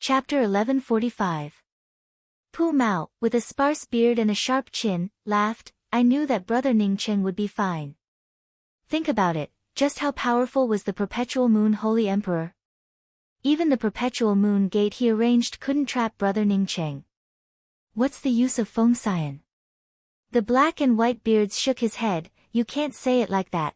Chapter 1145. Pu Mao, with a sparse beard and a sharp chin, laughed. I knew that Brother Ningcheng would be fine. Think about it, just how powerful was the Perpetual Moon Holy Emperor? Even the Perpetual Moon Gate he arranged couldn't trap Brother Ningcheng. What's the use of Feng Xian? The black and white beards shook his head. You can't say it like that.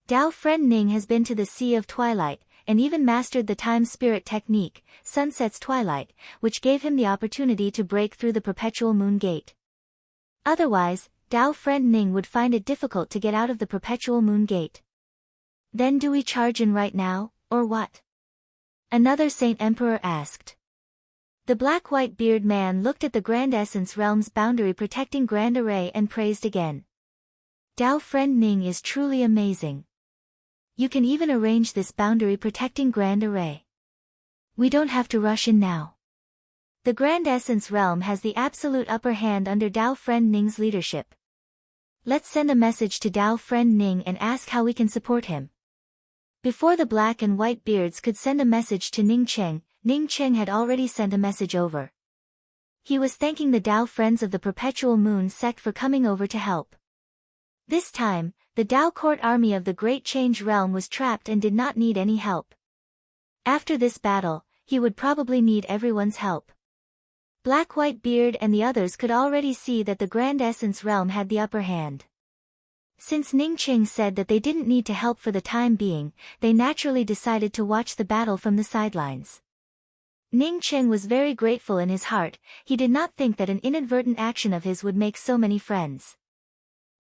Dao Friend Ning has been to the Sea of Twilight, and even mastered the time spirit technique, Sunset's Twilight, which gave him the opportunity to break through the Perpetual Moon Gate. Otherwise, Dao Friend Ning would find it difficult to get out of the Perpetual Moon Gate. Then do we charge in right now, or what? Another Saint Emperor asked. The black-white beard man looked at the Grand Essence Realm's boundary protecting Grand Array and praised again. Dao Friend Ning is truly amazing. You can even arrange this boundary protecting Grand Array. We don't have to rush in now. The Grand Essence Realm has the absolute upper hand under Dao Friend Ning's leadership. Let's send a message to Dao Friend Ning and ask how we can support him. Before the black and white beards could send a message to Ningcheng, Ningcheng had already sent a message over. He was thanking the Dao Friends of the Perpetual Moon sect for coming over to help. This time, the Dao Court army of the Great Change Realm was trapped and did not need any help. After this battle, he would probably need everyone's help. Black-White Beard and the others could already see that the Grand Essence Realm had the upper hand. Since Ningcheng said that they didn't need to help for the time being, they naturally decided to watch the battle from the sidelines. Ningcheng was very grateful in his heart. He did not think that an inadvertent action of his would make so many friends.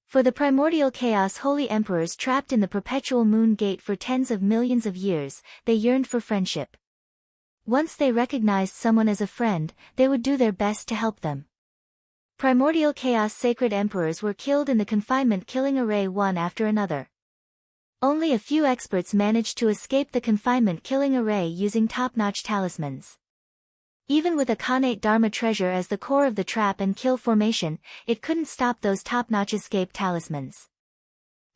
For the primordial chaos holy emperors trapped in the Perpetual Moon Gate for tens of millions of years, they yearned for friendship. Once they recognized someone as a friend, they would do their best to help them. Primordial chaos sacred emperors were killed in the confinement killing array one after another. Only a few experts managed to escape the confinement killing array using top-notch talismans. Even with a Khanate Dharma treasure as the core of the trap and kill formation, it couldn't stop those top-notch escape talismans.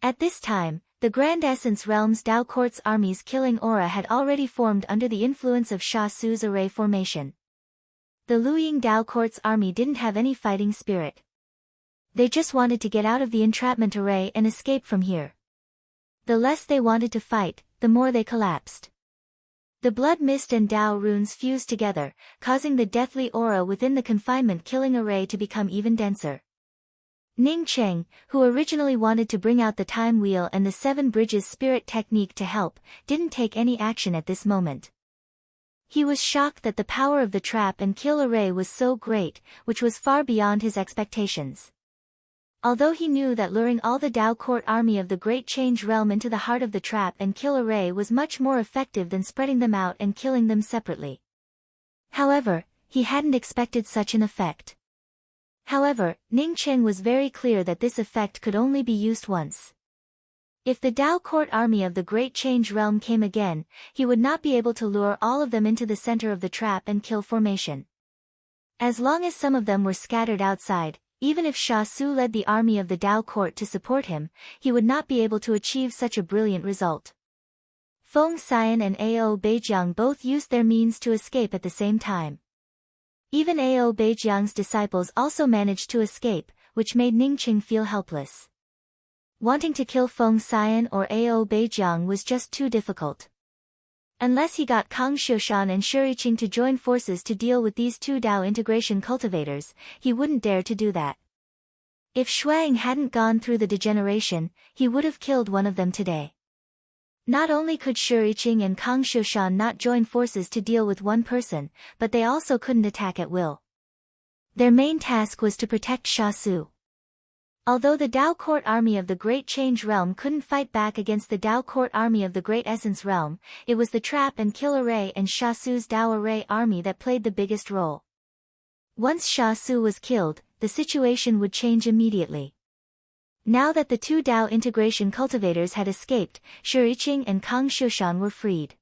At this time, the Grand Essence Realm's Dao Court's army's killing aura had already formed under the influence of Sha Su's array formation. The Luying Dao Court's army didn't have any fighting spirit. They just wanted to get out of the entrapment array and escape from here. The less they wanted to fight, the more they collapsed. The blood mist and Dao runes fused together, causing the deathly aura within the confinement killing array to become even denser. Ningcheng, who originally wanted to bring out the time wheel and the seven bridges spirit technique to help, didn't take any action at this moment. He was shocked that the power of the trap and kill array was so great, which was far beyond his expectations. Although he knew that luring all the Dao Court army of the Great Change Realm into the heart of the trap and kill array was much more effective than spreading them out and killing them separately. However, he hadn't expected such an effect. However, Ningcheng was very clear that this effect could only be used once. If the Dao Court army of the Great Change Realm came again, he would not be able to lure all of them into the center of the trap and kill formation. As long as some of them were scattered outside, even if Sha Su led the army of the Dao Court to support him, he would not be able to achieve such a brilliant result. Feng Xian and Ao Beijiang both used their means to escape at the same time. Even Ao Beijiang's disciples also managed to escape, which made Ningcheng feel helpless. Wanting to kill Feng Xian or Ao Beijiang was just too difficult. Unless he got Kang Xiushan and Shuriqing to join forces to deal with these two Dao integration cultivators, he wouldn't dare to do that. If Shuang hadn't gone through the degeneration, he would have killed one of them today. Not only could Shuriqing and Kang Xiushan not join forces to deal with one person, but they also couldn't attack at will. Their main task was to protect Sha Su. Although the Dao Court army of the Great Change Realm couldn't fight back against the Dao Court army of the Great Essence Realm, it was the Trap and Kill Array and Sha Su's Dao Array army that played the biggest role. Once Sha Su was killed, the situation would change immediately. Now that the two Dao integration cultivators had escaped, Shuriqing and Kang Xiushan were freed.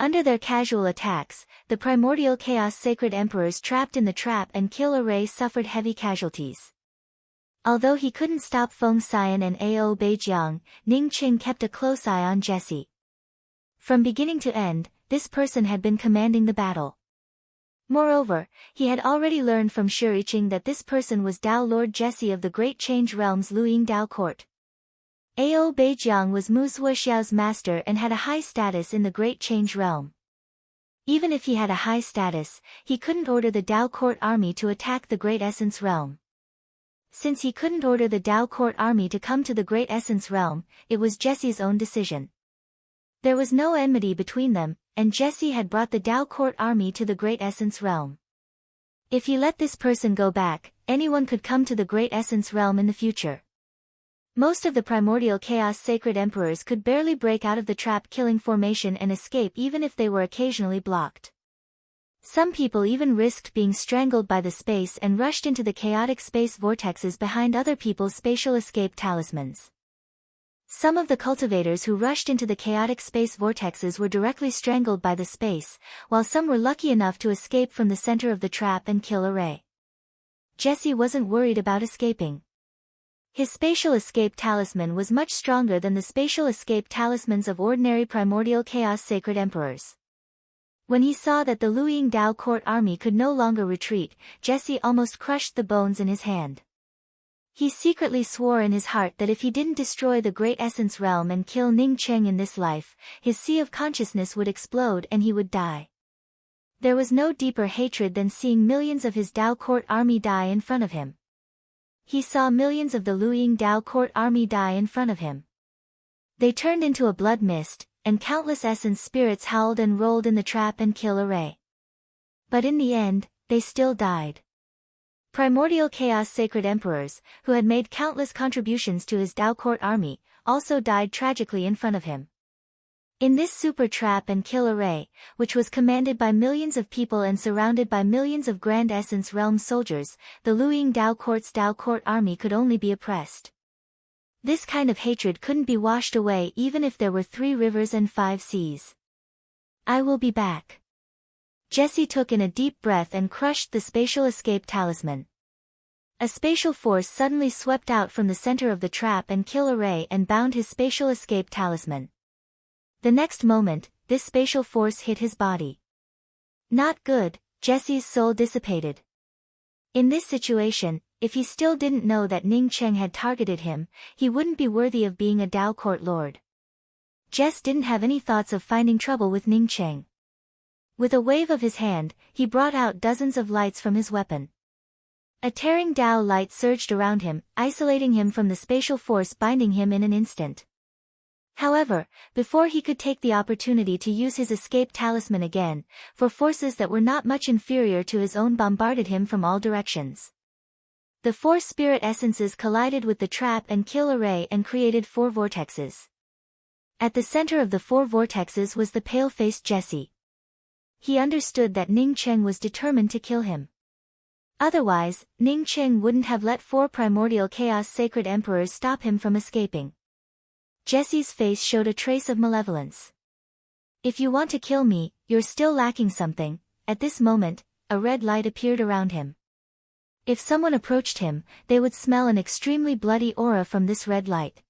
Under their casual attacks, the primordial chaos sacred emperors trapped in the Trap and Kill Array suffered heavy casualties. Although he couldn't stop Feng Xian and Ao Beijiang, Ningcheng kept a close eye on Jesse. From beginning to end, this person had been commanding the battle. Moreover, he had already learned from Shuriching that this person was Dao Lord Jesse of the Great Change Realm's Luoying Dao Court. Ao Beijiang was Mu Zuoxiao's master and had a high status in the Great Change Realm. Even if he had a high status, he couldn't order the Dao Court army to attack the Great Essence Realm. Since he couldn't order the Dao Court army to come to the Great Essence Realm, it was Jesse's own decision. There was no enmity between them, and Jesse had brought the Dao Court army to the Great Essence Realm. If he let this person go back, anyone could come to the Great Essence Realm in the future. Most of the primordial chaos sacred emperors could barely break out of the trap-killing formation and escape even if they were occasionally blocked. Some people even risked being strangled by the space and rushed into the chaotic space vortexes behind other people's spatial escape talismans. Some of the cultivators who rushed into the chaotic space vortexes were directly strangled by the space, while some were lucky enough to escape from the center of the trap and kill Array. Jesse wasn't worried about escaping. His spatial escape talisman was much stronger than the spatial escape talismans of ordinary primordial chaos sacred emperors. When he saw that the Luoying Dao Court army could no longer retreat, Jesse almost crushed the bones in his hand. He secretly swore in his heart that if he didn't destroy the Great Essence Realm and kill Ning Cheng in this life, his sea of consciousness would explode and he would die. There was no deeper hatred than seeing millions of his Dao Court army die in front of him. He saw millions of the Luoying Dao Court army die in front of him. They turned into a blood mist, and countless essence spirits howled and rolled in the trap and kill Array. But in the end, they still died. Primordial Chaos Sacred Emperors, who had made countless contributions to his Dao Court army, also died tragically in front of him. In this super trap and kill Array, which was commanded by millions of people and surrounded by millions of Grand Essence Realm soldiers, the Luoying Dao Court's Dao Court army could only be oppressed. This kind of hatred couldn't be washed away even if there were 3 rivers and 5 seas. I will be back. Jesse took in a deep breath and crushed the spatial escape talisman. A spatial force suddenly swept out from the center of the trap and kill Array and bound his spatial escape talisman. The next moment, this spatial force hit his body. Not good, Jesse's soul dissipated. In this situation, if he still didn't know that Ning Cheng had targeted him, he wouldn't be worthy of being a Dao Court Lord. Jess didn't have any thoughts of finding trouble with Ning Cheng. With a wave of his hand, he brought out dozens of lights from his weapon. A tearing Dao light surged around him, isolating him from the spatial force binding him in an instant. However, before he could take the opportunity to use his escape talisman again, for forces that were not much inferior to his own bombarded him from all directions. The 4 spirit essences collided with the trap and kill Array and created 4 vortexes. At the center of the 4 vortexes was the pale-faced Jesse. He understood that Ning Cheng was determined to kill him. Otherwise, Ning Cheng wouldn't have let 4 primordial chaos sacred emperors stop him from escaping. Jesse's face showed a trace of malevolence. If you want to kill me, you're still lacking something. At this moment, a red light appeared around him. If someone approached him, they would smell an extremely bloody aura from this red light.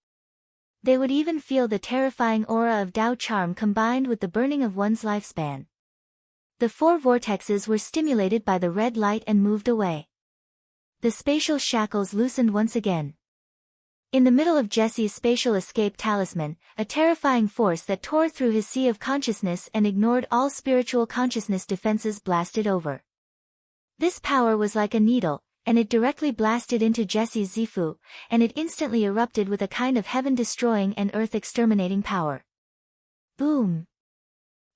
They would even feel the terrifying aura of Dao charm combined with the burning of one's lifespan. The 4 vortexes were stimulated by the red light and moved away. The spatial shackles loosened once again. In the middle of Jesse's spatial escape talisman, a terrifying force that tore through his sea of consciousness and ignored all spiritual consciousness defenses blasted over. This power was like a needle, and it directly blasted into Jesse's Zifu, and it instantly erupted with a kind of heaven-destroying and earth-exterminating power. Boom!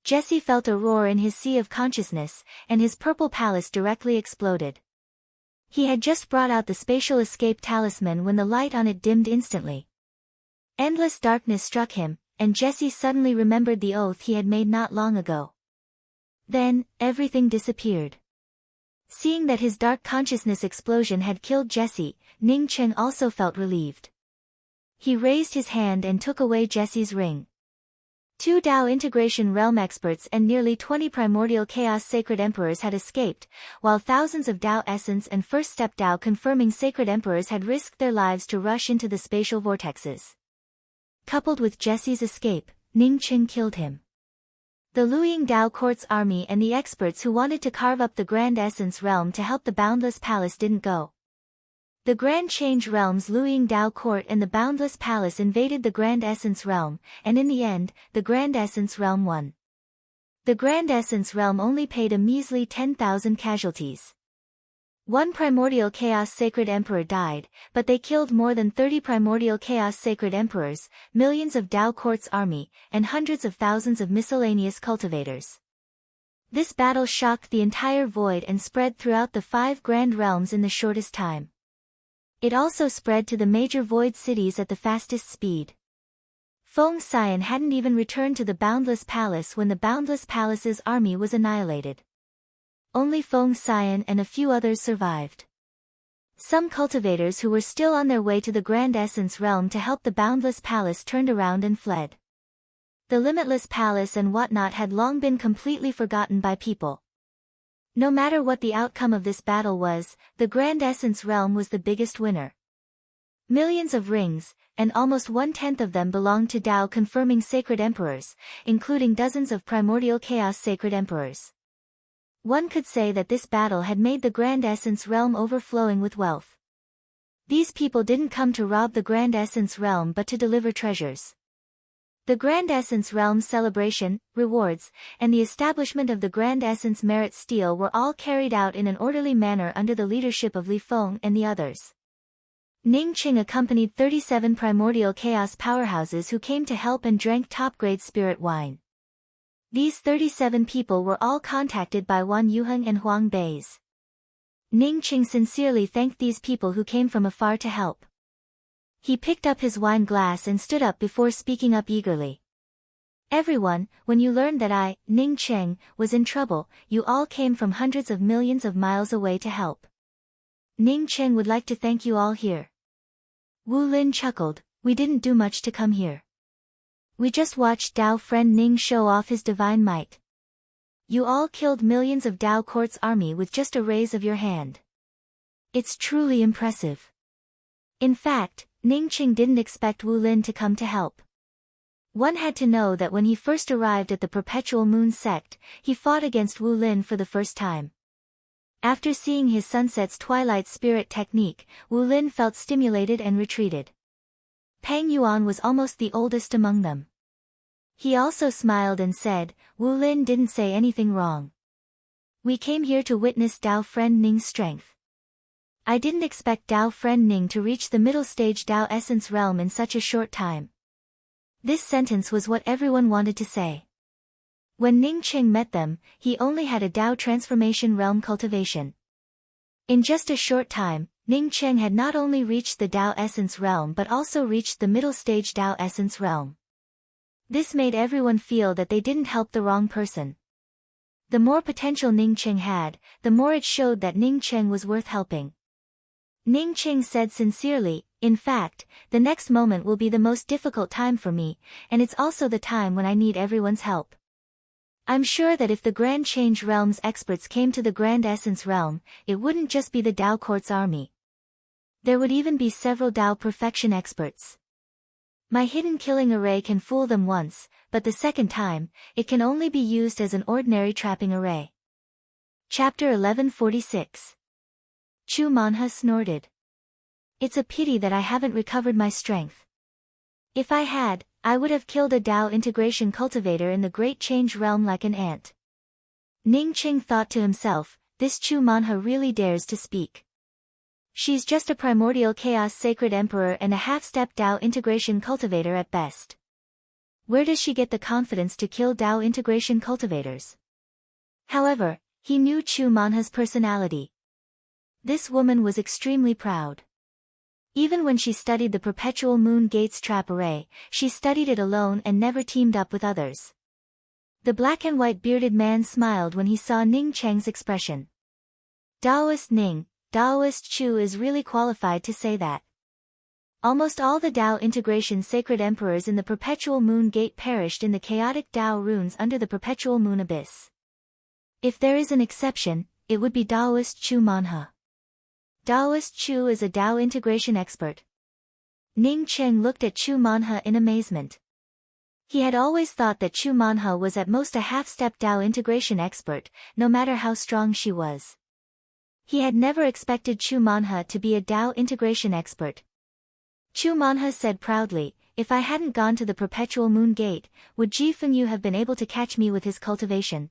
Jesse felt a roar in his sea of consciousness, and his purple palace directly exploded. He had just brought out the spatial escape talisman when the light on it dimmed instantly. Endless darkness struck him, and Jesse suddenly remembered the oath he had made not long ago. Then, everything disappeared. Seeing that his dark consciousness explosion had killed Jesse, Ning Cheng also felt relieved. He raised his hand and took away Jesse's ring. 2 Dao integration realm experts and nearly 20 primordial chaos sacred emperors had escaped, while thousands of Dao essence and first step Dao confirming sacred emperors had risked their lives to rush into the spatial vortexes. Coupled with Jesse's escape, Ning Cheng killed him. The Luoying Dao Court's army and the experts who wanted to carve up the Grand Essence Realm to help the Boundless Palace didn't go. The Grand Change Realm's Luoying Dao Court and the Boundless Palace invaded the Grand Essence Realm, and in the end, the Grand Essence Realm won. The Grand Essence Realm only paid a measly 10,000 casualties. One Primordial Chaos Sacred Emperor died, but they killed more than 30 Primordial Chaos Sacred Emperors, millions of Dao Court's army, and hundreds of thousands of miscellaneous cultivators. This battle shocked the entire void and spread throughout the 5 Grand Realms in the shortest time. It also spread to the major void cities at the fastest speed. Feng Xian hadn't even returned to the Boundless Palace when the Boundless Palace's army was annihilated. Only Feng Xian and a few others survived. Some cultivators who were still on their way to the Grand Essence Realm to help the Boundless Palace turned around and fled. The Limitless Palace and whatnot had long been completely forgotten by people. No matter what the outcome of this battle was, the Grand Essence Realm was the biggest winner. Millions of rings, and almost 1/10 of them belonged to Dao confirming Sacred Emperors, including dozens of Primordial Chaos Sacred Emperors. One could say that this battle had made the Grand Essence Realm overflowing with wealth. These people didn't come to rob the Grand Essence Realm but to deliver treasures. The Grand Essence Realm's celebration, rewards, and the establishment of the Grand Essence Merit Stele were all carried out in an orderly manner under the leadership of Li Feng and the others. Ning Qing accompanied 37 Primordial Chaos powerhouses who came to help and drank top-grade spirit wine. These 37 people were all contacted by Wan Yuheng and Huang Bei's. Ning Qing sincerely thanked these people who came from afar to help. He picked up his wine glass and stood up before speaking up eagerly. Everyone, when you learned that I, Ning Qing, was in trouble, you all came from hundreds of millions of miles away to help. Ning Qing would like to thank you all here. Wu Lin chuckled, we didn't do much to come here. We just watched Dao friend Ning show off his divine might. You all killed millions of Dao Court's army with just a raise of your hand. It's truly impressive. In fact, Ning Qing didn't expect Wu Lin to come to help. One had to know that when he first arrived at the Perpetual Moon sect, he fought against Wu Lin for the first time. After seeing his Sunset's Twilight Spirit technique, Wu Lin felt stimulated and retreated. Pang Yuan was almost the oldest among them. He also smiled and said, Wu Lin didn't say anything wrong. We came here to witness Dao friend Ning's strength. I didn't expect Dao friend Ning to reach the middle stage Dao Essence Realm in such a short time. This sentence was what everyone wanted to say. When Ning Qing met them, he only had a Dao Transformation Realm cultivation. In just a short time, Ning Qing had not only reached the Dao Essence Realm but also reached the middle stage Dao Essence Realm. This made everyone feel that they didn't help the wrong person. The more potential Ning Qing had, the more it showed that Ning Qing was worth helping. Ning Qing said sincerely, in fact, the next moment will be the most difficult time for me, and it's also the time when I need everyone's help. I'm sure that if the Grand Change Realm's experts came to the Grand Essence Realm, it wouldn't just be the Dao Court's army. There would even be several Dao Perfection experts. My hidden killing array can fool them once, but the second time, it can only be used as an ordinary trapping array. Chapter 1146. Chu Manha snorted. It's a pity that I haven't recovered my strength. If I had, I would have killed a Dao integration cultivator in the Great Change Realm like an ant. Ning Qing thought to himself, this Chu Manha really dares to speak. She's just a Primordial Chaos Sacred Emperor and a half-step Dao integration cultivator at best. Where does she get the confidence to kill Dao integration cultivators? However, he knew Chu Manha's personality. This woman was extremely proud. Even when she studied the Perpetual Moon Gates trap array, she studied it alone and never teamed up with others. The black and white bearded man smiled when he saw Ning Cheng's expression. Daoist Ning, Daoist Chu is really qualified to say that. Almost all the Dao integration sacred emperors in the Perpetual Moon Gate perished in the chaotic Dao runes under the Perpetual Moon Abyss. If there is an exception, it would be Daoist Chu Manha. Daoist Chu is a Dao integration expert. Ning Cheng looked at Chu Manha in amazement. He had always thought that Chu Manhe was at most a half-step Dao integration expert, no matter how strong she was. He had never expected Chu Manhe to be a Dao integration expert. Chu Manhe said proudly, "If I hadn't gone to the Perpetual Moon Gate, would Ji Fengyu have been able to catch me with his cultivation?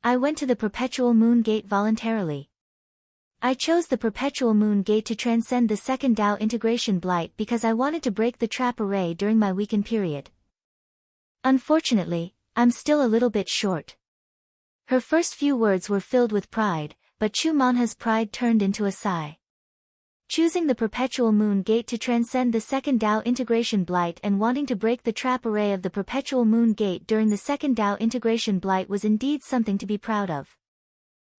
I went to the Perpetual Moon Gate voluntarily. I chose the Perpetual Moon Gate to transcend the second Dao integration blight because I wanted to break the trap array during my weakened period. Unfortunately, I'm still a little bit short." Her first few words were filled with pride, but Chu Manhe's pride turned into a sigh. Choosing the Perpetual Moon Gate to transcend the second Dao integration blight and wanting to break the trap array of the Perpetual Moon Gate during the second Dao integration blight was indeed something to be proud of.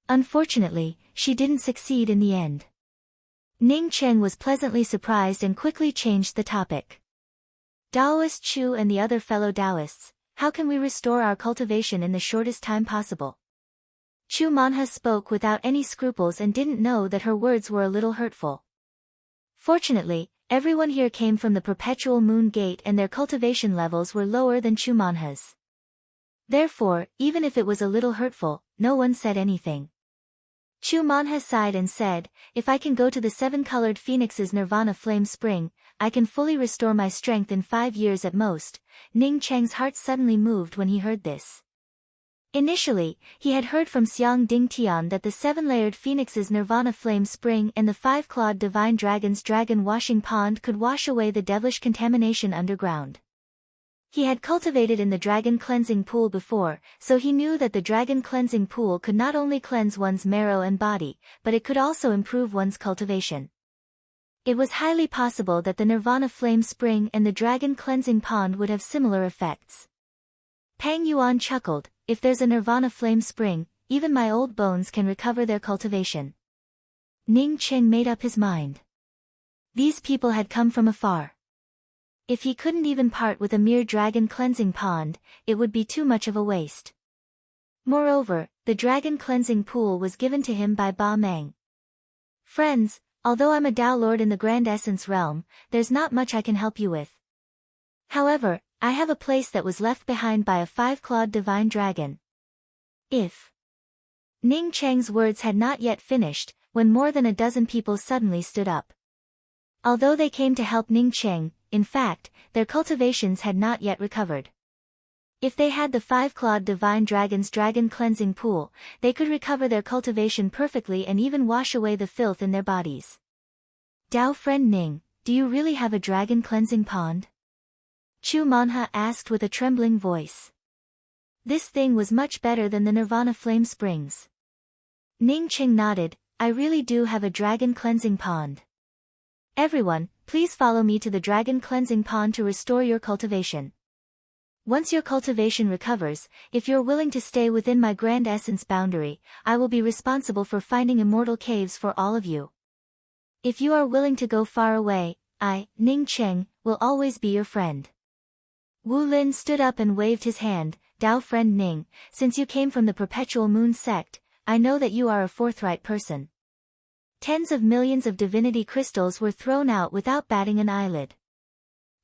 Unfortunately, she didn't succeed in the end. Ning Cheng was pleasantly surprised and quickly changed the topic. "Daoist Chu and the other fellow Daoists, how can we restore our cultivation in the shortest time possible?" Chu Manhe spoke without any scruples and didn't know that her words were a little hurtful. Fortunately, everyone here came from the Perpetual Moon Gate and their cultivation levels were lower than Chu Manhe's. Therefore, even if it was a little hurtful, no one said anything. Chu Manhe sighed and said, "If I can go to the seven-colored Phoenix's Nirvana Flame Spring, I can fully restore my strength in 5 years at most." Ning Cheng's heart suddenly moved when he heard this. Initially, he had heard from Xiang Dingtian that the seven-layered Phoenix's Nirvana Flame Spring and the five-clawed Divine Dragon's Dragon Washing Pond could wash away the devilish contamination underground. He had cultivated in the Dragon Cleansing Pool before, so he knew that the Dragon Cleansing Pool could not only cleanse one's marrow and body, but it could also improve one's cultivation. It was highly possible that the Nirvana Flame Spring and the Dragon Cleansing Pond would have similar effects. Pang Yuan chuckled, "If there's a Nirvana Flame Spring, even my old bones can recover their cultivation." Ning Cheng made up his mind. These people had come from afar. If he couldn't even part with a mere Dragon Cleansing Pond, it would be too much of a waste. Moreover, the Dragon Cleansing Pool was given to him by Ba Meng. "Friends, although I'm a Dao Lord in the Grand Essence Realm, there's not much I can help you with. However, I have a place that was left behind by a five-clawed Divine Dragon. If..." Ning Cheng's words had not yet finished, when more than a dozen people suddenly stood up. Although they came to help Ning Cheng, in fact, their cultivations had not yet recovered. If they had the five-clawed Divine Dragon's Dragon Cleansing Pool, they could recover their cultivation perfectly and even wash away the filth in their bodies. "Dao friend Ning, do you really have a Dragon Cleansing Pond?" Chu Manhe asked with a trembling voice. This thing was much better than the Nirvana Flame Springs. Ning Cheng nodded, "I really do have a Dragon Cleansing Pond. Everyone, please follow me to the Dragon Cleansing Pond to restore your cultivation. Once your cultivation recovers, if you're willing to stay within my Grand Essence boundary, I will be responsible for finding immortal caves for all of you. If you are willing to go far away, I, Ning Cheng, will always be your friend." Wu Lin stood up and waved his hand, "Dao friend Ning, since you came from the Perpetual Moon sect, I know that you are a forthright person." Tens of millions of divinity crystals were thrown out without batting an eyelid.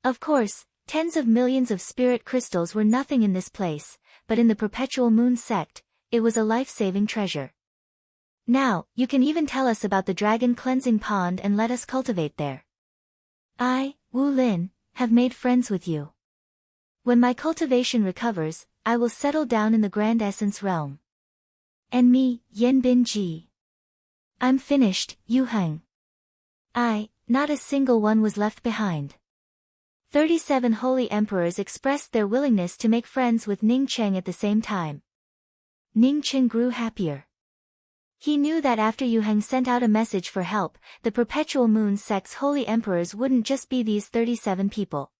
Of course, tens of millions of spirit crystals were nothing in this place, but in the Perpetual Moon sect, it was a life-saving treasure. "Now, you can even tell us about the Dragon Cleansing Pond and let us cultivate there. I, Wu Lin, have made friends with you. When my cultivation recovers, I will settle down in the Grand Essence Realm. And me, Yan Bin Ji. I'm finished, Yu Heng." Not a single one was left behind. 37 holy emperors expressed their willingness to make friends with Ning Cheng at the same time. Ning Cheng grew happier. He knew that after Yu Heng sent out a message for help, the Perpetual Moon sect's holy emperors wouldn't just be these 37 people.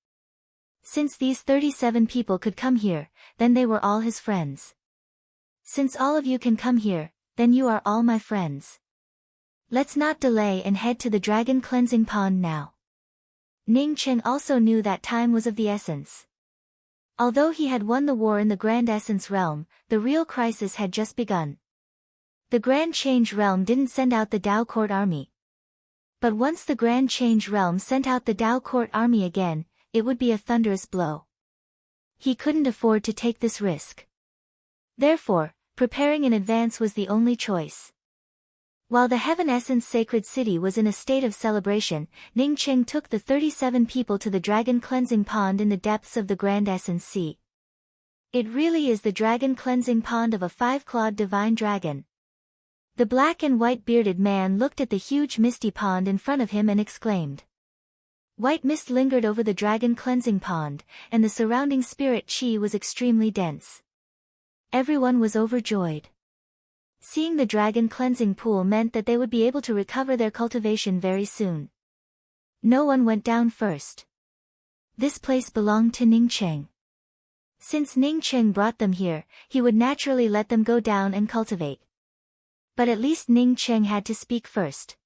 Since these 37 people could come here, then they were all his friends. "Since all of you can come here, then you are all my friends. Let's not delay and head to the Dragon Cleansing Pond now." Ning Cheng also knew that time was of the essence. Although he had won the war in the Grand Essence Realm, the real crisis had just begun. The Grand Change Realm didn't send out the Dao Court Army. But once the Grand Change Realm sent out the Dao Court Army again, it would be a thunderous blow. He couldn't afford to take this risk. Therefore, preparing in advance was the only choice. While the Heaven Essence Sacred City was in a state of celebration, Ning Cheng took the 37 people to the Dragon Cleansing Pond in the depths of the Grand Essence Sea. It really is the Dragon Cleansing Pond of a 5-clawed divine dragon. The black and white bearded man looked at the huge misty pond in front of him and exclaimed. White mist lingered over the Dragon Cleansing Pond, and the surrounding spirit chi was extremely dense. Everyone was overjoyed. Seeing the Dragon Cleansing Pool meant that they would be able to recover their cultivation very soon. No one went down first. This place belonged to Ning Cheng. Since Ning Cheng brought them here, he would naturally let them go down and cultivate. But at least Ning Cheng had to speak first.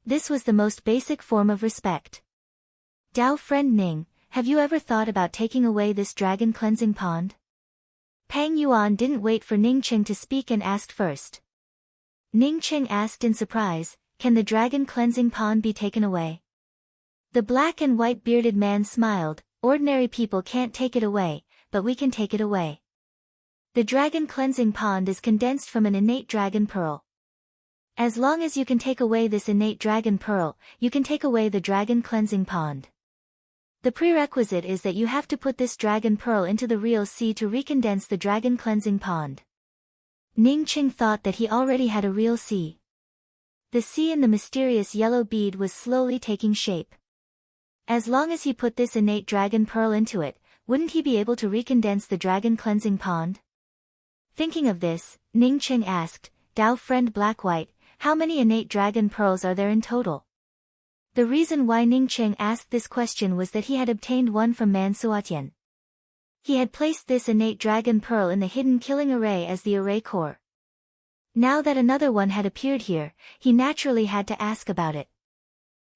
This was the most basic form of respect. Dao friend Ning, have you ever thought about taking away this Dragon Cleansing Pond? Pang Yuan didn't wait for Ning Cheng to speak and asked first. Ning Cheng asked in surprise, can the Dragon Cleansing Pond be taken away? The black and white bearded man smiled, ordinary people can't take it away, but we can take it away. The Dragon Cleansing Pond is condensed from an innate dragon pearl. As long as you can take away this innate dragon pearl, you can take away the Dragon Cleansing Pond. The prerequisite is that you have to put this dragon pearl into the real sea to recondense the Dragon Cleansing Pond. Ning Cheng thought that he already had a real sea. The sea in the mysterious yellow bead was slowly taking shape. As long as he put this innate dragon pearl into it, wouldn't he be able to recondense the Dragon Cleansing Pond? Thinking of this, Ning Cheng asked, Dao friend Black-White, how many innate dragon pearls are there in total? The reason why Ning Cheng asked this question was that he had obtained one from Man Suatian. He had placed this innate dragon pearl in the hidden killing array as the array core. Now that another one had appeared here, he naturally had to ask about it.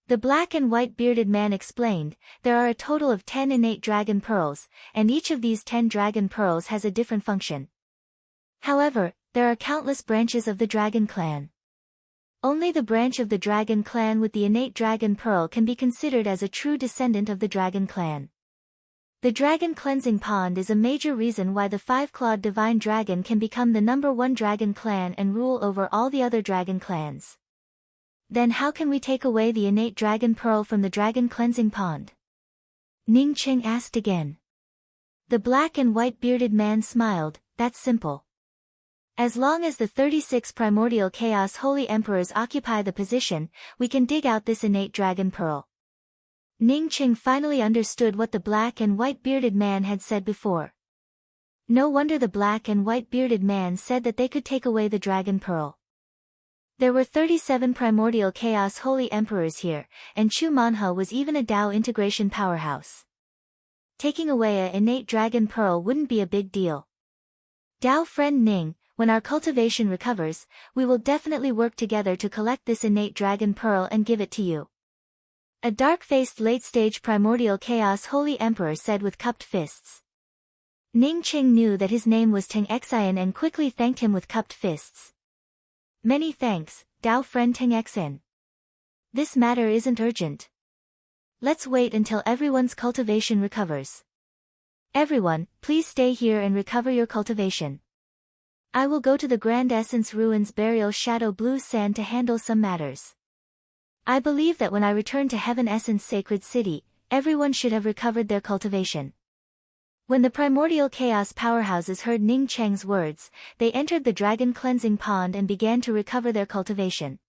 The black and white bearded man explained, there are a total of 10 innate dragon pearls, and each of these 10 dragon pearls has a different function. However, there are countless branches of the dragon clan. Only the branch of the dragon clan with the innate dragon pearl can be considered as a true descendant of the dragon clan. The Dragon Cleansing Pond is a major reason why the 5-clawed divine dragon can become the #1 dragon clan and rule over all the other dragon clans. Then how can we take away the innate dragon pearl from the Dragon Cleansing Pond? Ning Cheng asked again. The black and white bearded man smiled, that's simple. As long as the 36 primordial chaos holy emperors occupy the position, we can dig out this innate dragon pearl. Ning Cheng finally understood what the black and white bearded man had said before. No wonder the black and white bearded man said that they could take away the dragon pearl. There were 37 primordial chaos holy emperors here, and Chu Manhe was even a Dao integration powerhouse. Taking away a innate dragon pearl wouldn't be a big deal. Dao friend Ning, when our cultivation recovers, we will definitely work together to collect this innate dragon pearl and give it to you. A dark-faced late-stage primordial chaos holy emperor said with cupped fists. Ning Cheng knew that his name was Teng Xian and quickly thanked him with cupped fists. Many thanks, Dao friend Teng Xian. This matter isn't urgent. Let's wait until everyone's cultivation recovers. Everyone, please stay here and recover your cultivation. I will go to the Grand Essence Ruins Burial Shadow Blue Sand to handle some matters. I believe that when I return to Heaven Essence Sacred City, everyone should have recovered their cultivation. When the primordial chaos powerhouses heard Ning Cheng's words, they entered the Dragon Cleansing Pond and began to recover their cultivation.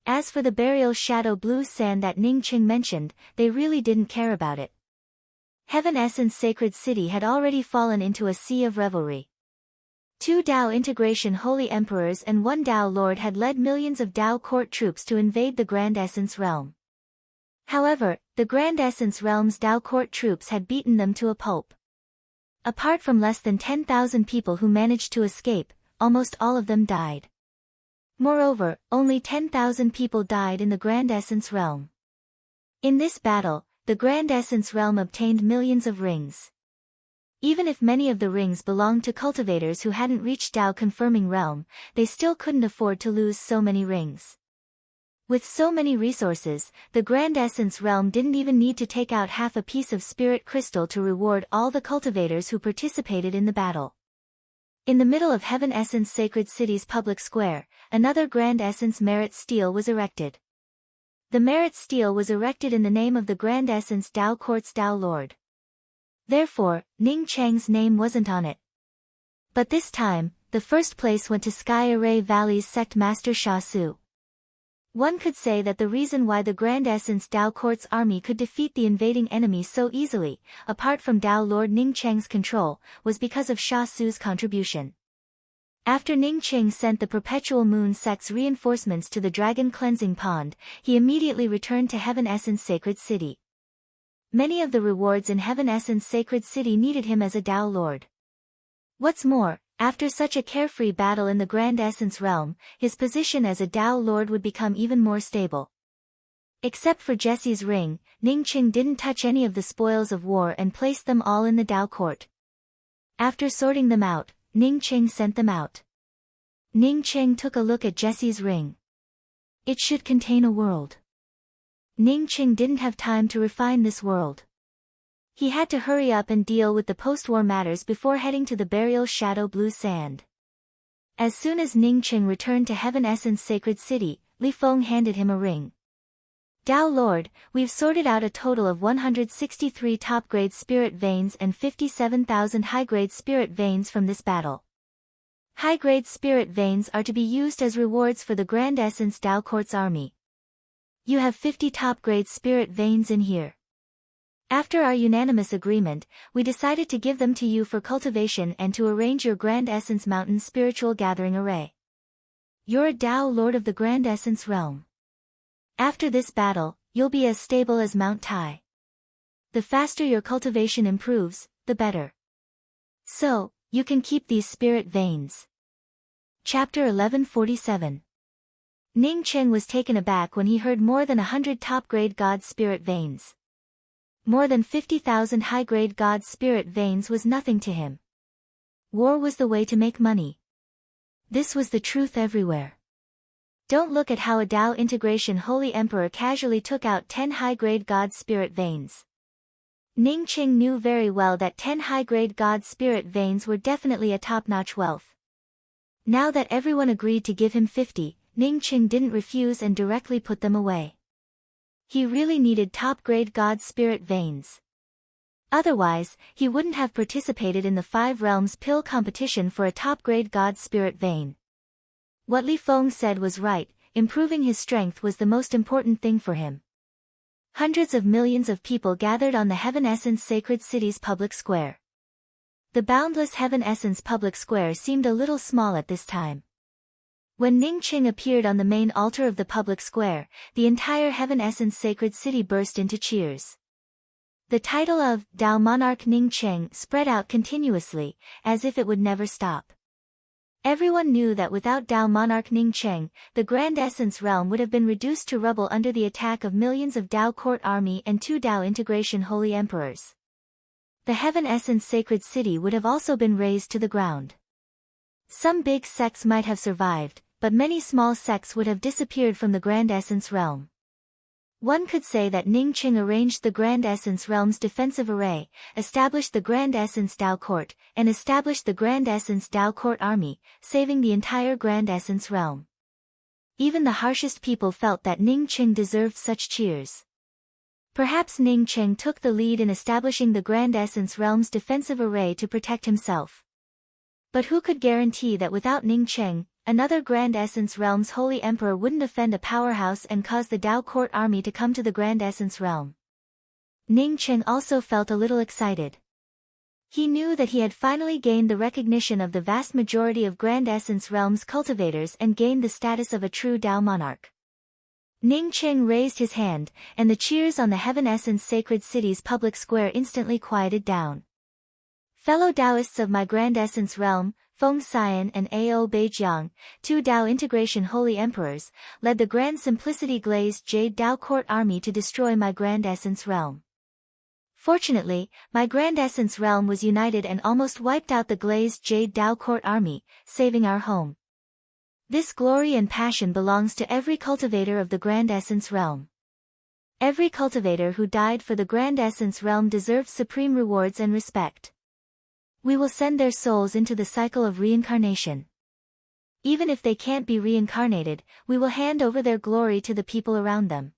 As for the Burial Shadow Blue Sand that Ning Cheng mentioned, they really didn't care about it. Heaven Essence Sacred City had already fallen into a sea of revelry. 2 Dao integration holy emperors and 1 Dao lord had led millions of Dao court troops to invade the Grand Essence realm. However, the Grand Essence realm's Dao court troops had beaten them to a pulp. Apart from less than 10,000 people who managed to escape, almost all of them died. Moreover, only 10,000 people died in the Grand Essence realm. In this battle, the Grand Essence realm obtained millions of rings. Even if many of the rings belonged to cultivators who hadn't reached Dao confirming realm, they still couldn't afford to lose so many rings. With so many resources, the Grand Essence Realm didn't even need to take out half a piece of spirit crystal to reward all the cultivators who participated in the battle. In the middle of Heaven Essence Sacred City's public square, another Grand Essence Merit Stele was erected. The Merit Stele was erected in the name of the Grand Essence Tao Court's Tao Lord. Therefore, Ning Cheng's name wasn't on it. But this time, the first place went to Sky Array Valley's Sect Master Sha Su. One could say that the reason why the Grand Essence Tao Court's army could defeat the invading enemy so easily, apart from Tao Lord Ning Cheng's control, was because of Sha Su's contribution. After Ning Cheng sent the Perpetual Moon Sect's reinforcements to the Dragon Cleansing Pond, he immediately returned to Heaven Essence Sacred City. Many of the rewards in Heaven Essence Sacred City needed him as a Tao Lord. What's more, after such a carefree battle in the Grand Essence Realm, his position as a Tao Lord would become even more stable. Except for Jesse's ring, Ning Cheng didn't touch any of the spoils of war and placed them all in the Tao Court. After sorting them out, Ning Cheng sent them out. Ning Cheng took a look at Jesse's ring. It should contain a world. Ning Cheng didn't have time to refine this world. He had to hurry up and deal with the post-war matters before heading to the burial Shadow Blue Sand. As soon as Ning Cheng returned to Heaven Essence Sacred City, Li Feng handed him a ring. Tao Lord, we've sorted out a total of 163 top-grade spirit veins and 57,000 high-grade spirit veins from this battle. High-grade spirit veins are to be used as rewards for the Grand Essence Tao Court's army. You have 50 top-grade spirit veins in here. After our unanimous agreement, we decided to give them to you for cultivation and to arrange your Grand Essence Mountain Spiritual Gathering Array. You're a Tao Lord of the Grand Essence Realm. After this battle, you'll be as stable as Mount Tai. The faster your cultivation improves, the better. So, you can keep these spirit veins. Chapter 1147. Ning Cheng was taken aback when he heard more than 100 top-grade God spirit veins. More than 50,000 high-grade God spirit veins was nothing to him. War was the way to make money. This was the truth everywhere. Don't look at how a Tao Integration Holy Emperor casually took out 10 high-grade God spirit veins. Ning Cheng knew very well that 10 high-grade God spirit veins were definitely a top-notch wealth. Now that everyone agreed to give him 50, Ning Cheng didn't refuse and directly put them away. He really needed top-grade God spirit veins. Otherwise, he wouldn't have participated in the 5 Realms Pill competition for a top-grade God spirit vein. What Li Feng said was right, improving his strength was the most important thing for him. Hundreds of millions of people gathered on the Heaven Essence Sacred City's public square. The boundless Heaven Essence public square seemed a little small at this time. When Ning Cheng appeared on the main altar of the public square, the entire Heaven Essence Sacred City burst into cheers. The title of Tao Monarch Ning Cheng spread out continuously, as if it would never stop. Everyone knew that without Tao Monarch Ning Cheng, the Grand Essence Realm would have been reduced to rubble under the attack of millions of Tao Court army and 2 Tao Integration Holy Emperors. The Heaven Essence Sacred City would have also been razed to the ground. Some big sects might have survived, but many small sects would have disappeared from the Grand Essence Realm. One could say that Ning Cheng arranged the Grand Essence Realm's defensive array, established the Grand Essence Tao Court, and established the Grand Essence Tao Court army, saving the entire Grand Essence Realm. Even the harshest people felt that Ning Cheng deserved such cheers. Perhaps Ning Cheng took the lead in establishing the Grand Essence Realm's defensive array to protect himself. But who could guarantee that without Ning Cheng, another Grand Essence Realm's Holy Emperor wouldn't offend a powerhouse and cause the Tao Court army to come to the Grand Essence Realm? Ning Cheng also felt a little excited. He knew that he had finally gained the recognition of the vast majority of Grand Essence Realm's cultivators and gained the status of a true Tao monarch. Ning Cheng raised his hand, and the cheers on the Heaven Essence Sacred City's public square instantly quieted down. Fellow Taoists of my Grand Essence Realm, Feng Xian and Ao Beijiang, 2 Tao Integration Holy Emperors, led the Grand Simplicity Glazed Jade Tao Court army to destroy my Grand Essence Realm. Fortunately, my Grand Essence Realm was united and almost wiped out the Glazed Jade Tao Court army, saving our home. This glory and passion belongs to every cultivator of the Grand Essence realm. Every cultivator who died for the Grand Essence realm deserves supreme rewards and respect. We will send their souls into the cycle of reincarnation. Even if they can't be reincarnated, we will hand over their glory to the people around them.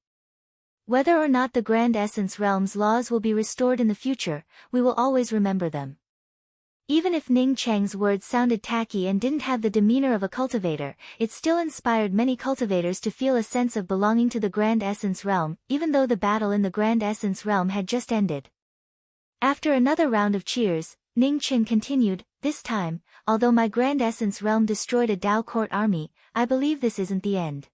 Whether or not the Grand Essence realm's laws will be restored in the future, we will always remember them. Even if Ning Cheng's words sounded tacky and didn't have the demeanor of a cultivator, it still inspired many cultivators to feel a sense of belonging to the Grand Essence realm, even though the battle in the Grand Essence realm had just ended. After another round of cheers, Ning Cheng continued, "This time, although my Grand Essence realm destroyed a Dao court army, I believe this isn't the end.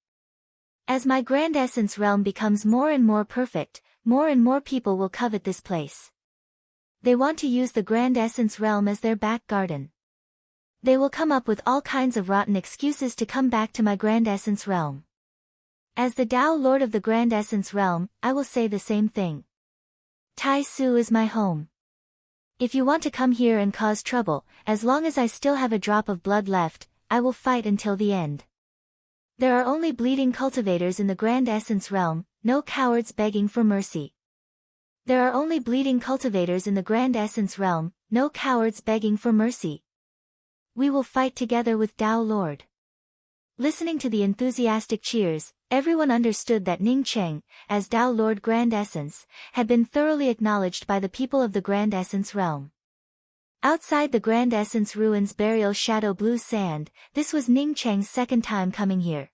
As my Grand Essence realm becomes more and more perfect, more and more people will covet this place. They want to use the Grand Essence realm as their back garden. They will come up with all kinds of rotten excuses to come back to my Grand Essence realm. As the Dao Lord of the Grand Essence realm, I will say the same thing. Tai Su is my home. If you want to come here and cause trouble, as long as I still have a drop of blood left, I will fight until the end. There are only bleeding cultivators in the Grand Essence realm, no cowards begging for mercy. There are only bleeding cultivators in the Grand Essence realm, no cowards begging for mercy. We will fight together with Dao Lord." Listening to the enthusiastic cheers, everyone understood that Ning Cheng, as Dao Lord Grand Essence, had been thoroughly acknowledged by the people of the Grand Essence realm. Outside the Grand Essence ruins burial shadow blue sand, this was Ning Cheng's second time coming here.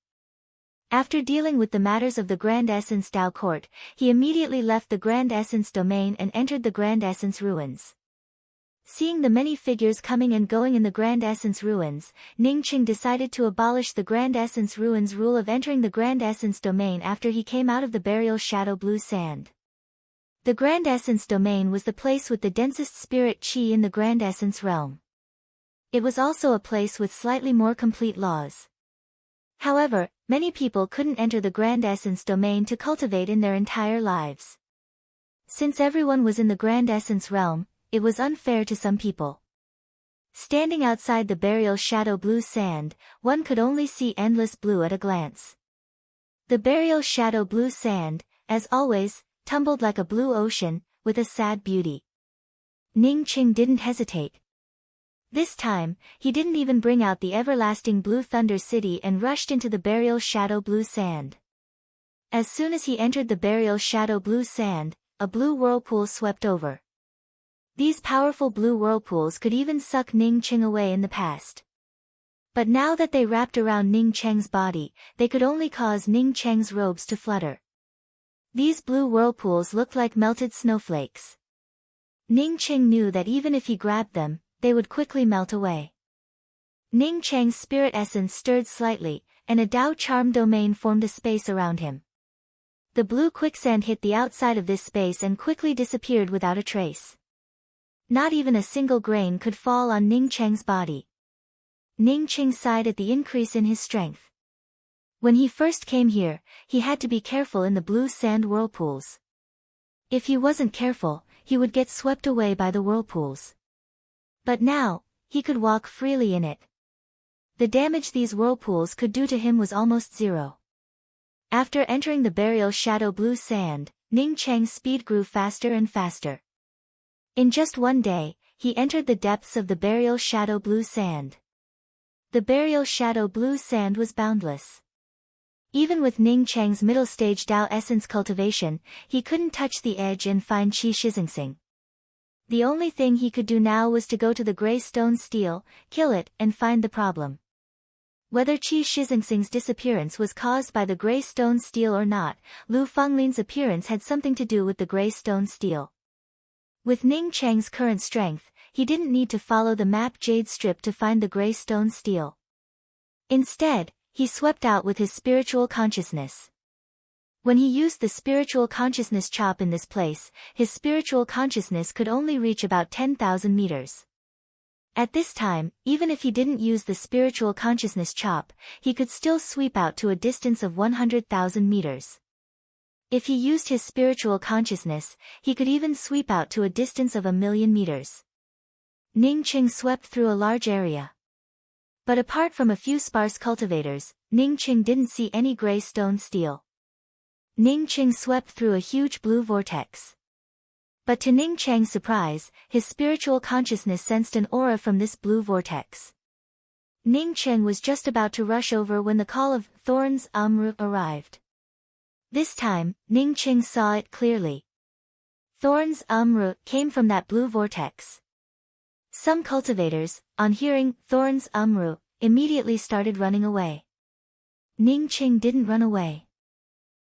After dealing with the matters of the Grand Essence Dao Court, he immediately left the Grand Essence domain and entered the Grand Essence ruins. Seeing the many figures coming and going in the Grand Essence ruins, Ning Cheng decided to abolish the Grand Essence ruins rule of entering the Grand Essence domain after he came out of the burial shadow blue sand. The Grand Essence domain was the place with the densest spirit qi in the Grand Essence realm. It was also a place with slightly more complete laws. However, many people couldn't enter the Grand Essence domain to cultivate in their entire lives. Since everyone was in the Grand Essence realm, it was unfair to some people. Standing outside the burial shadow blue sand, one could only see endless blue at a glance. The burial shadow blue sand, as always, tumbled like a blue ocean, with a sad beauty. Ning Cheng didn't hesitate. This time, he didn't even bring out the everlasting blue thunder city and rushed into the burial shadow blue sand. As soon as he entered the burial shadow blue sand, a blue whirlpool swept over. These powerful blue whirlpools could even suck Ning Cheng away in the past. But now that they wrapped around Ning Cheng's body, they could only cause Ning Cheng's robes to flutter. These blue whirlpools looked like melted snowflakes. Ning Cheng knew that even if he grabbed them, they would quickly melt away. Ning Cheng's spirit essence stirred slightly, and a Dao charm domain formed a space around him. The blue quicksand hit the outside of this space and quickly disappeared without a trace. Not even a single grain could fall on Ning Cheng's body. Ning Cheng sighed at the increase in his strength. When he first came here, he had to be careful in the blue sand whirlpools. If he wasn't careful, he would get swept away by the whirlpools. But now, he could walk freely in it. The damage these whirlpools could do to him was almost zero. After entering the burial shadow blue sand, Ning Cheng's speed grew faster and faster. In just one day, he entered the depths of the burial shadow blue sand. The burial shadow blue sand was boundless. Even with Ning Cheng's middle stage Dao essence cultivation, he couldn't touch the edge and find Qi Shizingsing. The only thing he could do now was to go to the gray stone steel, kill it, and find the problem. Whether Qi Shizingsing's disappearance was caused by the gray stone steel or not, Lu Fenglin's appearance had something to do with the gray stone steel. With Ning Cheng's current strength, he didn't need to follow the map jade strip to find the gray stone steel. Instead, he swept out with his spiritual consciousness. When he used the spiritual consciousness chop in this place, his spiritual consciousness could only reach about 10,000 meters. At this time, even if he didn't use the spiritual consciousness chop, he could still sweep out to a distance of 100,000 meters. If he used his spiritual consciousness, he could even sweep out to a distance of 1,000,000 meters. Ning Cheng swept through a large area. But apart from a few sparse cultivators, Ning Qing didn't see any gray stone steel. Ning Qing swept through a huge blue vortex. But to Ning Chang's surprise, his spiritual consciousness sensed an aura from this blue vortex. Ning Qing was just about to rush over when the call of Thorns Amru arrived. This time, Ning Qing saw it clearly. Thorns Amru came from that blue vortex. Some cultivators, on hearing Thorns Amru, immediately started running away. Ning Qing didn't run away.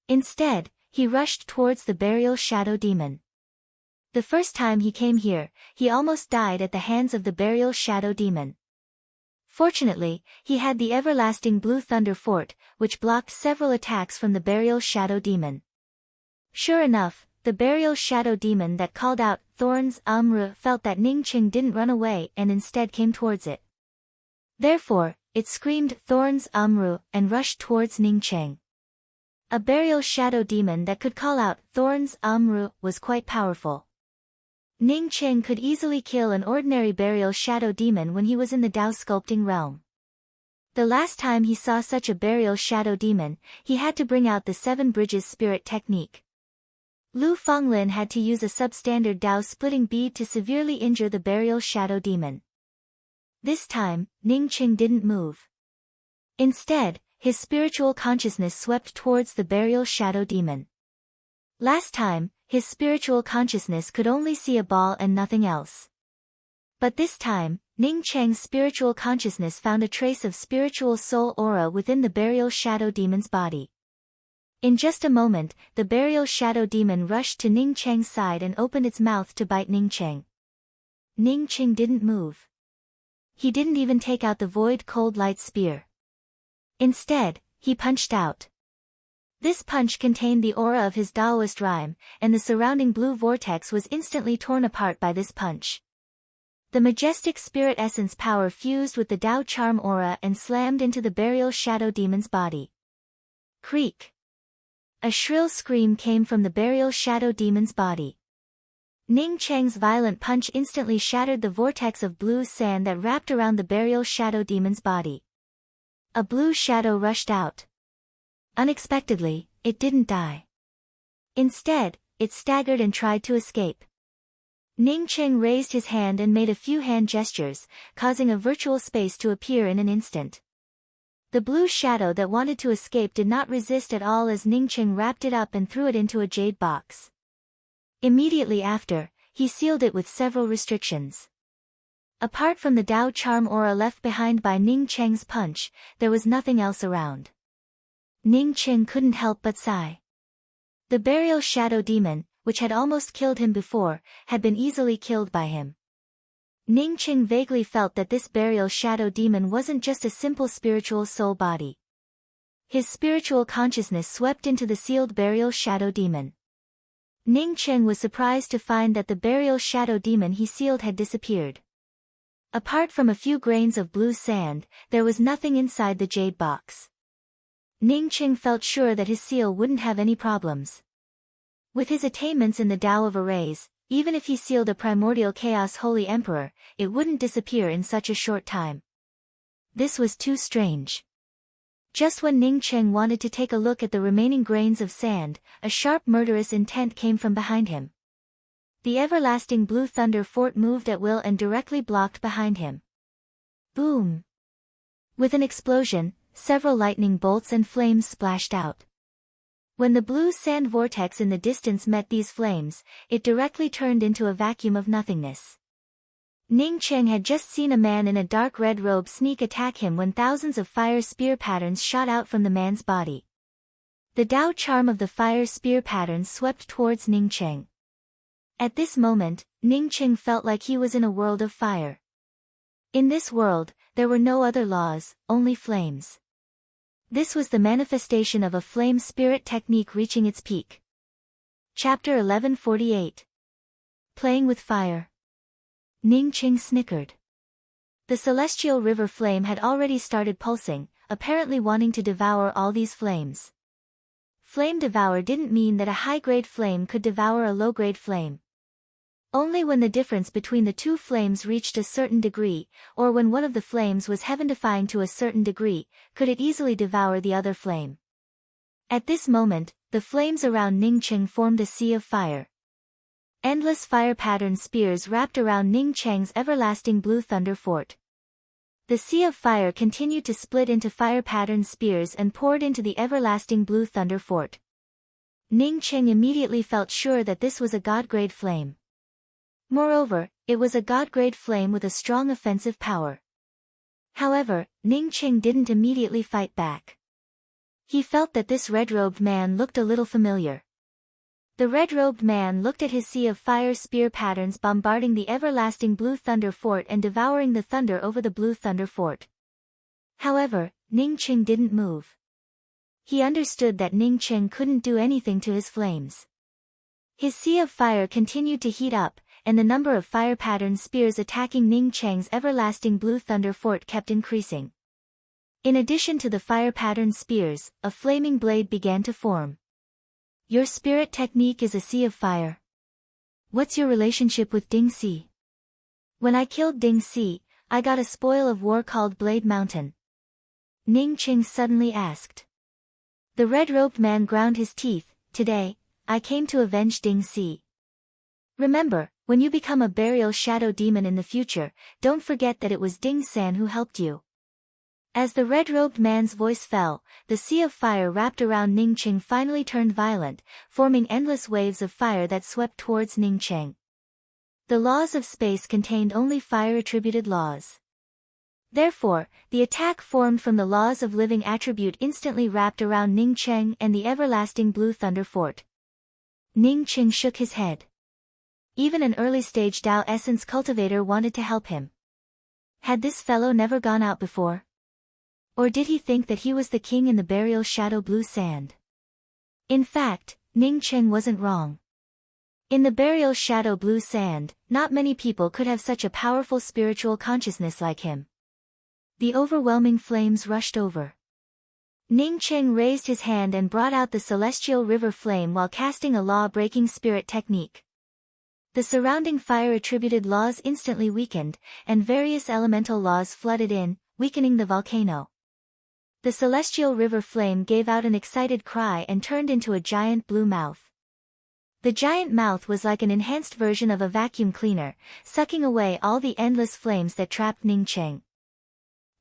Instead, he rushed towards the burial shadow demon. The first time he came here, he almost died at the hands of the burial shadow demon. Fortunately, he had the everlasting blue thunder fort, which blocked several attacks from the burial shadow demon. Sure enough, the burial shadow demon that called out Thorns Amru felt that Ning Qing didn't run away and instead came towards it. Therefore, it screamed Thorns Amru and rushed towards Ning Qing. A burial shadow demon that could call out Thorns Amru was quite powerful. Ning Qing could easily kill an ordinary burial shadow demon when he was in the Dao sculpting realm. The last time he saw such a burial shadow demon, he had to bring out the Seven Bridges spirit technique. Lu Fenglin had to use a substandard Dao splitting bead to severely injure the burial shadow demon. This time, Ning Qing didn't move. Instead, his spiritual consciousness swept towards the burial shadow demon. Last time, his spiritual consciousness could only see a ball and nothing else. But this time, Ning Cheng's spiritual consciousness found a trace of spiritual soul aura within the burial shadow demon's body. In just a moment, the burial shadow demon rushed to Ning Cheng's side and opened its mouth to bite Ning Cheng. Ning Cheng didn't move. He didn't even take out the void cold light spear. Instead, he punched out. This punch contained the aura of his Taoist rhyme, and the surrounding blue vortex was instantly torn apart by this punch. The majestic spirit essence power fused with the Dao charm aura and slammed into the burial shadow demon's body. Creak! A shrill scream came from the burial shadow demon's body. Ning Cheng's violent punch instantly shattered the vortex of blue sand that wrapped around the burial shadow demon's body. A blue shadow rushed out. Unexpectedly, it didn't die. Instead, it staggered and tried to escape. Ning Cheng raised his hand and made a few hand gestures, causing a virtual space to appear in an instant. The blue shadow that wanted to escape did not resist at all as Ning Cheng wrapped it up and threw it into a jade box. Immediately after, he sealed it with several restrictions. Apart from the Dao charm aura left behind by Ning Cheng's punch, there was nothing else around. Ning Cheng couldn't help but sigh. The burial shadow demon, which had almost killed him before, had been easily killed by him. Ning Cheng vaguely felt that this burial shadow demon wasn't just a simple spiritual soul body. His spiritual consciousness swept into the sealed burial shadow demon. Ning Cheng was surprised to find that the burial shadow demon he sealed had disappeared. Apart from a few grains of blue sand, there was nothing inside the jade box. Ning Cheng felt sure that his seal wouldn't have any problems. With his attainments in the Tao of Arrays, even if he sealed a primordial chaos holy emperor, it wouldn't disappear in such a short time. This was too strange. Just when Ning Cheng wanted to take a look at the remaining grains of sand, a sharp murderous intent came from behind him. The everlasting blue thunder fort moved at will and directly blocked behind him. Boom! With an explosion, several lightning bolts and flames splashed out. When the blue sand vortex in the distance met these flames, it directly turned into a vacuum of nothingness. Ning Cheng had just seen a man in a dark red robe sneak attack him when thousands of fire spear patterns shot out from the man's body. The Dao charm of the fire spear patterns swept towards Ning Cheng. At this moment, Ning Cheng felt like he was in a world of fire. In this world, there were no other laws, only flames. This was the manifestation of a flame spirit technique reaching its peak. Chapter 1148. Playing with Fire. Ning Cheng snickered. The celestial river flame had already started pulsing, apparently wanting to devour all these flames. Flame devour didn't mean that a high-grade flame could devour a low-grade flame. Only when the difference between the two flames reached a certain degree, or when one of the flames was heaven-defying to a certain degree, could it easily devour the other flame. At this moment, the flames around Ning Cheng formed a sea of fire. Endless fire-patterned spears wrapped around Ning Cheng's everlasting blue thunder fort. The sea of fire continued to split into fire-patterned spears and poured into the everlasting blue thunder fort. Ning Cheng immediately felt sure that this was a god-grade flame. Moreover, it was a god-grade flame with a strong offensive power. However, Ning Cheng didn't immediately fight back. He felt that this red-robed man looked a little familiar. The red-robed man looked at his sea of fire spear patterns bombarding the everlasting blue thunder fort and devouring the thunder over the blue thunder fort. However, Ning Cheng didn't move. He understood that Ning Cheng couldn't do anything to his flames. His sea of fire continued to heat up, and the number of fire-patterned spears attacking Ning Cheng's everlasting blue thunder fort kept increasing. In addition to the fire-patterned spears, a flaming blade began to form. Your spirit technique is a sea of fire. What's your relationship with Ding Si? When I killed Ding Si, I got a spoil of war called Blade Mountain. Ning Cheng suddenly asked. The red-robed man ground his teeth. Today, I came to avenge Ding Si. Remember, when you become a burial shadow demon in the future, don't forget that it was Ding San who helped you. As the red-robed man's voice fell, the sea of fire wrapped around Ning Cheng finally turned violent, forming endless waves of fire that swept towards Ning Cheng. The laws of space contained only fire-attributed laws. Therefore, the attack formed from the laws of living attribute instantly wrapped around Ning Cheng and the everlasting blue thunder fort. Ning Cheng shook his head. Even an early-stage Tao Essence cultivator wanted to help him. Had this fellow never gone out before? Or did he think that he was the king in the burial shadow blue sand? In fact, Ning Cheng wasn't wrong. In the burial shadow blue sand, not many people could have such a powerful spiritual consciousness like him. The overwhelming flames rushed over. Ning Cheng raised his hand and brought out the celestial river flame while casting a law-breaking spirit technique. The surrounding fire-attributed laws instantly weakened, and various elemental laws flooded in, weakening the volcano. The celestial river flame gave out an excited cry and turned into a giant blue mouth. The giant mouth was like an enhanced version of a vacuum cleaner, sucking away all the endless flames that trapped Ning Cheng.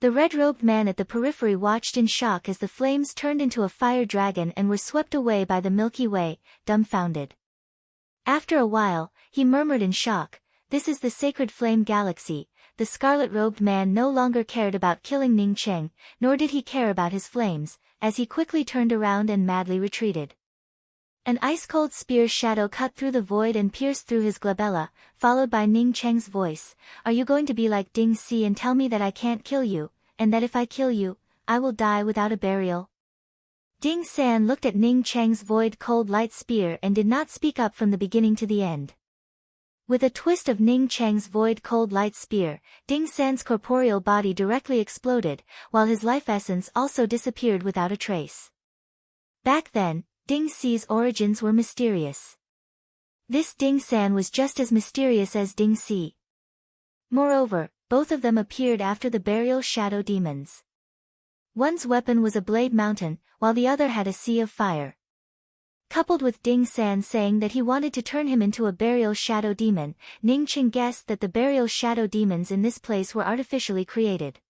The red-robed man at the periphery watched in shock as the flames turned into a fire dragon and were swept away by the Milky Way, dumbfounded. After a while, he murmured in shock, "This is the sacred flame galaxy." The scarlet-robed man no longer cared about killing Ning Cheng, nor did he care about his flames, as he quickly turned around and madly retreated. An ice-cold spear shadow cut through the void and pierced through his glabella, followed by Ning Cheng's voice, "Are you going to be like Ding Si and tell me that I can't kill you, and that if I kill you, I will die without a burial?" Ding San looked at Ning Cheng's void-cold light spear and did not speak up from the beginning to the end. With a twist of Ning Cheng's void-cold light spear, Ding San's corporeal body directly exploded, while his life essence also disappeared without a trace. Back then, Ding Si's origins were mysterious. This Ding San was just as mysterious as Ding Si. Moreover, both of them appeared after the burial shadow demons. One's weapon was a blade mountain, while the other had a sea of fire. Coupled with Ding San saying that he wanted to turn him into a burial shadow demon, Ning Cheng guessed that the burial shadow demons in this place were artificially created.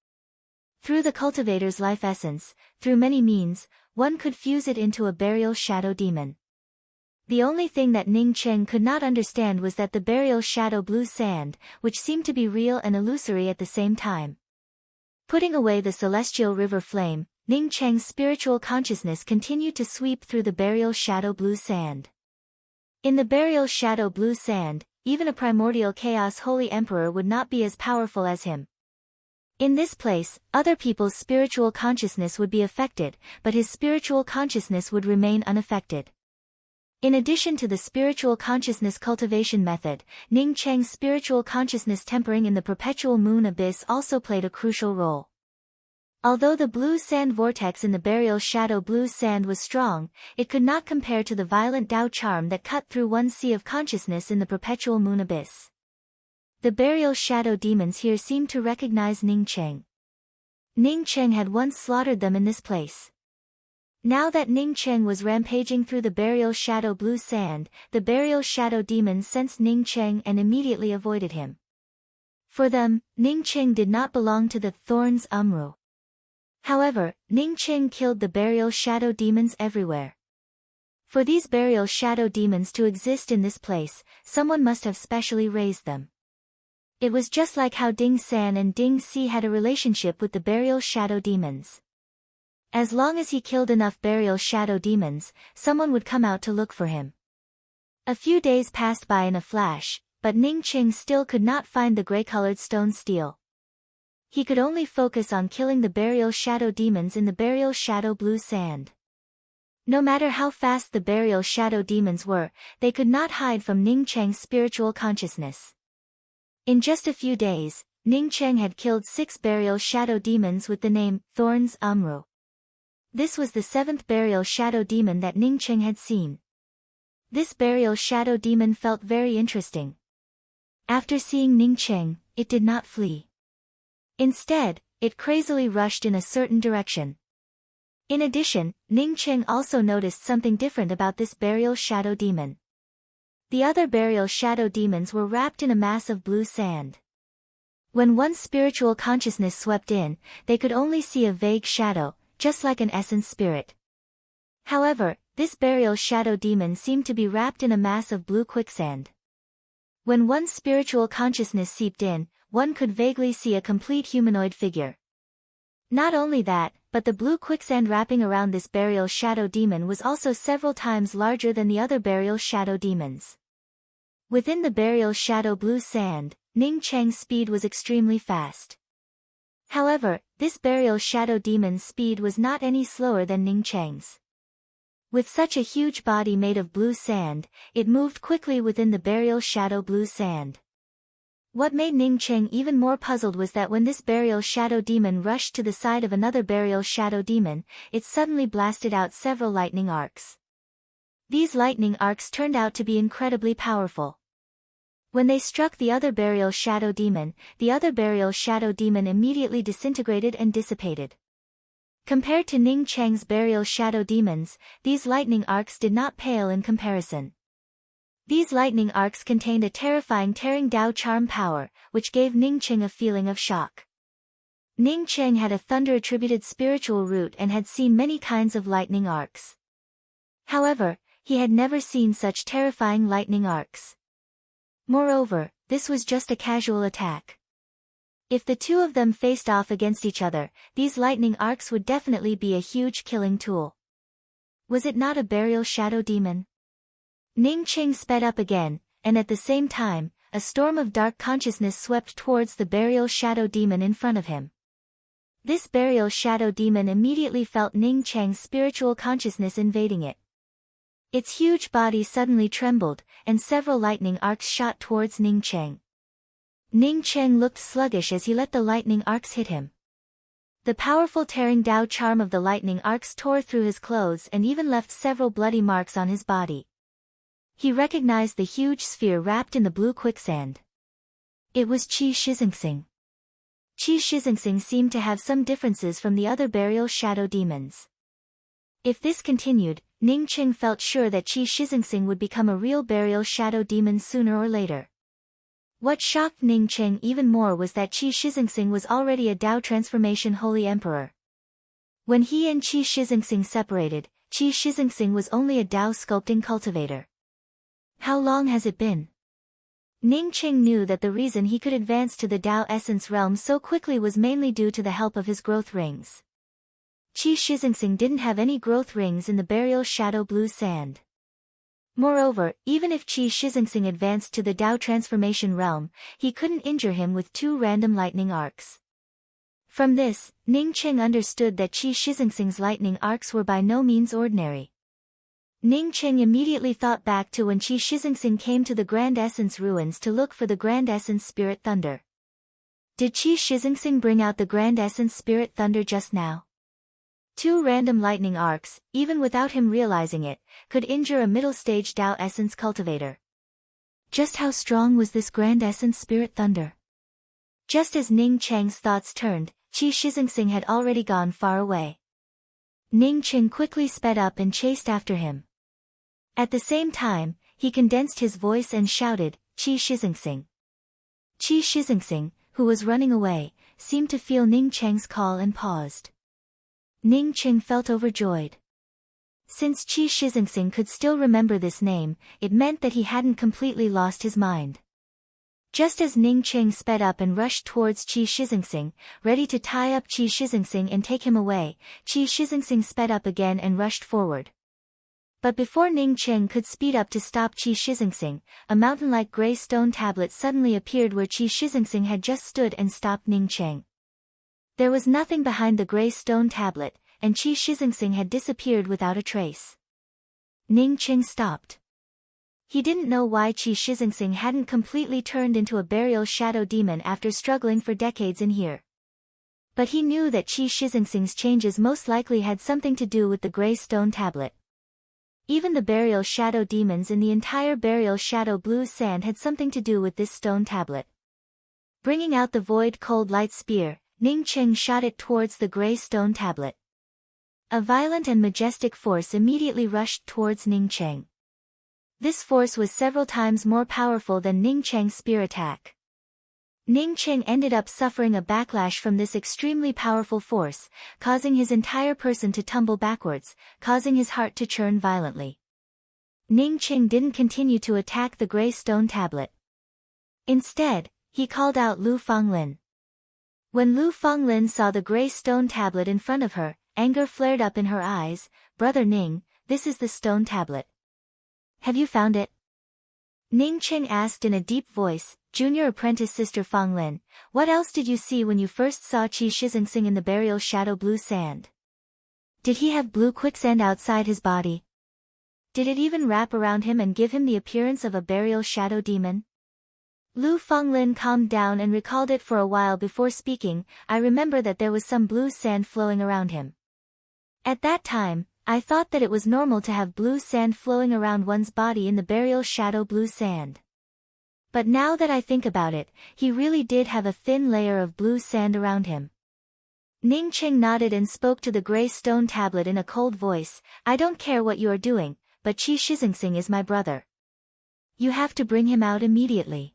Through the cultivator's life essence, through many means, one could fuse it into a burial shadow demon. The only thing that Ning Cheng could not understand was that the burial shadow blue sand, which seemed to be real and illusory at the same time. Putting away the celestial river flame, Ning Cheng's spiritual consciousness continued to sweep through the burial shadow blue sand. In the burial shadow blue sand, even a primordial chaos holy emperor would not be as powerful as him. In this place, other people's spiritual consciousness would be affected, but his spiritual consciousness would remain unaffected. In addition to the spiritual consciousness cultivation method, Ning Cheng's spiritual consciousness tempering in the perpetual moon abyss also played a crucial role. Although the blue sand vortex in the burial shadow blue sand was strong, it could not compare to the violent Tao charm that cut through one sea of consciousness in the perpetual moon abyss. The burial shadow demons here seemed to recognize Ning Cheng. Ning Cheng had once slaughtered them in this place. Now that Ning Cheng was rampaging through the burial shadow blue sand, the burial shadow demons sensed Ning Cheng and immediately avoided him. For them, Ning Cheng did not belong to the Thorns Umru. However, Ning Cheng killed the burial shadow demons everywhere. For these burial shadow demons to exist in this place, someone must have specially raised them. It was just like how Ding San and Ding Si had a relationship with the burial shadow demons. As long as he killed enough burial shadow demons, someone would come out to look for him. A few days passed by in a flash, but Ning Cheng still could not find the gray-colored stone steel. He could only focus on killing the burial shadow demons in the burial shadow blue sand. No matter how fast the burial shadow demons were, they could not hide from Ning Cheng's spiritual consciousness. In just a few days, Ning Cheng had killed 6 burial shadow demons with the name Thorns Umru. This was the 7th burial shadow demon that Ning Cheng had seen. This burial shadow demon felt very interesting. After seeing Ning Cheng, it did not flee. Instead, it crazily rushed in a certain direction. In addition, Ning Cheng also noticed something different about this burial shadow demon. The other burial shadow demons were wrapped in a mass of blue sand. When one's spiritual consciousness swept in, they could only see a vague shadow, just like an essence spirit. However, this burial shadow demon seemed to be wrapped in a mass of blue quicksand. When one's spiritual consciousness seeped in, one could vaguely see a complete humanoid figure. Not only that, but the blue quicksand wrapping around this burial shadow demon was also several times larger than the other burial shadow demons. Within the burial shadow blue sand, Ning Cheng's speed was extremely fast. However, this burial shadow demon's speed was not any slower than Ning Cheng's. With such a huge body made of blue sand, it moved quickly within the burial shadow blue sand. What made Ning Cheng even more puzzled was that when this burial shadow demon rushed to the side of another burial shadow demon, it suddenly blasted out several lightning arcs. These lightning arcs turned out to be incredibly powerful. When they struck the other burial shadow demon immediately disintegrated and dissipated. Compared to Ning Cheng's burial shadow demons, these lightning arcs did not pale in comparison. These lightning arcs contained a terrifying tearing Tao charm power, which gave Ning Cheng a feeling of shock. Ning Cheng had a thunder-attributed spiritual root and had seen many kinds of lightning arcs. However, he had never seen such terrifying lightning arcs. Moreover, this was just a casual attack. If the two of them faced off against each other, these lightning arcs would definitely be a huge killing tool. Was it not a burial shadow demon? Ning Cheng sped up again, and at the same time, a storm of dark consciousness swept towards the burial shadow demon in front of him. This burial shadow demon immediately felt Ning Cheng's spiritual consciousness invading it. Its huge body suddenly trembled, and several lightning arcs shot towards Ning Cheng. Ning Cheng looked sluggish as he let the lightning arcs hit him. The powerful tearing Tao charm of the lightning arcs tore through his clothes and even left several bloody marks on his body. He recognized the huge sphere wrapped in the blue quicksand. It was Qi Shizingsing. Qi Shizingsing seemed to have some differences from the other burial shadow demons. If this continued, Ning Cheng felt sure that Qi Shizingsing would become a real burial shadow demon sooner or later. What shocked Ning Cheng even more was that Qi Shizingsing was already a Tao transformation holy emperor. When he and Qi Shizingsing separated, Qi Shizingsing was only a Tao sculpting cultivator. How long has it been? Ning Cheng knew that the reason he could advance to the Tao essence realm so quickly was mainly due to the help of his growth rings. Qi Shizingsing didn't have any growth rings in the burial shadow blue sand. Moreover, even if Qi Shizingsing advanced to the Tao transformation realm, he couldn't injure him with 2 random lightning arcs. From this, Ning Cheng understood that Qi Shizingsing's lightning arcs were by no means ordinary. Ning Cheng immediately thought back to when Qi Shizingsing came to the Grand Essence ruins to look for the Grand Essence Spirit Thunder. Did Qi Shixingsing bring out the grand essence spirit thunder just now? 2 random lightning arcs, even without him realizing it, could injure a middle-stage Tao essence cultivator. Just how strong was this grand essence spirit thunder? Just as Ning Cheng's thoughts turned, Qi Shixingsing had already gone far away. Ning Cheng quickly sped up and chased after him. At the same time, he condensed his voice and shouted, Qi Shixingsing. Qi Shixingsing, who was running away, seemed to feel Ning Cheng's call and paused. Ning Cheng felt overjoyed. Since Qi Shixingsing could still remember this name, it meant that he hadn't completely lost his mind. Just as Ning Cheng sped up and rushed towards Qi Shixingsing, ready to tie up Qi Shixingsing and take him away, Qi Shixingsing sped up again and rushed forward. But before Ning Cheng could speed up to stop Qi Shixingsing, a mountain-like gray stone tablet suddenly appeared where Qi Shixingsing had just stood and stopped Ning Cheng. There was nothing behind the gray stone tablet, and Qi Shixingsing had disappeared without a trace. Ning Cheng stopped. He didn't know why Qi Shixingsing hadn't completely turned into a burial shadow demon after struggling for decades in here. But he knew that Qi Shixingsing's changes most likely had something to do with the gray stone tablet. Even the burial shadow demons in the entire burial shadow blue sand had something to do with this stone tablet. Bringing out the void cold light spear, Ning Cheng shot it towards the gray stone tablet. A violent and majestic force immediately rushed towards Ning Cheng. This force was several times more powerful than Ning Cheng's spear attack. Ning Cheng ended up suffering a backlash from this extremely powerful force, causing his entire person to tumble backwards, causing his heart to churn violently. Ning Cheng didn't continue to attack the gray stone tablet. Instead, he called out Lu Fanglin. When Lu Fanglin saw the gray stone tablet in front of her, anger flared up in her eyes. Brother Ning, this is the stone tablet. Have you found it? Ning Cheng asked in a deep voice. Junior apprentice sister Fanglin, what else did you see when you first saw Qi Shixingsing in the burial shadow blue sand? Did he have blue quicksand outside his body? Did it even wrap around him and give him the appearance of a burial shadow demon? Lu Fanglin calmed down and recalled it for a while before speaking. I remember that there was some blue sand flowing around him. At that time, I thought that it was normal to have blue sand flowing around one's body in the burial shadow blue sand. But now that I think about it, he really did have a thin layer of blue sand around him. Ning Cheng nodded and spoke to the gray stone tablet in a cold voice. I don't care what you are doing, but Qi Shixingsing is my brother. You have to bring him out immediately.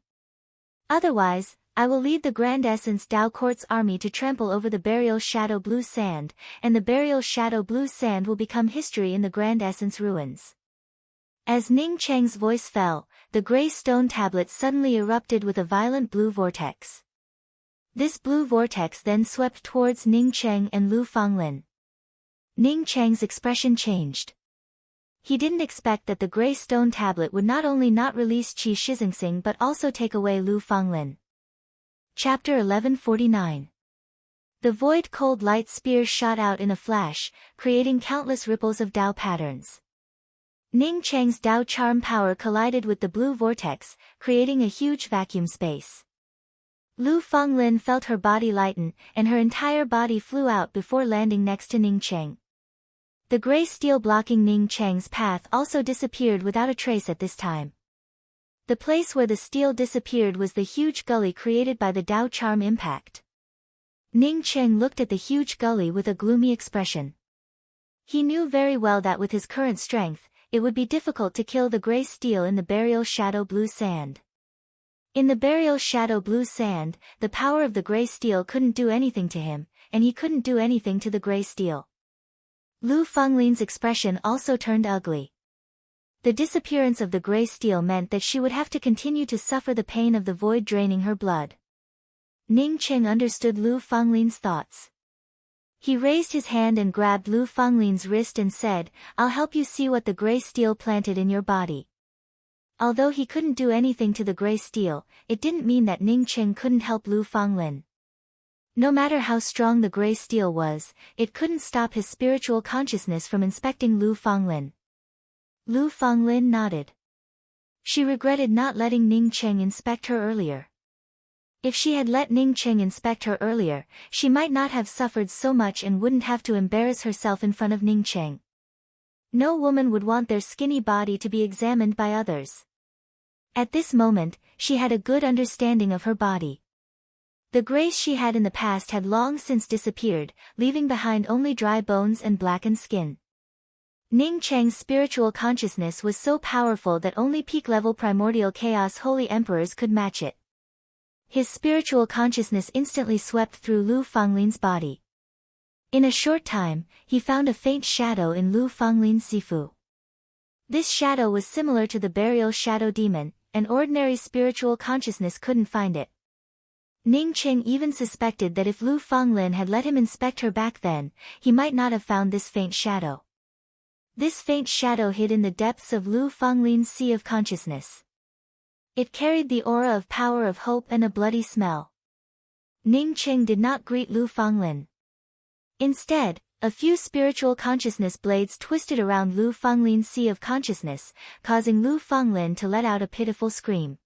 Otherwise, I will lead the Grand Essence Dao Court's army to trample over the burial shadow blue sand, and the burial shadow blue sand will become history in the Grand Essence ruins. As Ning Cheng's voice fell, the gray stone tablet suddenly erupted with a violent blue vortex. This blue vortex then swept towards Ning Cheng and Lu Fanglin. Ning Cheng's expression changed. He didn't expect that the gray stone tablet would not only not release Qi Shixingsing but also take away Lu Fanglin. Chapter 1149. The void cold light spear shot out in a flash, creating countless ripples of Dao patterns. Ning Cheng's Dao charm power collided with the blue vortex, creating a huge vacuum space. Lu Fanglin felt her body lighten, and her entire body flew out before landing next to Ning Cheng. The gray steel blocking Ning Cheng's path also disappeared without a trace at this time. The place where the steel disappeared was the huge gully created by the Dao charm impact. Ning Cheng looked at the huge gully with a gloomy expression. He knew very well that with his current strength, it would be difficult to kill the gray steel in the burial shadow blue sand. In the burial shadow blue sand, the power of the gray steel couldn't do anything to him, and he couldn't do anything to the gray steel. Lu Fanglin's expression also turned ugly. The disappearance of the gray steel meant that she would have to continue to suffer the pain of the void draining her blood. Ning Cheng understood Lu Fanglin's thoughts. He raised his hand and grabbed Lu Fanglin's wrist and said, I'll help you see what the gray steel planted in your body. Although he couldn't do anything to the gray steel, it didn't mean that Ning Cheng couldn't help Lu Fanglin. No matter how strong the gray steel was, it couldn't stop his spiritual consciousness from inspecting Lu Fanglin. Lu Fanglin nodded. She regretted not letting Ning Cheng inspect her earlier. If she had let Ning Cheng inspect her earlier, she might not have suffered so much and wouldn't have to embarrass herself in front of Ning Cheng. No woman would want their skinny body to be examined by others. At this moment, she had a good understanding of her body. The grace she had in the past had long since disappeared, leaving behind only dry bones and blackened skin. Ning Cheng's spiritual consciousness was so powerful that only peak-level primordial chaos holy emperors could match it. His spiritual consciousness instantly swept through Lu Fanglin's body. In a short time, he found a faint shadow in Lu Fanglin's Sifu. This shadow was similar to the burial shadow demon, and ordinary spiritual consciousness couldn't find it. Ning Cheng even suspected that if Lu Fanglin had let him inspect her back then, he might not have found this faint shadow. This faint shadow hid in the depths of Lu Fanglin's sea of consciousness. It carried the aura of power of hope and a bloody smell. Ning Cheng did not greet Lu Fanglin. Instead, a few spiritual consciousness blades twisted around Lu Fanglin's sea of consciousness, causing Lu Fanglin to let out a pitiful scream.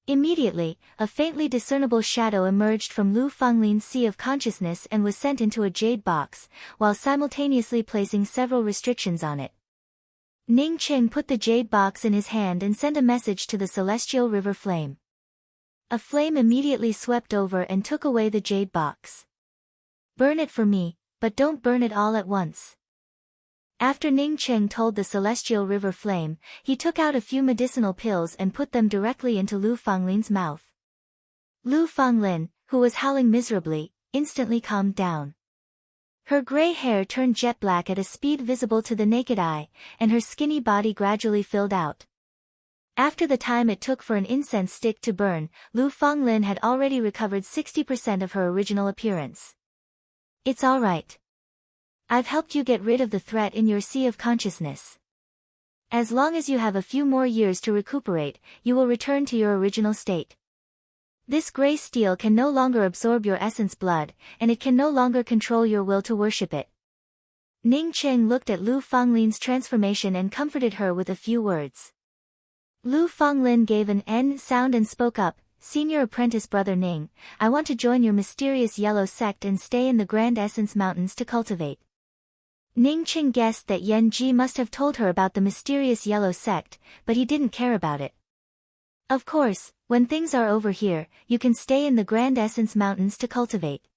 Immediately, a faintly discernible shadow emerged from Lu Fanglin's sea of consciousness and was sent into a jade box, while simultaneously placing several restrictions on it. Ning Cheng put the jade box in his hand and sent a message to the celestial river flame. A flame immediately swept over and took away the jade box. "Burn it for me, but don't burn it all at once." After Ning Cheng told the celestial river flame, he took out a few medicinal pills and put them directly into Lu Fanglin's mouth. Lu Fanglin, who was howling miserably, instantly calmed down. Her gray hair turned jet black at a speed visible to the naked eye, and her skinny body gradually filled out. After the time it took for an incense stick to burn, Lu Fanglin had already recovered 60% of her original appearance. "It's all right. I've helped you get rid of the threat in your sea of consciousness. As long as you have a few more years to recuperate, you will return to your original state. This gray steel can no longer absorb your essence blood, and it can no longer control your will to worship it." Ning Cheng looked at Lu Fanglin's transformation and comforted her with a few words. Lu Fanglin gave an N sound and spoke up, "Senior apprentice brother Ning, I want to join your mysterious yellow sect and stay in the Grand Essence Mountains to cultivate." Ning Cheng guessed that Yen Ji must have told her about the mysterious yellow sect, but he didn't care about it. "Of course, when things are over here, you can stay in the Grand Essence Mountains to cultivate.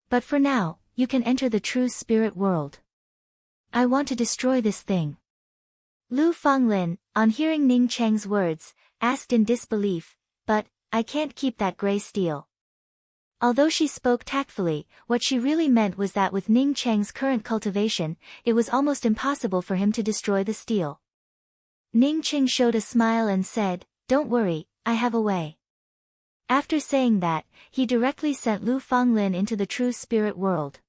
But for now, you can enter the true spirit world. I want to destroy this thing." Lu Fanglin, on hearing Ning Cheng's words, asked in disbelief, "But, I can't keep that gray steel." Although she spoke tactfully, what she really meant was that with Ning Cheng's current cultivation, it was almost impossible for him to destroy the steel. Ning Cheng showed a smile and said, "Don't worry, I have a way." After saying that, he directly sent Lu Fanglin into the true spirit world.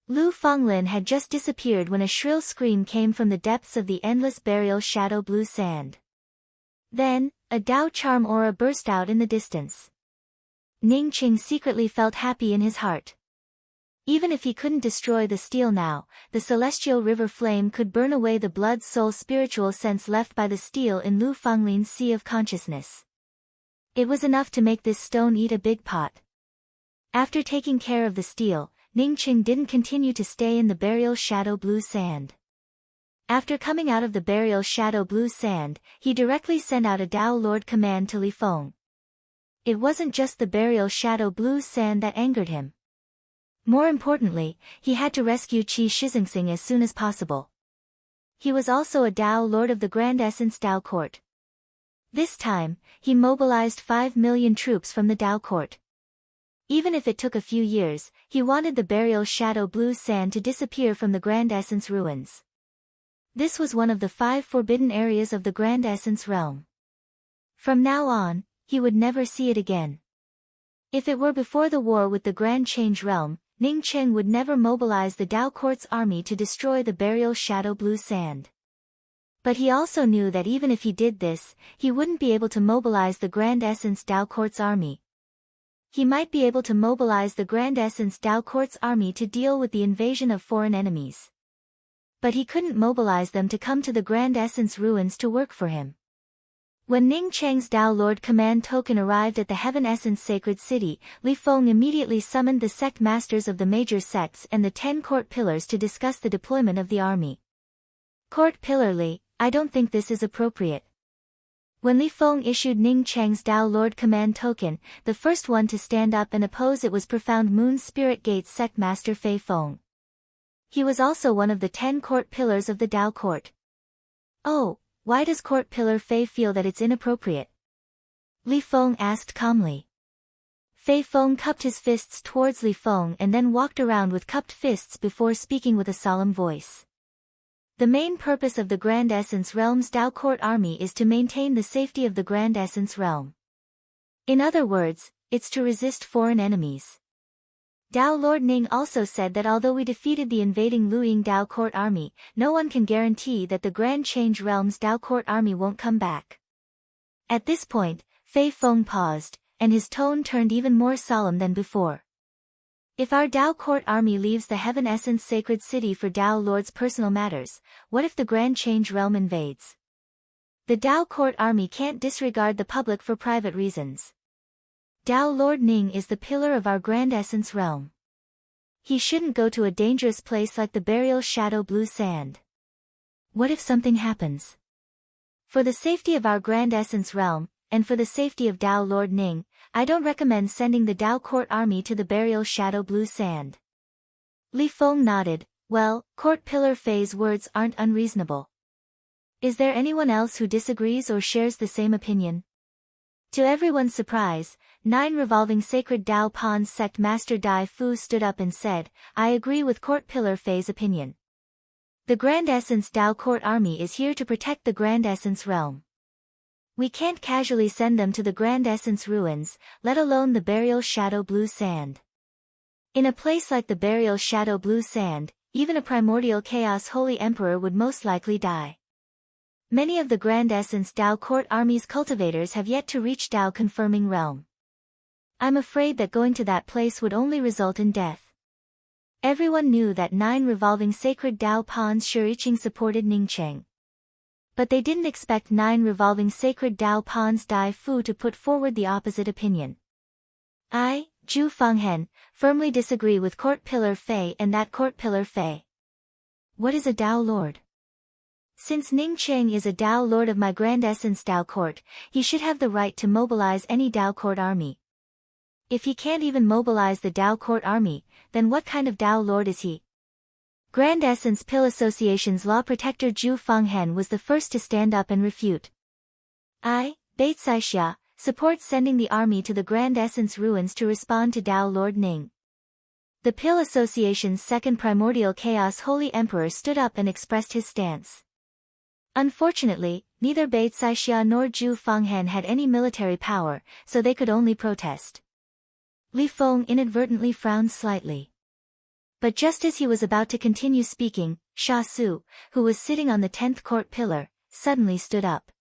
Lu Fanglin had just disappeared when a shrill scream came from the depths of the endless burial shadow blue sand. Then, a Dao charm aura burst out in the distance. Ning Cheng secretly felt happy in his heart. Even if he couldn't destroy the steel now, the celestial river flame could burn away the blood-soul spiritual sense left by the steel in Lu Fanglin's sea of consciousness. It was enough to make this stone eat a big pot. After taking care of the steel, Ning Cheng didn't continue to stay in the burial shadow blue sand. After coming out of the burial shadow blue sand, he directly sent out a Dao Lord command to Li Feng. It wasn't just the burial shadow blue sand that angered him. More importantly, he had to rescue Qi Shizingsing as soon as possible. He was also a Dao Lord of the Grand Essence Dao Court. This time, he mobilized 5 million troops from the Dao Court. Even if it took a few years, he wanted the burial shadow blue sand to disappear from the Grand Essence ruins. This was one of the 5 forbidden areas of the Grand Essence realm. From now on, he would never see it again. If it were before the war with the Grand Change realm, Ning Cheng would never mobilize the Dao Court's army to destroy the burial shadow blue sand. But he also knew that even if he did this, he wouldn't be able to mobilize the Grand Essence Dao Court's army. He might be able to mobilize the Grand Essence Dao Court's army to deal with the invasion of foreign enemies. But he couldn't mobilize them to come to the Grand Essence ruins to work for him. When Ning Cheng's Tao Lord command token arrived at the Heaven Essence Sacred City, Li Feng immediately summoned the sect masters of the major sects and the 10 court pillars to discuss the deployment of the army. Court Pillar Li, I don't think this is appropriate. When Li Feng issued Ning Cheng's Tao Lord command token, the first one to stand up and oppose it was Profound Moon Spirit Gate's sect master Fei Feng. He was also one of the 10 court pillars of the Tao court. Oh, why does court pillar Fei feel that it's inappropriate? Li Feng asked calmly. Fei Feng cupped his fists towards Li Feng and then walked around with cupped fists before speaking with a solemn voice. The main purpose of the Grand Essence Realm's Tao Court Army is to maintain the safety of the Grand Essence Realm. In other words, it's to resist foreign enemies. Tao Lord Ning also said that although we defeated the invading Luoying Tao Court Army, no one can guarantee that the Grand Change Realm's Tao Court Army won't come back. At this point, Fei Feng paused, and his tone turned even more solemn than before. If our Tao Court Army leaves the Heaven Essence Sacred City for Tao Lord's personal matters, what if the Grand Change Realm invades? The Tao Court Army can't disregard the public for private reasons. Tao Lord Ning is the pillar of our Grand Essence Realm. He shouldn't go to a dangerous place like the burial Shadow Blue Sand. What if something happens? For the safety of our Grand Essence Realm, and for the safety of Tao Lord Ning, I don't recommend sending the Tao Court Army to the burial Shadow Blue Sand. Li Feng nodded. Well, Court Pillar Fei's words aren't unreasonable. Is there anyone else who disagrees or shares the same opinion? To everyone's surprise, 9 Revolving Sacred Tao Pon's sect master Dai Fu stood up and said, I agree with Court Pillar Fei's opinion. The Grand Essence Tao Court Army is here to protect the Grand Essence Realm. We can't casually send them to the Grand Essence Ruins, let alone the burial Shadow Blue Sand. In a place like the burial Shadow Blue Sand, even a primordial chaos holy emperor would most likely die. Many of the Grand Essence Tao Court Army's cultivators have yet to reach Tao confirming realm. I'm afraid that going to that place would only result in death. Everyone knew that 9 Revolving Sacred Tao Pon's Shuriqing supported Ning Cheng. But they didn't expect 9 Revolving Sacred Tao Pon's Dai Fu to put forward the opposite opinion. I, Zhu Fenghen, firmly disagree with Court Pillar Fei and that Court Pillar Fei. What is a Tao Lord? Since Ning Cheng is a Tao Lord of my Grand Essence Tao Court, he should have the right to mobilize any Tao Court army. If he can't even mobilize the Tao Court army, then what kind of Tao Lord is he? Grand Essence Pill Association's law protector Zhu Fenghen was the first to stand up and refute. I, Beizai Xia, support sending the army to the Grand Essence Ruins to respond to Tao Lord Ning. The Pill Association's second primordial chaos holy emperor stood up and expressed his stance. Unfortunately, neither Beizai Xia nor Zhu Fenghen had any military power, so they could only protest. Li Feng inadvertently frowned slightly. But just as he was about to continue speaking, Sha Su, who was sitting on the 10th court pillar, suddenly stood up.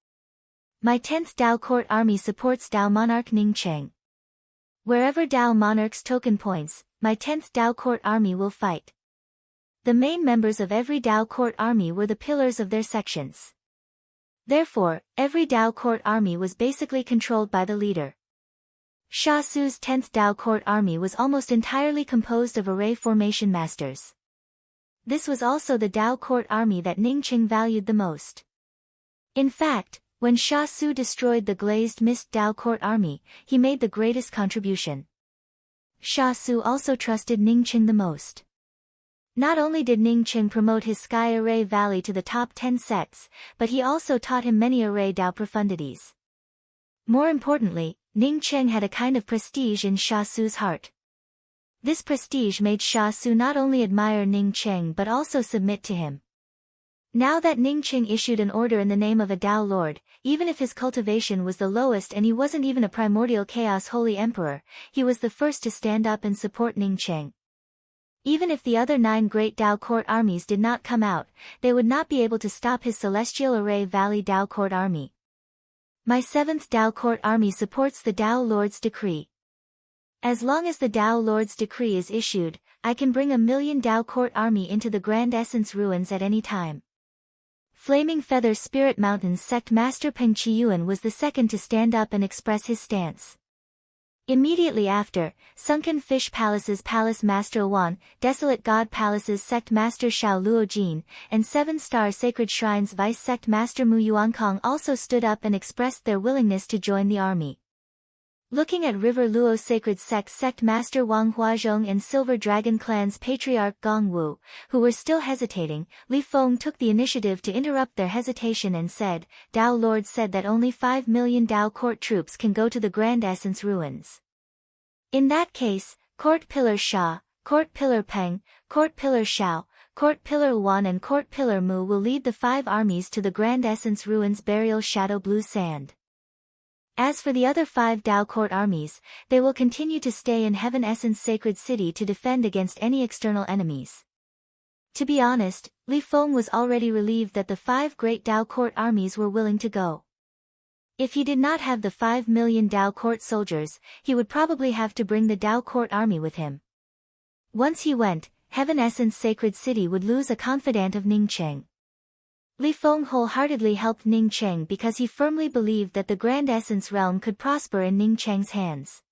My 10th Tao Court Army supports Tao Monarch Ning Cheng. Wherever Tao Monarch's token points, my 10th Tao Court Army will fight. The main members of every Tao Court Army were the pillars of their sections. Therefore, every Tao Court Army was basically controlled by the leader. Sha Su's 10th Tao Court Army was almost entirely composed of array formation masters. This was also the Tao Court Army that Ning Cheng valued the most. In fact, when Sha Su destroyed the Glazed Mist Tao Court Army, he made the greatest contribution. Sha Su also trusted Ning Cheng the most. Not only did Ning Cheng promote his Sky Array Valley to the top 10 sects, but he also taught him many array Tao profundities. More importantly, Ning Cheng had a kind of prestige in Sha Su's heart. This prestige made Sha Su not only admire Ning Cheng but also submit to him. Now that Ning Cheng issued an order in the name of a Tao Lord, even if his cultivation was the lowest and he wasn't even a primordial chaos holy emperor, he was the first to stand up and support Ning Cheng. Even if the other 9 great Tao Court armies did not come out, they would not be able to stop his Celestial Array Valley Tao Court army. My 7th Tao Court army supports the Tao Lord's decree. As long as the Tao Lord's decree is issued, I can bring 1,000,000 Tao Court army into the Grand Essence Ruins at any time. Flaming Feather Spirit Mountain's sect master Peng Chiyuan was the second to stand up and express his stance. Immediately after, Sunken Fish Palace's Palace Master Wan, Desolate God Palace's Sect Master Xiao Luojin, and Seven Star Sacred Shrine's Vice Sect Master Mu Yuankong also stood up and expressed their willingness to join the army. Looking at River Luo Sacred Sect's Sect Master Wang Huazhong and Silver Dragon Clan's Patriarch Gong Wu, who were still hesitating, Li Feng took the initiative to interrupt their hesitation and said, Dao Lord said that only 5 million Dao court troops can go to the Grand Essence ruins. In that case, Court Pillar Sha, Court Pillar Peng, Court Pillar Xiao, Court Pillar Wan and Court Pillar Mu will lead the 5 armies to the Grand Essence ruins burial Shadow Blue Sand. As for the other 5 Dao Court armies, they will continue to stay in Heaven Essence Sacred City to defend against any external enemies. To be honest, Li Feng was already relieved that the 5 great Dao Court armies were willing to go. If he did not have the 5 million Dao Court soldiers, he would probably have to bring the Dao Court army with him. Once he went, Heaven Essence Sacred City would lose a confidant of Ningcheng. Li Feng wholeheartedly helped Ningcheng because he firmly believed that the Grand Essence realm could prosper in Ningcheng's hands.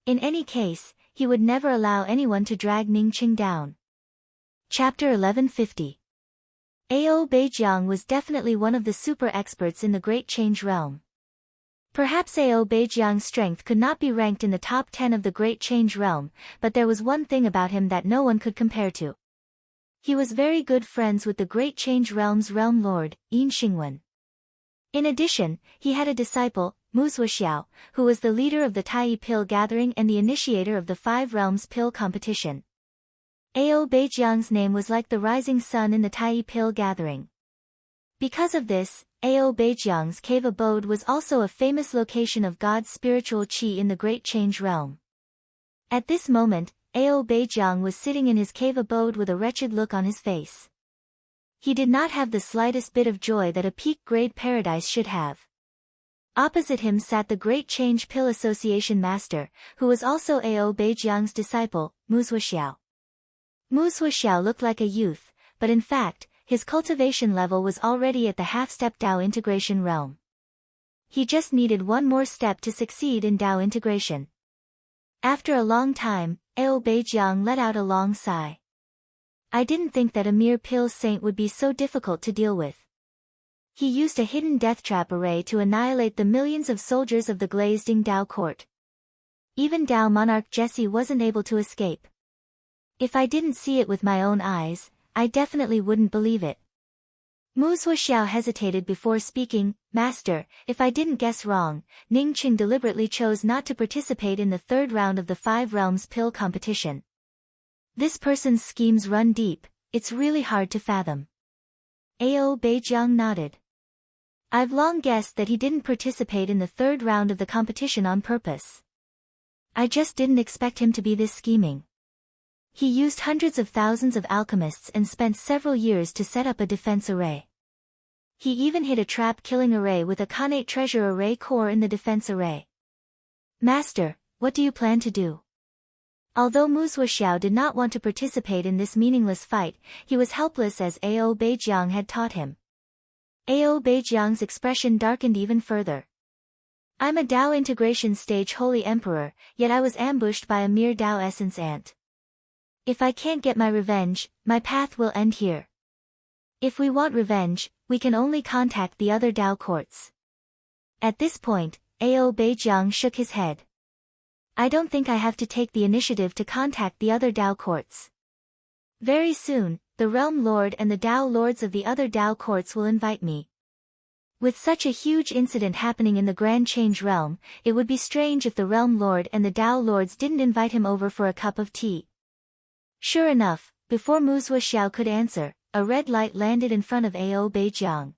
In any case, he would never allow anyone to drag Ningcheng down. Chapter 1150. Ao Beijiang was definitely one of the super experts in the Great Change realm. Perhaps Ao Beijiang's strength could not be ranked in the top 10 of the Great Change realm, but there was one thing about him that no one could compare to. He was very good friends with the Great Change realm's realm lord, Yin Xingwen. In addition, he had a disciple, Mu Zuoxiao, who was the leader of the Taiyi Pill gathering and the initiator of the 5 realms pill competition. Ao Beijiang's name was like the rising sun in the Taiyi Pill gathering. Because of this, Ao Beijiang's cave abode was also a famous location of God's spiritual qi in the Great Change realm. At this moment, Ao Beijiang was sitting in his cave abode with a wretched look on his face. He did not have the slightest bit of joy that a peak-grade paradise should have. Opposite him sat the Great Change Pill Association master, who was also Ao Beijiang's disciple, Mu Zuoxiao. Mu Zuoxiao looked like a youth, but in fact, his cultivation level was already at the half-step Dao integration realm. He just needed one more step to succeed in Dao integration. After a long time, Ao Beijiang let out a long sigh. I didn't think that a mere pill saint would be so difficult to deal with. He used a hidden death trap array to annihilate the millions of soldiers of the Glazeding Dao court. Even Dao monarch Jesse wasn't able to escape. If I didn't see it with my own eyes, I definitely wouldn't believe it. Mu Zuoxiao hesitated before speaking. Master, if I didn't guess wrong, Ningcheng deliberately chose not to participate in the 3rd round of the 5 realms pill competition. This person's schemes run deep, it's really hard to fathom. Ao Beijiang nodded. I've long guessed that he didn't participate in the 3rd round of the competition on purpose. I just didn't expect him to be this scheming. He used hundreds of thousands of alchemists and spent several years to set up a defense array. He even hid a trap-killing array with a Khanate treasure array core in the defense array. Master, what do you plan to do? Although Mu Zuoxiao did not want to participate in this meaningless fight, he was helpless as Ao Beijiang had taught him. Ao Beijiang's expression darkened even further. I'm a Dao integration stage holy emperor, yet I was ambushed by a mere Dao essence ant. If I can't get my revenge, my path will end here. If we want revenge, we can only contact the other Dao courts. At this point, Ao Beijiang shook his head. I don't think I have to take the initiative to contact the other Dao courts. Very soon, the Realm Lord and the Dao Lords of the other Dao courts will invite me. With such a huge incident happening in the Grand Change realm, it would be strange if the Realm Lord and the Dao Lords didn't invite him over for a cup of tea. Sure enough, before Mu Zuoxiao could answer, a red light landed in front of Ao Beijiang.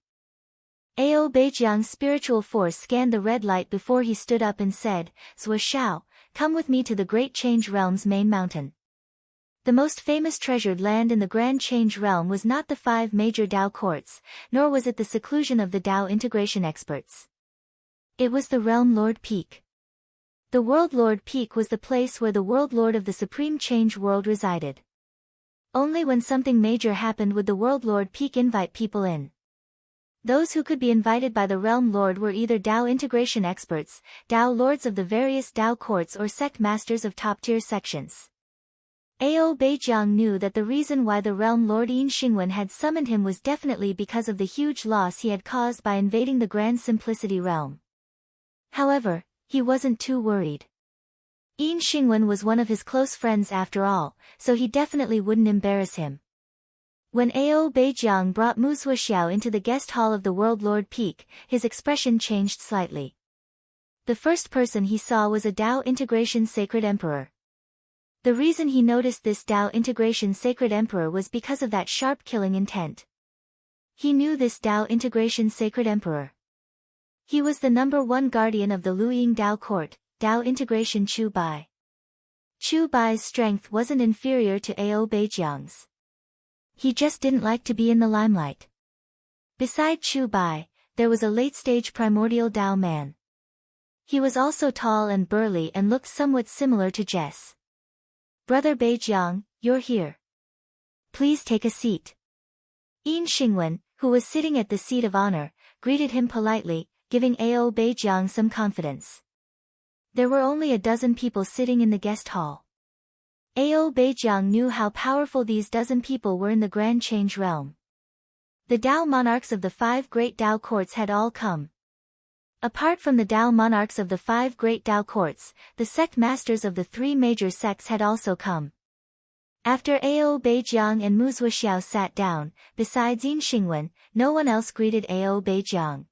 Ao Beijiang's spiritual force scanned the red light before he stood up and said, Zuoxiao, come with me to the Great Change realm's main mountain. The most famous treasured land in the Grand Change realm was not the 5 major Dao courts, nor was it the seclusion of the Dao integration experts. It was the Realm Lord Peak. The World Lord Peak was the place where the World Lord of the Supreme Change world resided. Only when something major happened would the World Lord Peak invite people in. Those who could be invited by the Realm Lord were either Dao integration experts, Dao lords of the various Dao courts, or sect masters of top-tier sections. Ao Beijiang knew that the reason why the Realm Lord Yin Xingwen had summoned him was definitely because of the huge loss he had caused by invading the Grand Simplicity realm. However, he wasn't too worried. Yin Xingwen was one of his close friends after all, so he definitely wouldn't embarrass him. When Ao Beijiang brought Mu Zuoxiao into the guest hall of the World Lord Peak, his expression changed slightly. The first person he saw was a Dao Integration Sacred Emperor. The reason he noticed this Dao Integration Sacred Emperor was because of that sharp killing intent. He knew this Dao Integration Sacred Emperor. He was the #1 guardian of the Luying Dao Court, Dao Integration Chu Bai. Chu Bai's strength wasn't inferior to Ao Beijiang's. He just didn't like to be in the limelight. Beside Chu Bai, there was a late-stage primordial Dao man. He was also tall and burly and looked somewhat similar to Jess. "Brother Beijiang, you're here. Please take a seat." Yin Xingwen, who was sitting at the seat of honor, greeted him politely, giving Ao Beijiang some confidence. There were only a dozen people sitting in the guest hall. Ao Beijiang knew how powerful these dozen people were in the Grand Change realm. The Dao monarchs of the 5 great Dao courts had all come. Apart from the Dao monarchs of the 5 great Dao courts, the sect masters of the 3 major sects had also come. After Ao Beijiang and Mu Zuoxiao sat down, besides Yin Xingwen, no one else greeted Ao Beijiang.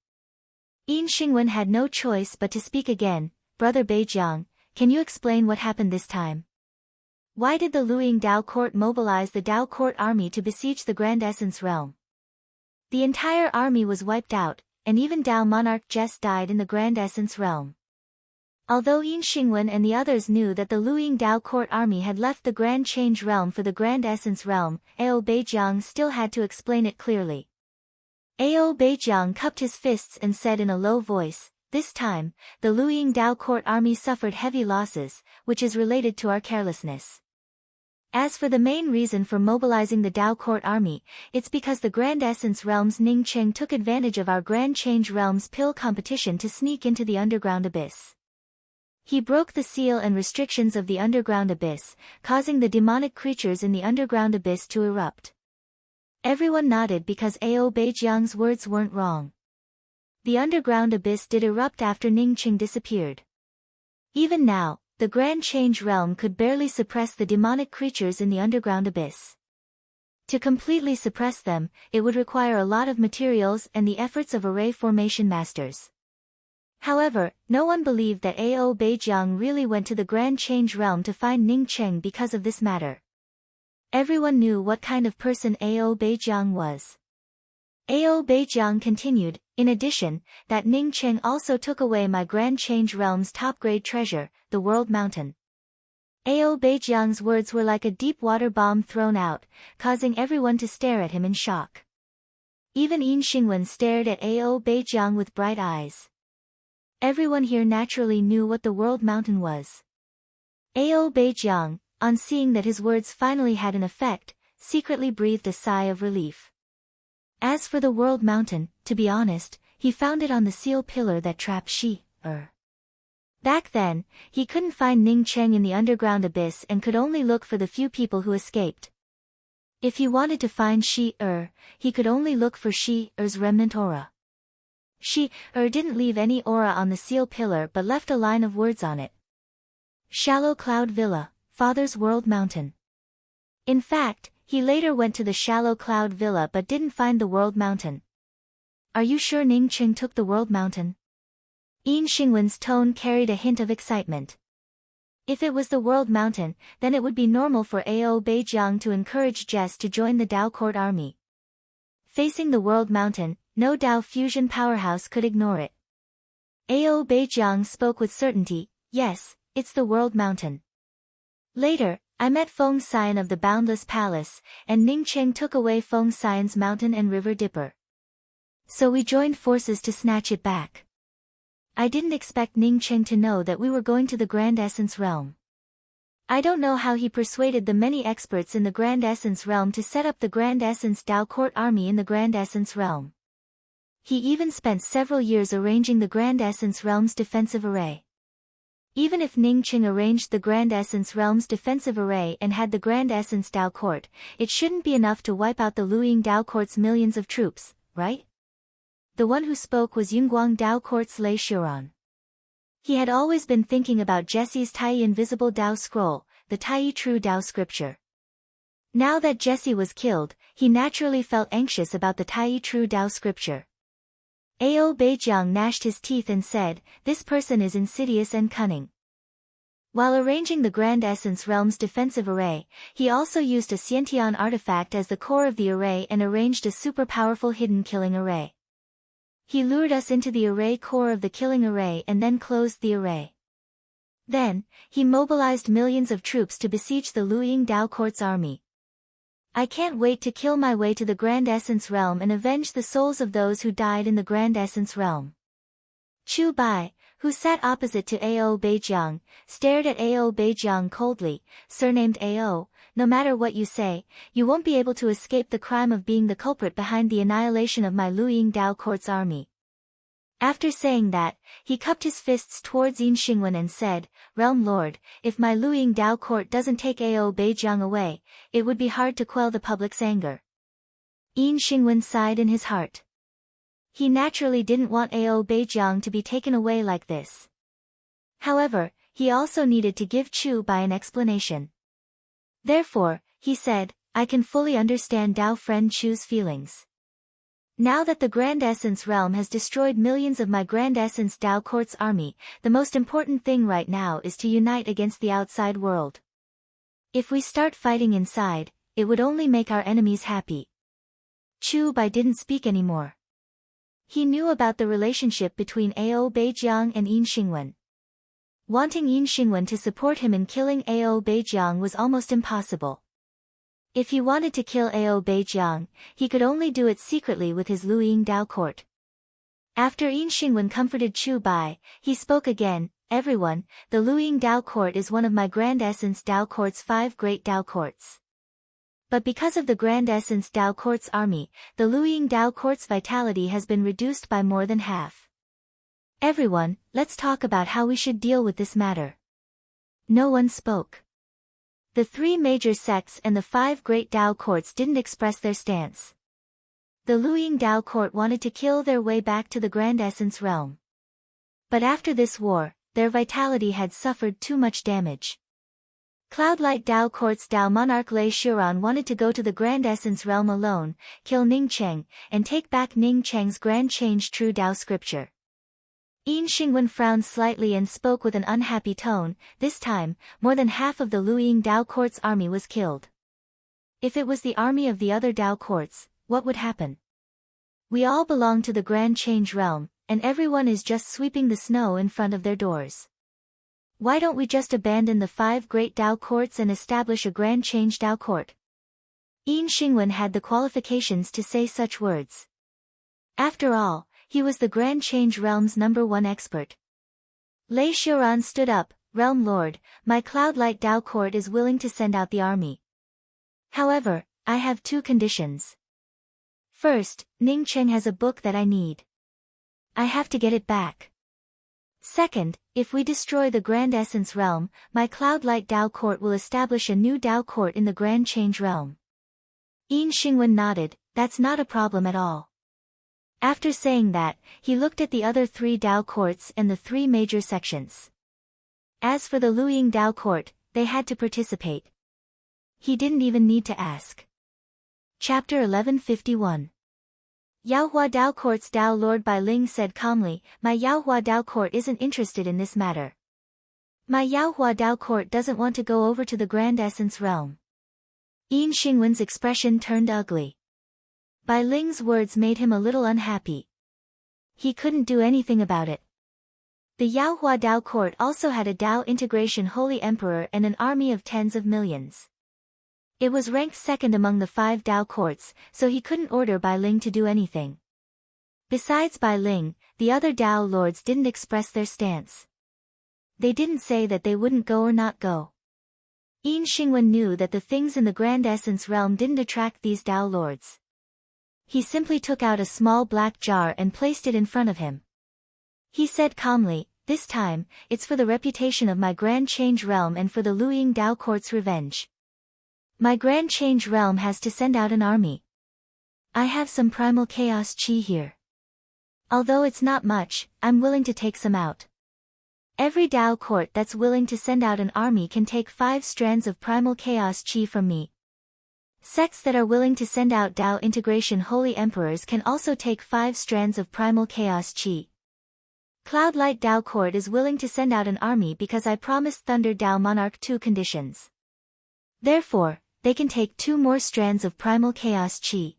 Yin Xingwen had no choice but to speak again. "Brother Beijiang, can you explain what happened this time? Why did the Luying Dao Court mobilize the Dao Court army to besiege the Grand Essence realm? The entire army was wiped out, and even Dao monarch Jess died in the Grand Essence realm." Although Yin Xingwen and the others knew that the Luying Dao Court army had left the Grand Change realm for the Grand Essence realm, Ao Beijiang still had to explain it clearly. Ao Beijiang cupped his fists and said in a low voice, "This time, the Luying Dao Court army suffered heavy losses, which is related to our carelessness. As for the main reason for mobilizing the Dao Court army, it's because the Grand Essence realm's Ning Cheng took advantage of our Grand Change realm's pill competition to sneak into the underground abyss. He broke the seal and restrictions of the underground abyss, causing the demonic creatures in the underground abyss to erupt." Everyone nodded because Ao Beijiang's words weren't wrong. The underground abyss did erupt after Ning Cheng disappeared. Even now, the Grand Change realm could barely suppress the demonic creatures in the underground abyss. To completely suppress them, it would require a lot of materials and the efforts of array formation masters. However, no one believed that Ao Beijiang really went to the Grand Change realm to find Ning Cheng because of this matter. Everyone knew what kind of person Ao Beijiang was. Ao Beijiang continued, "In addition, that Ning Cheng also took away my Grand Change realm's top-grade treasure, the World Mountain." Ao Beijiang's words were like a deep water bomb thrown out, causing everyone to stare at him in shock. Even Yin Xingwen stared at Ao Beijiang with bright eyes. Everyone here naturally knew what the World Mountain was. Ao Beijiang, on seeing that his words finally had an effect, secretly breathed a sigh of relief. As for the World Mountain, to be honest, he found it on the seal pillar that trapped Shi-Er. Back then, he couldn't find Ning Cheng in the underground abyss and could only look for the few people who escaped. If he wanted to find Shi-Er, he could only look for Shi-Er's remnant aura. Shi-Er didn't leave any aura on the seal pillar but left a line of words on it. "Shallow Cloud Villa, Father's World Mountain." In fact, he later went to the Shallow Cloud Villa but didn't find the World Mountain. "Are you sure Ning Cheng took the World Mountain?" Yin Xingwen's tone carried a hint of excitement. If it was the World Mountain, then it would be normal for Ao Beijiang to encourage Jess to join the Dao Court army. Facing the World Mountain, no Dao fusion powerhouse could ignore it. Ao Beijiang spoke with certainty, "Yes, it's the World Mountain. Later, I met Feng Xian of the Boundless Palace, and Ning Cheng took away Feng Xian's mountain and river dipper. So we joined forces to snatch it back. I didn't expect Ning Cheng to know that we were going to the Grand Essence realm. I don't know how he persuaded the many experts in the Grand Essence realm to set up the Grand Essence Dao Court army in the Grand Essence realm. He even spent several years arranging the Grand Essence Realm's defensive array. Even if Ning Qing arranged the Grand Essence Realm's defensive array and had the Grand Essence Dao Court, it shouldn't be enough to wipe out the Luoying Dao Court's millions of troops, right? The one who spoke was Yunguang Dao Court's Lei Xiuran. He had always been thinking about Jesse's Tai Invisible Dao Scroll, the Tai True Dao Scripture. Now that Jesse was killed, he naturally felt anxious about the Tai True Dao Scripture. Ao Beijiang gnashed his teeth and said, "This person is insidious and cunning." While arranging the Grand Essence Realm's defensive array, he also used a Xiantian artifact as the core of the array and arranged a super powerful hidden killing array. He lured us into the array core of the killing array and then closed the array. Then, he mobilized millions of troops to besiege the Luoying Dao Court's army. I can't wait to kill my way to the Grand Essence Realm and avenge the souls of those who died in the Grand Essence Realm. Chu Bai, who sat opposite to Ao Beijiang, stared at Ao Beijiang coldly, surnamed Ao, "No matter what you say, you won't be able to escape the crime of being the culprit behind the annihilation of my Luoying Dao Court's army." After saying that, he cupped his fists towards Yin Xingwen and said, "Realm Lord, if my Luoying Dao Court doesn't take Ao Beijiang away, it would be hard to quell the public's anger." Yin Xingwen sighed in his heart. He naturally didn't want Ao Beijiang to be taken away like this. However, he also needed to give Chu Bai an explanation. Therefore, he said, "I can fully understand Dao friend Chu's feelings. Now that the Grand Essence Realm has destroyed millions of my Grand Essence Dao Court's army, the most important thing right now is to unite against the outside world. If we start fighting inside, it would only make our enemies happy." Chu Bai didn't speak anymore. He knew about the relationship between Ao Beijiang and Yin Xingwen. Wanting Yin Xingwen to support him in killing Ao Beijiang was almost impossible. If he wanted to kill Ao Beijiang, he could only do it secretly with his Luoying Dao Court. After Yin Xingwen comforted Chu Bai, he spoke again, "Everyone, the Luoying Dao Court is one of my Grand Essence Dao Court's 5 great Dao Courts. But because of the Grand Essence Dao Court's army, the Luoying Dao Court's vitality has been reduced by more than half. Everyone, let's talk about how we should deal with this matter." No one spoke. The 3 major sects and the 5 great Dao Courts didn't express their stance. The Luoying Dao Court wanted to kill their way back to the Grand Essence Realm. But after this war, their vitality had suffered too much damage. Cloudlight Dao Court's Dao Monarch Lei Xiuran wanted to go to the Grand Essence Realm alone, kill Ning Cheng, and take back Ning Cheng's Grand Change True Dao Scripture. Yin Xingwen frowned slightly and spoke with an unhappy tone. This time, more than half of the Luoying Dao Court's army was killed. If it was the army of the other Dao Courts, what would happen? We all belong to the Grand Change Realm, and everyone is just sweeping the snow in front of their doors. Why don't we just abandon the 5 great Dao Courts and establish a Grand Change Dao Court? Yin Xingwen had the qualifications to say such words. After all, he was the Grand Change Realm's #1 expert. Lei Xiuran stood up, "Realm Lord, my Cloudlight Dao Court is willing to send out the army. However, I have 2 conditions. First, Ning Cheng has a book that I need. I have to get it back. Second, if we destroy the Grand Essence Realm, my Cloudlight Dao Court will establish a new Dao Court in the Grand Change Realm." Yin Xingwen nodded, "That's not a problem at all." After saying that, he looked at the other 3 Dao Courts and the 3 major sections. As for the Luoying Dao Court, they had to participate. He didn't even need to ask. Chapter 1151. Yaohua Dao Court's Dao Lord Bai Ling said calmly, "My Yaohua Dao Court isn't interested in this matter. My Yaohua Dao Court doesn't want to go over to the Grand Essence Realm." Yin Xingwen's expression turned ugly. Bai Ling's words made him a little unhappy. He couldn't do anything about it. The Yaohua Dao Court also had a Dao Integration Holy Emperor and an army of tens of millions. It was ranked 2nd among the 5 Dao Courts, so he couldn't order Bai Ling to do anything. Besides Bai Ling, the other Dao Lords didn't express their stance. They didn't say that they wouldn't go or not go. Yin Xingwen knew that the things in the Grand Essence Realm didn't attract these Dao Lords. he simply took out a small black jar and placed it in front of him. He said calmly, "This time, it's for the reputation of my Grand Change Realm and for the Luiying Dao Court's revenge. My Grand Change Realm has to send out an army. I have some primal chaos chi here. Although it's not much, I'm willing to take some out. Every Dao Court that's willing to send out an army can take 5 strands of primal chaos chi from me. Sects that are willing to send out Dao Integration Holy Emperors can also take 5 strands of primal chaos chi. Cloudlight Dao Court is willing to send out an army because I promised Thunder Dao Monarch 2 conditions. Therefore, they can take 2 more strands of primal chaos chi.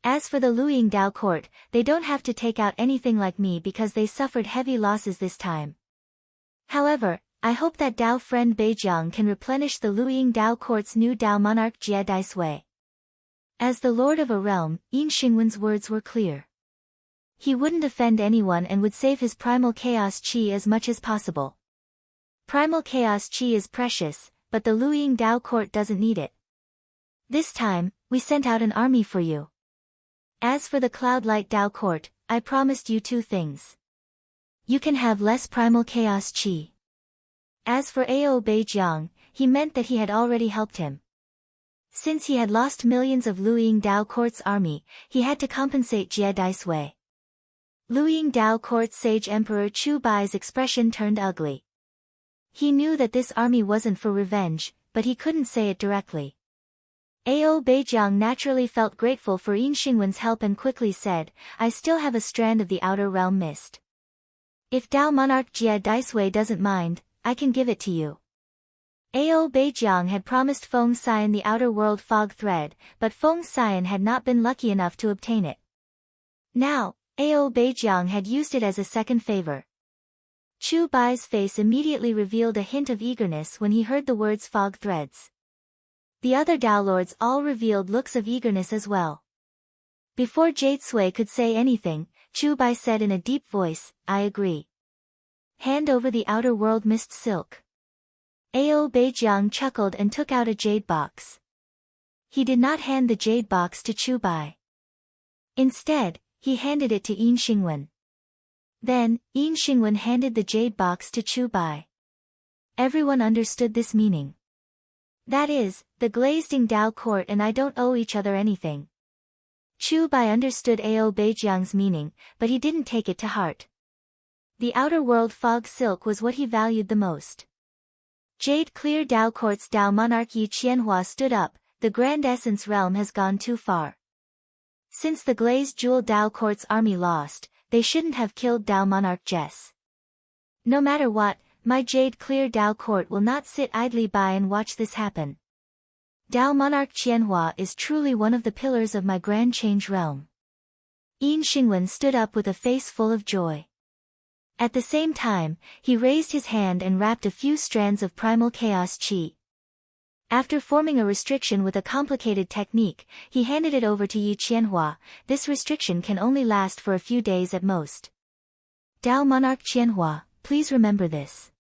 As for the Luiying Dao Court, they don't have to take out anything like me because they suffered heavy losses this time. However, I hope that Dao friend Beijiang can replenish the Luiying Dao Court's new Dao Monarch Jie Dai Sui." As the lord of a realm, Yin Xingwen's words were clear. He wouldn't offend anyone and would save his primal chaos chi as much as possible. Primal chaos chi is precious, but the Luiying Dao Court doesn't need it. This time, we sent out an army for you. As for the Cloudlight Dao Court, I promised you 2 things. You can have less primal chaos chi. As for Ao Beijiang, he meant that he had already helped him. Since he had lost millions of Luiying Dao Court's army, he had to compensate Jie Dai Sui. Luiying Dao Court's Sage Emperor Chu Bai's expression turned ugly. He knew that this army wasn't for revenge, but he couldn't say it directly. Ao Beijiang naturally felt grateful for Yin Xingwen's help and quickly said, "I still have a strand of the Outer Realm Mist. If Dao Monarch Jie Dai Sui doesn't mind, I can give it to you." Ao Beijiang had promised Feng Xian the Outer World Fog Thread, but Feng Xian had not been lucky enough to obtain it. Now, Ao Beijiang had used it as a second favor. Chu Bai's face immediately revealed a hint of eagerness when he heard the words fog threads. The other Dao Lords all revealed looks of eagerness as well. Before Jade Sui could say anything, Chu Bai said in a deep voice, "I agree. Hand over the Outer World Mist Silk." Ao Beijiang chuckled and took out a jade box. He did not hand the jade box to Chu Bai. Instead, he handed it to Yin Xingwen. Then, Yin Xingwen handed the jade box to Chu Bai. Everyone understood this meaning. That is, the Glazing Dao Court and I don't owe each other anything. Chu Bai understood Ao Beijiang's meaning, but he didn't take it to heart. The Outer World Fog Silk was what he valued the most. Jade Clear Dao Court's Dao Monarch Yi Qianhua stood up, "The Grand Essence Realm has gone too far. Since the Glazed Jewel Dao Court's army lost, they shouldn't have killed Dao Monarch Jess. No matter what, my Jade Clear Dao Court will not sit idly by and watch this happen. Dao Monarch Qianhua is truly one of the pillars of my Grand Change Realm." Yin Xingwen stood up with a face full of joy. At the same time, he raised his hand and wrapped a few strands of primal chaos chi. After forming a restriction with a complicated technique, he handed it over to Yi Qianhua. "This restriction can only last for a few days at most. Dao Monarch Qianhua, please remember this."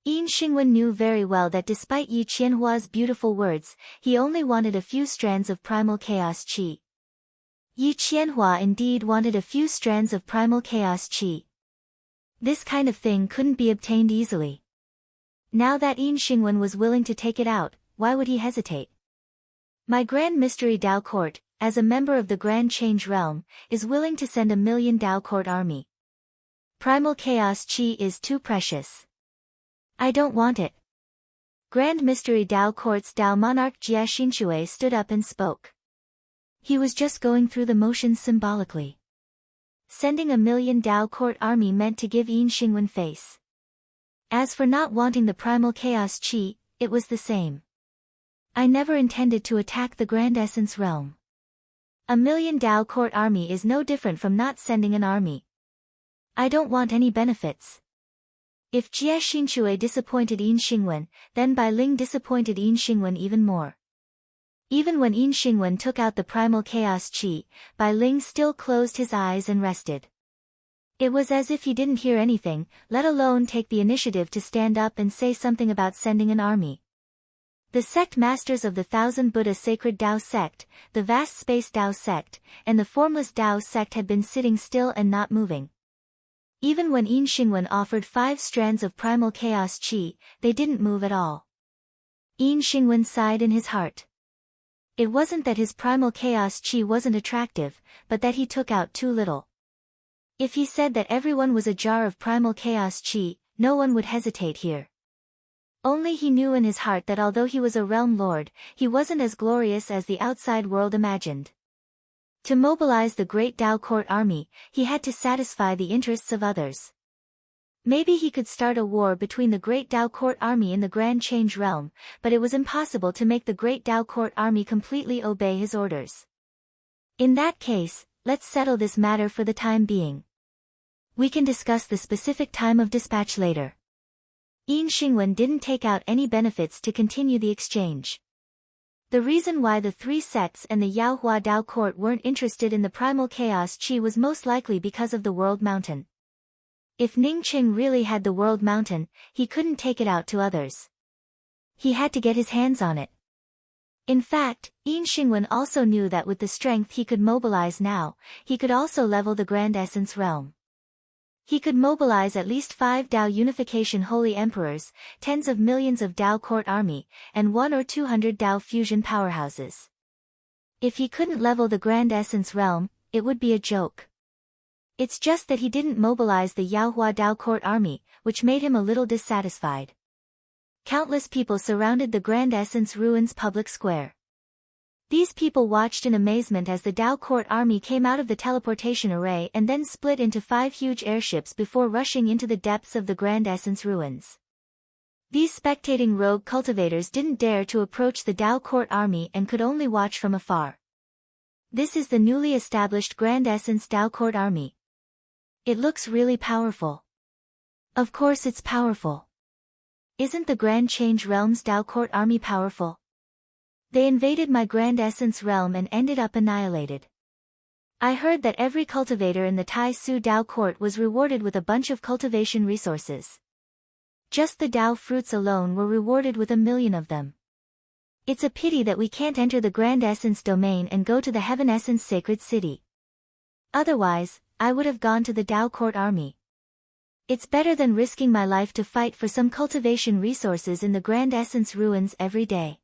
Yin Xingwen knew very well that despite Yi Qianhua's beautiful words, he only wanted a few strands of primal chaos chi. Yi Qianhua indeed wanted a few strands of primal chaos chi. This kind of thing couldn't be obtained easily. Now that Yin Xingwen was willing to take it out, why would he hesitate? "My Grand Mystery Dao Court, as a member of the Grand Change Realm, is willing to send 1,000,000 Dao Court army. Primal chaos chi is too precious. I don't want it." Grand Mystery Dao Court's Dao Monarch Jie Xinshui stood up and spoke. He was just going through the motions symbolically. Sending 1,000,000 Dao Court army meant to give Yin Xingwen face. As for not wanting the primal chaos chi, it was the same. "I never intended to attack the Grand Essence Realm. 1,000,000 Dao Court army is no different from not sending an army. I don't want any benefits." If Jie Xinshui disappointed Yin Xingwen, then Bai Ling disappointed Yin Xingwen even more. Even when Yin Xingwen took out the primal chaos chi, Bai Ling still closed his eyes and rested. It was as if he didn't hear anything, let alone take the initiative to stand up and say something about sending an army. The sect masters of the Thousand Buddha Sacred Tao sect, the Vast Space Tao sect, and the Formless Tao sect had been sitting still and not moving. Even when Yin Xingwen offered 5 strands of primal chaos qi, they didn't move at all. Yin Xingwen sighed in his heart. It wasn't that his primal chaos qi wasn't attractive, but that he took out too little. If he said that everyone was a jar of primal chaos qi, no one would hesitate here. Only he knew in his heart that although he was a realm lord, he wasn't as glorious as the outside world imagined. To mobilize the great Tao court army, he had to satisfy the interests of others. Maybe he could start a war between the great Tao court army and the Grand Change realm, but it was impossible to make the great Tao court army completely obey his orders. In that case, let's settle this matter for the time being. We can discuss the specific time of dispatch later. Yin Xingwen didn't take out any benefits to continue the exchange. The reason why the 3 sects and the Yaohua Tao court weren't interested in the primal chaos qi was most likely because of the World Mountain. If Ning Qing really had the World Mountain, he couldn't take it out to others. He had to get his hands on it. In fact, Yin Xingwen also knew that with the strength he could mobilize now, he could also level the Grand Essence realm. He could mobilize at least 5 Tao Unification Holy Emperors, tens of millions of Tao Court Army, and 100 or 200 Tao Fusion powerhouses. If he couldn't level the Grand Essence realm, it would be a joke. It's just that he didn't mobilize the Yaohua Tao Court Army, which made him a little dissatisfied. Countless people surrounded the Grand Essence Ruins public square. These people watched in amazement as the Tao Court Army came out of the teleportation array and then split into 5 huge airships before rushing into the depths of the Grand Essence ruins. These spectating rogue cultivators didn't dare to approach the Tao Court Army and could only watch from afar. This is the newly established Grand Essence Tao Court Army. It looks really powerful. Of course it's powerful. Isn't the Grand Change Realm's Tao Court Army powerful? They invaded my Grand Essence realm and ended up annihilated. I heard that every cultivator in the Tai Su Tao Court was rewarded with a bunch of cultivation resources. Just the Tao fruits alone were rewarded with 1 million of them. It's a pity that we can't enter the Grand Essence domain and go to the Heaven Essence Sacred City. Otherwise, I would have gone to the Tao Court Army. It's better than risking my life to fight for some cultivation resources in the Grand Essence ruins every day.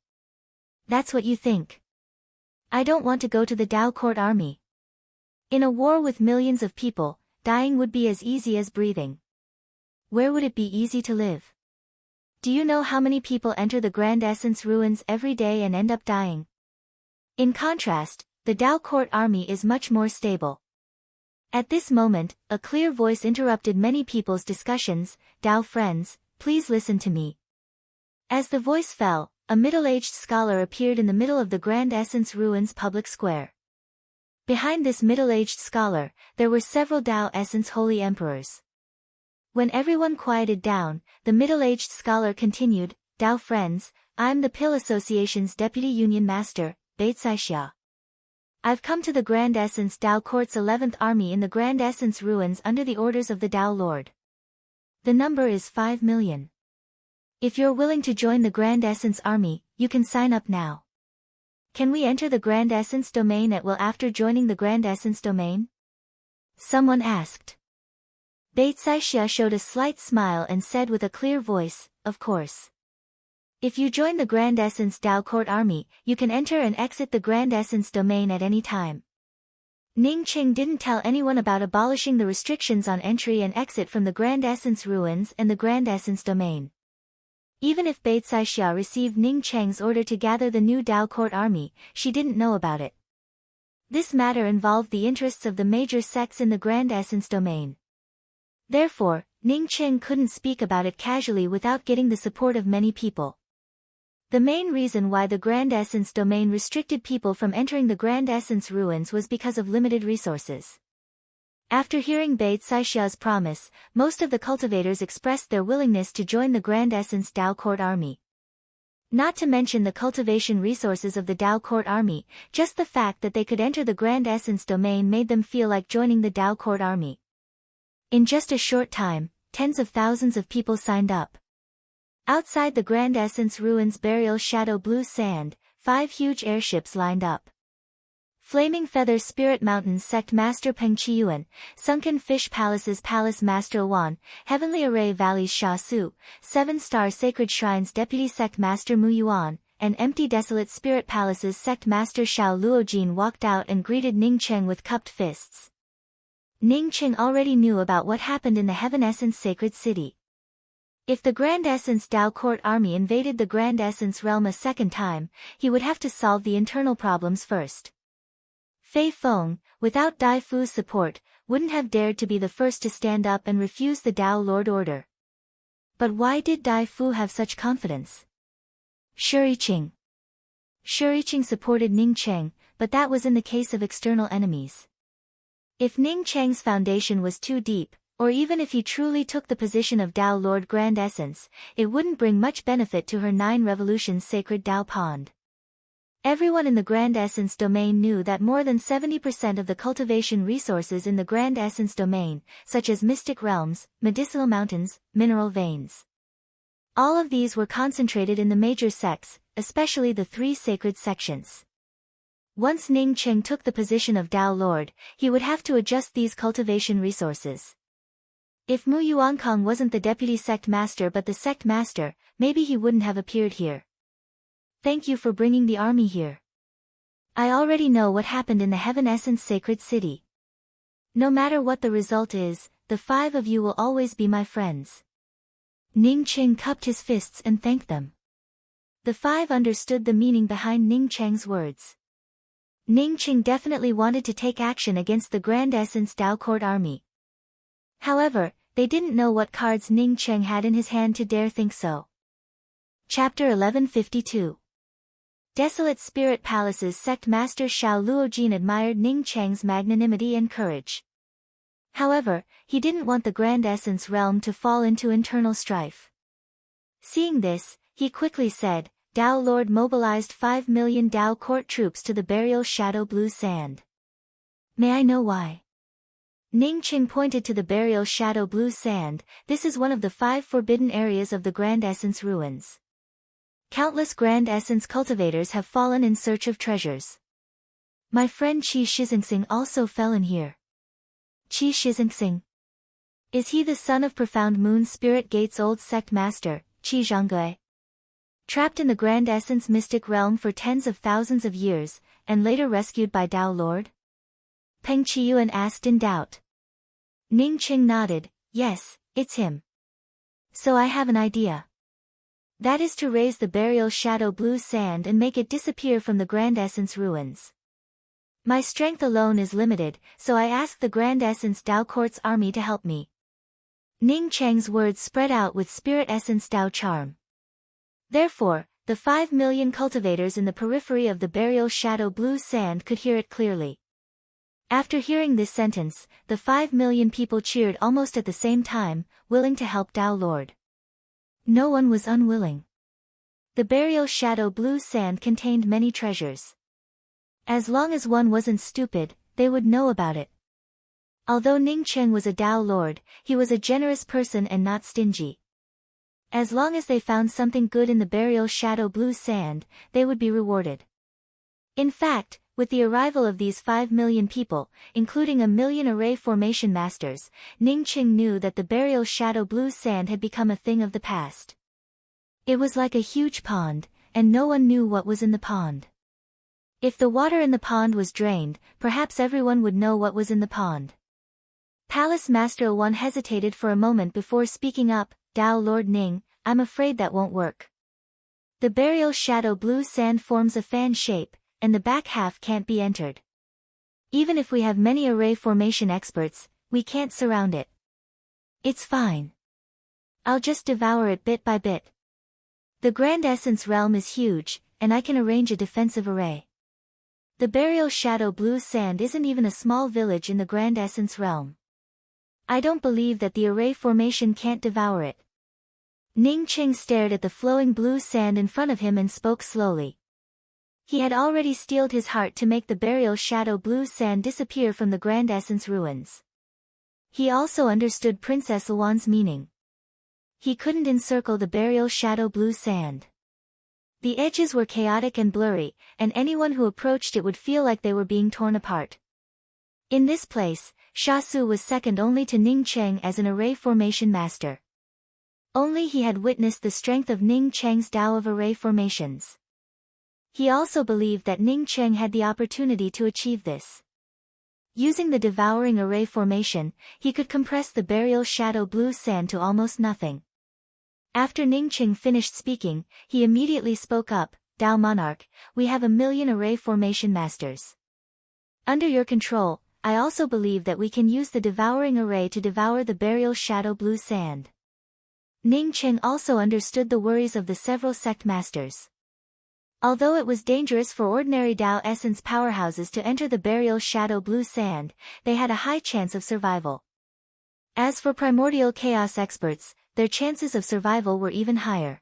That's what you think. I don't want to go to the Tao Court Army. In a war with millions of people, dying would be as easy as breathing. Where would it be easy to live? Do you know how many people enter the Grand Essence ruins every day and end up dying? In contrast, the Tao Court Army is much more stable. At this moment, a clear voice interrupted many people's discussions. Tao friends, please listen to me. As the voice fell, a middle-aged scholar appeared in the middle of the Grand Essence Ruins public square. Behind this middle-aged scholar, there were several Tao Essence Holy Emperors. When everyone quieted down, the middle-aged scholar continued, Tao friends, I'm the Pill Association's Deputy Union Master, Beitzai Xia. I've come to the Grand Essence Tao Court's 11th Army in the Grand Essence Ruins under the orders of the Tao Lord. The number is 5 million. If you're willing to join the Grand Essence Army, you can sign up now. Can we enter the Grand Essence domain at will after joining the Grand Essence domain? Someone asked. Beitzai Xia showed a slight smile and said with a clear voice, of course. If you join the Grand Essence Tao Court Army, you can enter and exit the Grand Essence domain at any time. Ning Qing didn't tell anyone about abolishing the restrictions on entry and exit from the Grand Essence Ruins and the Grand Essence domain. Even if Beitzai Xia received Ning Cheng's order to gather the new Tao Court Army, she didn't know about it. This matter involved the interests of the major sects in the Grand Essence domain. Therefore, Ning Cheng couldn't speak about it casually without getting the support of many people. The main reason why the Grand Essence domain restricted people from entering the Grand Essence Ruins was because of limited resources. After hearing Beitzai Xia's promise, most of the cultivators expressed their willingness to join the Grand Essence Tao Court Army. Not to mention the cultivation resources of the Tao Court Army, just the fact that they could enter the Grand Essence domain made them feel like joining the Tao Court Army. In just a short time, tens of thousands of people signed up. Outside the Grand Essence Ruins burial shadow blue sand, 5 huge airships lined up. Flaming Feathers Spirit Mountains Sect Master Peng Chiyuan, Sunken Fish Palaces Palace Master Wan, Heavenly Array Valleys Sha Su, 7-Star Sacred Shrines Deputy Sect Master Mu Yuan, and Empty Desolate Spirit Palaces Sect Master Xiao Luojin walked out and greeted Ning Cheng with cupped fists. Ning Cheng already knew about what happened in the Heaven Essence Sacred City. If the Grand Essence Dao Court army invaded the Grand Essence realm a second time, he would have to solve the internal problems first. Fei Feng, without Dai Fu's support, wouldn't have dared to be the first to stand up and refuse the Dao Lord order. But why did Dai Fu have such confidence? Shuriqing supported Ning Cheng, but that was in the case of external enemies. If Ning Cheng's foundation was too deep, or even if he truly took the position of Dao Lord Grand Essence, it wouldn't bring much benefit to her 9 revolutions sacred Dao Pond. Everyone in the Grand Essence domain knew that more than 70% of the cultivation resources in the Grand Essence domain, such as mystic realms, medicinal mountains, mineral veins. All of these were concentrated in the major sects, especially the 3 sacred sections. Once Ning Cheng took the position of Dao Lord, he would have to adjust these cultivation resources. If Mu Yuankong wasn't the deputy sect master but the sect master, maybe he wouldn't have appeared here. Thank you for bringing the army here. I already know what happened in the Heaven Essence Sacred City. No matter what the result is, the 5 of you will always be my friends. Ning Cheng cupped his fists and thanked them. The 5 understood the meaning behind Ning Cheng's words. Ning Cheng definitely wanted to take action against the Grand Essence Dao Court army. However, they didn't know what cards Ning Cheng had in his hand to dare think so. Chapter 1152. Desolate Spirit Palaces Sect Master Xiao Luojin admired Ning Cheng's magnanimity and courage. However, he didn't want the Grand Essence realm to fall into internal strife. Seeing this, he quickly said, Dao Lord mobilized 5 million Dao Court troops to the burial shadow blue sand. May I know why? Ning Cheng pointed to the burial shadow blue sand. This is one of the 5 forbidden areas of the Grand Essence ruins. Countless Grand Essence cultivators have fallen in search of treasures. My friend Qi Shizingsing also fell in here. Qi Shizingsing? Is he the son of Profound Moon Spirit Gate's old sect master, Qi Zhangge? Trapped in the Grand Essence mystic realm for tens of thousands of years, and later rescued by Dao Lord? Peng Chiyuan asked in doubt. Ning Cheng nodded, yes, it's him. So I have an idea. That is to raise the burial shadow blue sand and make it disappear from the Grand Essence ruins. My strength alone is limited, so I asked the Grand Essence Dao Court's army to help me. Ning Cheng's words spread out with Spirit Essence Dao charm. Therefore, the 5 million cultivators in the periphery of the burial shadow blue sand could hear it clearly. After hearing this sentence, the 5 million people cheered almost at the same time, willing to help Dao Lord. No one was unwilling. The burial shadow blue sand contained many treasures. As long as one wasn't stupid, they would know about it. Although Ning Cheng was a Dao Lord, he was a generous person and not stingy. As long as they found something good in the burial shadow blue sand, they would be rewarded. In fact, with the arrival of these 5 million people, including 1 million array formation masters, Ning Cheng knew that the burial shadow blue sand had become a thing of the past. It was like a huge pond, and no one knew what was in the pond. If the water in the pond was drained, perhaps everyone would know what was in the pond. Palace Master One hesitated for a moment before speaking up, Dao Lord Ning, I'm afraid that won't work. The burial shadow blue sand forms a fan shape, and the back half can't be entered. Even if we have many array formation experts, we can't surround it. It's fine. I'll just devour it bit by bit. The Grand Essence realm is huge, and I can arrange a defensive array. The burial shadow blue sand isn't even a small village in the Grand Essence realm. I don't believe that the array formation can't devour it. Ning Cheng stared at the flowing blue sand in front of him and spoke slowly. He had already steeled his heart to make the burial shadow blue sand disappear from the Grand Essence ruins. He also understood Princess Luan's meaning. He couldn't encircle the burial shadow blue sand. The edges were chaotic and blurry, and anyone who approached it would feel like they were being torn apart. In this place, Sha Su was second only to Ning Cheng as an array formation master. Only he had witnessed the strength of Ning Cheng's Tao of array formations. He also believed that Ning Cheng had the opportunity to achieve this. Using the devouring array formation, he could compress the burial shadow blue sand to almost nothing. After Ning Cheng finished speaking, he immediately spoke up, "Tao Monarch, we have 1,000,000 array formation masters. Under your control, I also believe that we can use the devouring array to devour the burial shadow blue sand." Ning Cheng also understood the worries of the several sect masters. Although it was dangerous for ordinary Tao essence powerhouses to enter the burial shadow blue sand, they had a high chance of survival. As for primordial chaos experts, their chances of survival were even higher.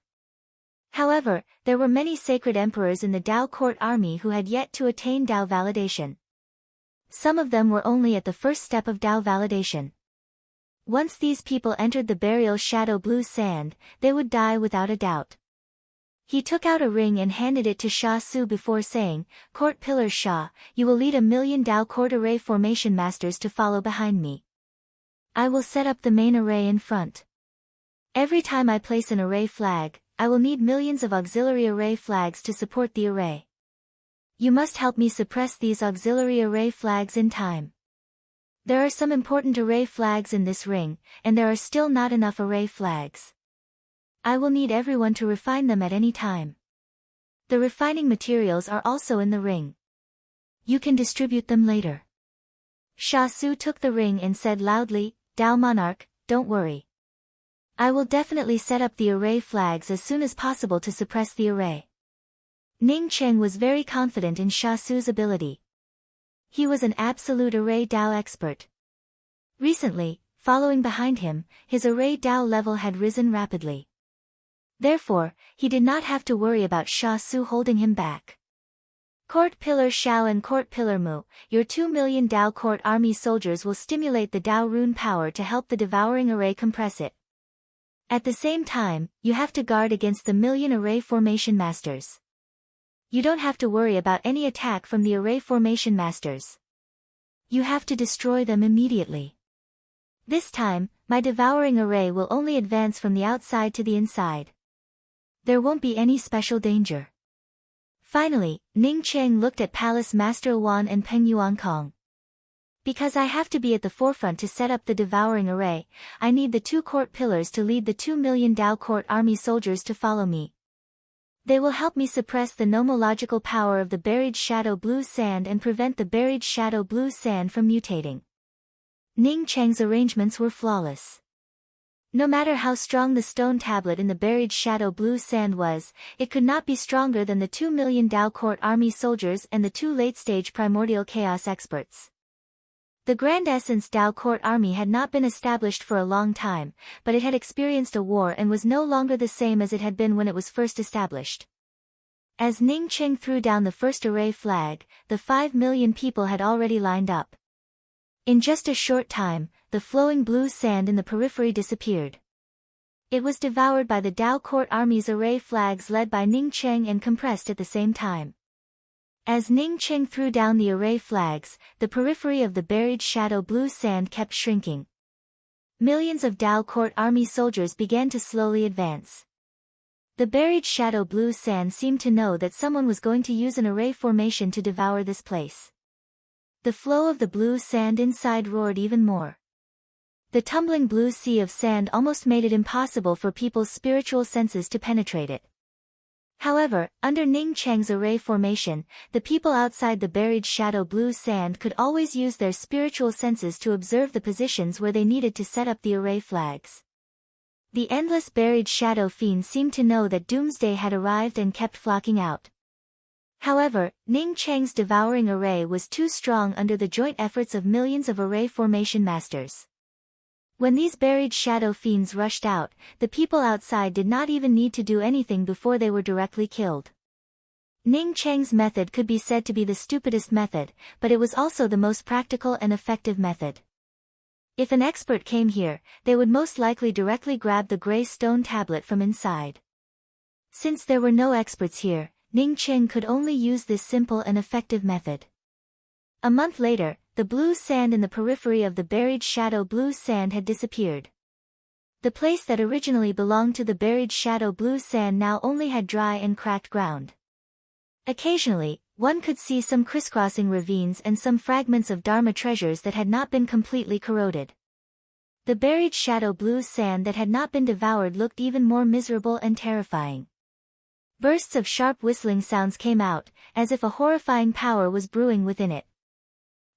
However, there were many sacred emperors in the Tao court army who had yet to attain Tao validation. Some of them were only at the first step of Tao validation. Once these people entered the burial shadow blue sand, they would die without a doubt. He took out a ring and handed it to Sha Su before saying, "Court Pillar Sha, you will lead 1,000,000 Tao court array formation masters to follow behind me. I will set up the main array in front. Every time I place an array flag, I will need millions of auxiliary array flags to support the array. You must help me suppress these auxiliary array flags in time. There are some important array flags in this ring, and there are still not enough array flags. I will need everyone to refine them at any time. The refining materials are also in the ring. You can distribute them later." Sha Su took the ring and said loudly, "Tao Monarch, don't worry. I will definitely set up the array flags as soon as possible to suppress the array." Ning Cheng was very confident in Sha Su's ability. He was an absolute array Tao expert. Recently, following behind him, his array Tao level had risen rapidly. Therefore, he did not have to worry about Sha Su holding him back. "Court Pillar Shao and Court Pillar Mu, your 2,000,000 Tao court army soldiers will stimulate the Tao rune power to help the devouring array compress it. At the same time, you have to guard against the 1,000,000 array formation masters. You don't have to worry about any attack from the array formation masters. You have to destroy them immediately. This time, my devouring array will only advance from the outside to the inside. There won't be any special danger." Finally, Ning Cheng looked at Palace Master Wan and Peng Yuankong. "Because I have to be at the forefront to set up the devouring array, I need the 2 court pillars to lead the 2,000,000 Tao court army soldiers to follow me. They will help me suppress the nomological power of the buried shadow blue sand and prevent the buried shadow blue sand from mutating." Ning Cheng's arrangements were flawless. No matter how strong the stone tablet in the buried shadow blue sand was, it could not be stronger than the 2,000,000 Tao court army soldiers and the 2 late-stage primordial chaos experts. The Grand Essence Tao court army had not been established for a long time, but it had experienced a war and was no longer the same as it had been when it was first established. As Ning Cheng threw down the first array flag, the 5,000,000 people had already lined up. In just a short time, the flowing blue sand in the periphery disappeared. It was devoured by the Tao court army's array flags led by Ning Cheng and compressed at the same time. As Ning Cheng threw down the array flags, the periphery of the buried shadow blue sand kept shrinking. Millions of Tao court army soldiers began to slowly advance. The buried shadow blue sand seemed to know that someone was going to use an array formation to devour this place. The flow of the blue sand inside roared even more. The tumbling blue sea of sand almost made it impossible for people's spiritual senses to penetrate it. However, under Ning Cheng's array formation, the people outside the buried shadow blue sand could always use their spiritual senses to observe the positions where they needed to set up the array flags. The endless buried shadow fiends seemed to know that doomsday had arrived and kept flocking out. However, Ning Cheng's devouring array was too strong under the joint efforts of millions of array formation masters. When these buried shadow fiends rushed out, the people outside did not even need to do anything before they were directly killed. Ning Cheng's method could be said to be the stupidest method, but it was also the most practical and effective method. If an expert came here, they would most likely directly grab the gray stone tablet from inside. Since there were no experts here, Ning Cheng could only use this simple and effective method. A month later, the blue sand in the periphery of the buried shadow blue sand had disappeared. The place that originally belonged to the buried shadow blue sand now only had dry and cracked ground. Occasionally, one could see some crisscrossing ravines and some fragments of Dharma treasures that had not been completely corroded. The buried shadow blue sand that had not been devoured looked even more miserable and terrifying. Bursts of sharp whistling sounds came out, as if a horrifying power was brewing within it.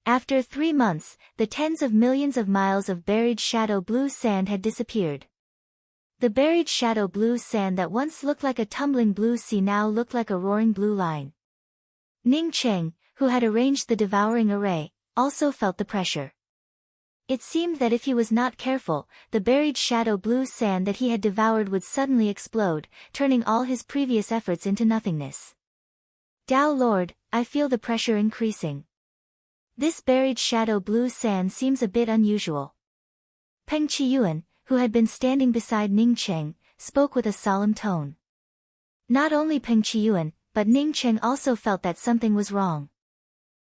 After 3 months, the tens of millions of miles of buried shadow blue sand had disappeared. The buried shadow blue sand that once looked like a tumbling blue sea now looked like a roaring blue line. Ning Cheng, who had arranged the devouring array, also felt the pressure. It seemed that if he was not careful, the buried shadow blue sand that he had devoured would suddenly explode, turning all his previous efforts into nothingness. Tao Lord, I feel the pressure increasing. This buried shadow blue sand seems a bit unusual. Peng Qiyuan, who had been standing beside Ning Cheng, spoke with a solemn tone. Not only Peng Qiyuan, but Ning Cheng also felt that something was wrong.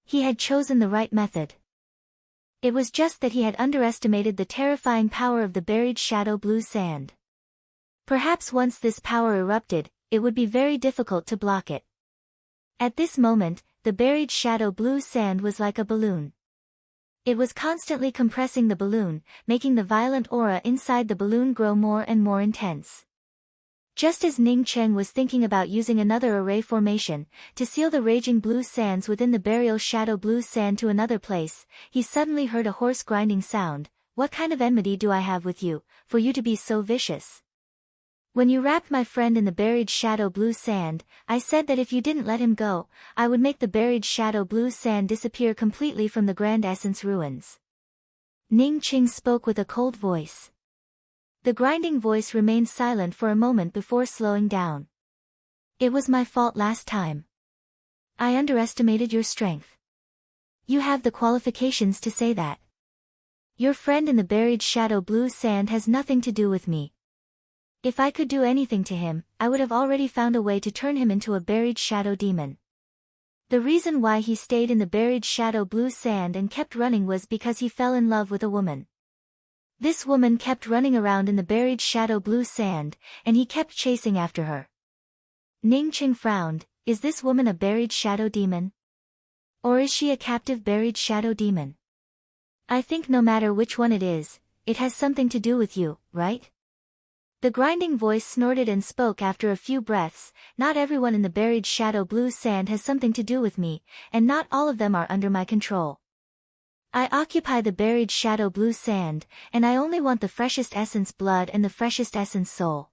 He had chosen the right method. It was just that he had underestimated the terrifying power of the buried shadow blue sand. Perhaps once this power erupted, it would be very difficult to block it. At this moment, the buried shadow blue sand was like a balloon. It was constantly compressing the balloon, making the violent aura inside the balloon grow more and more intense. Just as Ning Cheng was thinking about using another array formation, to seal the raging blue sands within the burial shadow blue sand to another place, he suddenly heard a hoarse grinding sound. What kind of enmity do I have with you, for you to be so vicious? When you wrapped my friend in the buried shadow blue sand, I said that if you didn't let him go, I would make the buried shadow blue sand disappear completely from the Grand Essence ruins. Ning Cheng spoke with a cold voice. The grinding voice remained silent for a moment before slowing down. It was my fault last time. I underestimated your strength. You have the qualifications to say that. Your friend in the buried shadow blue sand has nothing to do with me. If I could do anything to him, I would have already found a way to turn him into a buried shadow demon. The reason why he stayed in the buried shadow blue sand and kept running was because he fell in love with a woman. This woman kept running around in the buried shadow blue sand, and he kept chasing after her. Ning Cheng frowned. Is this woman a buried shadow demon? Or is she a captive buried shadow demon? I think no matter which one it is, it has something to do with you, right? The grinding voice snorted and spoke after a few breaths. Not everyone in the buried shadow blue sand has something to do with me, and not all of them are under my control. I occupy the buried shadow blue sand, and I only want the freshest essence blood and the freshest essence soul.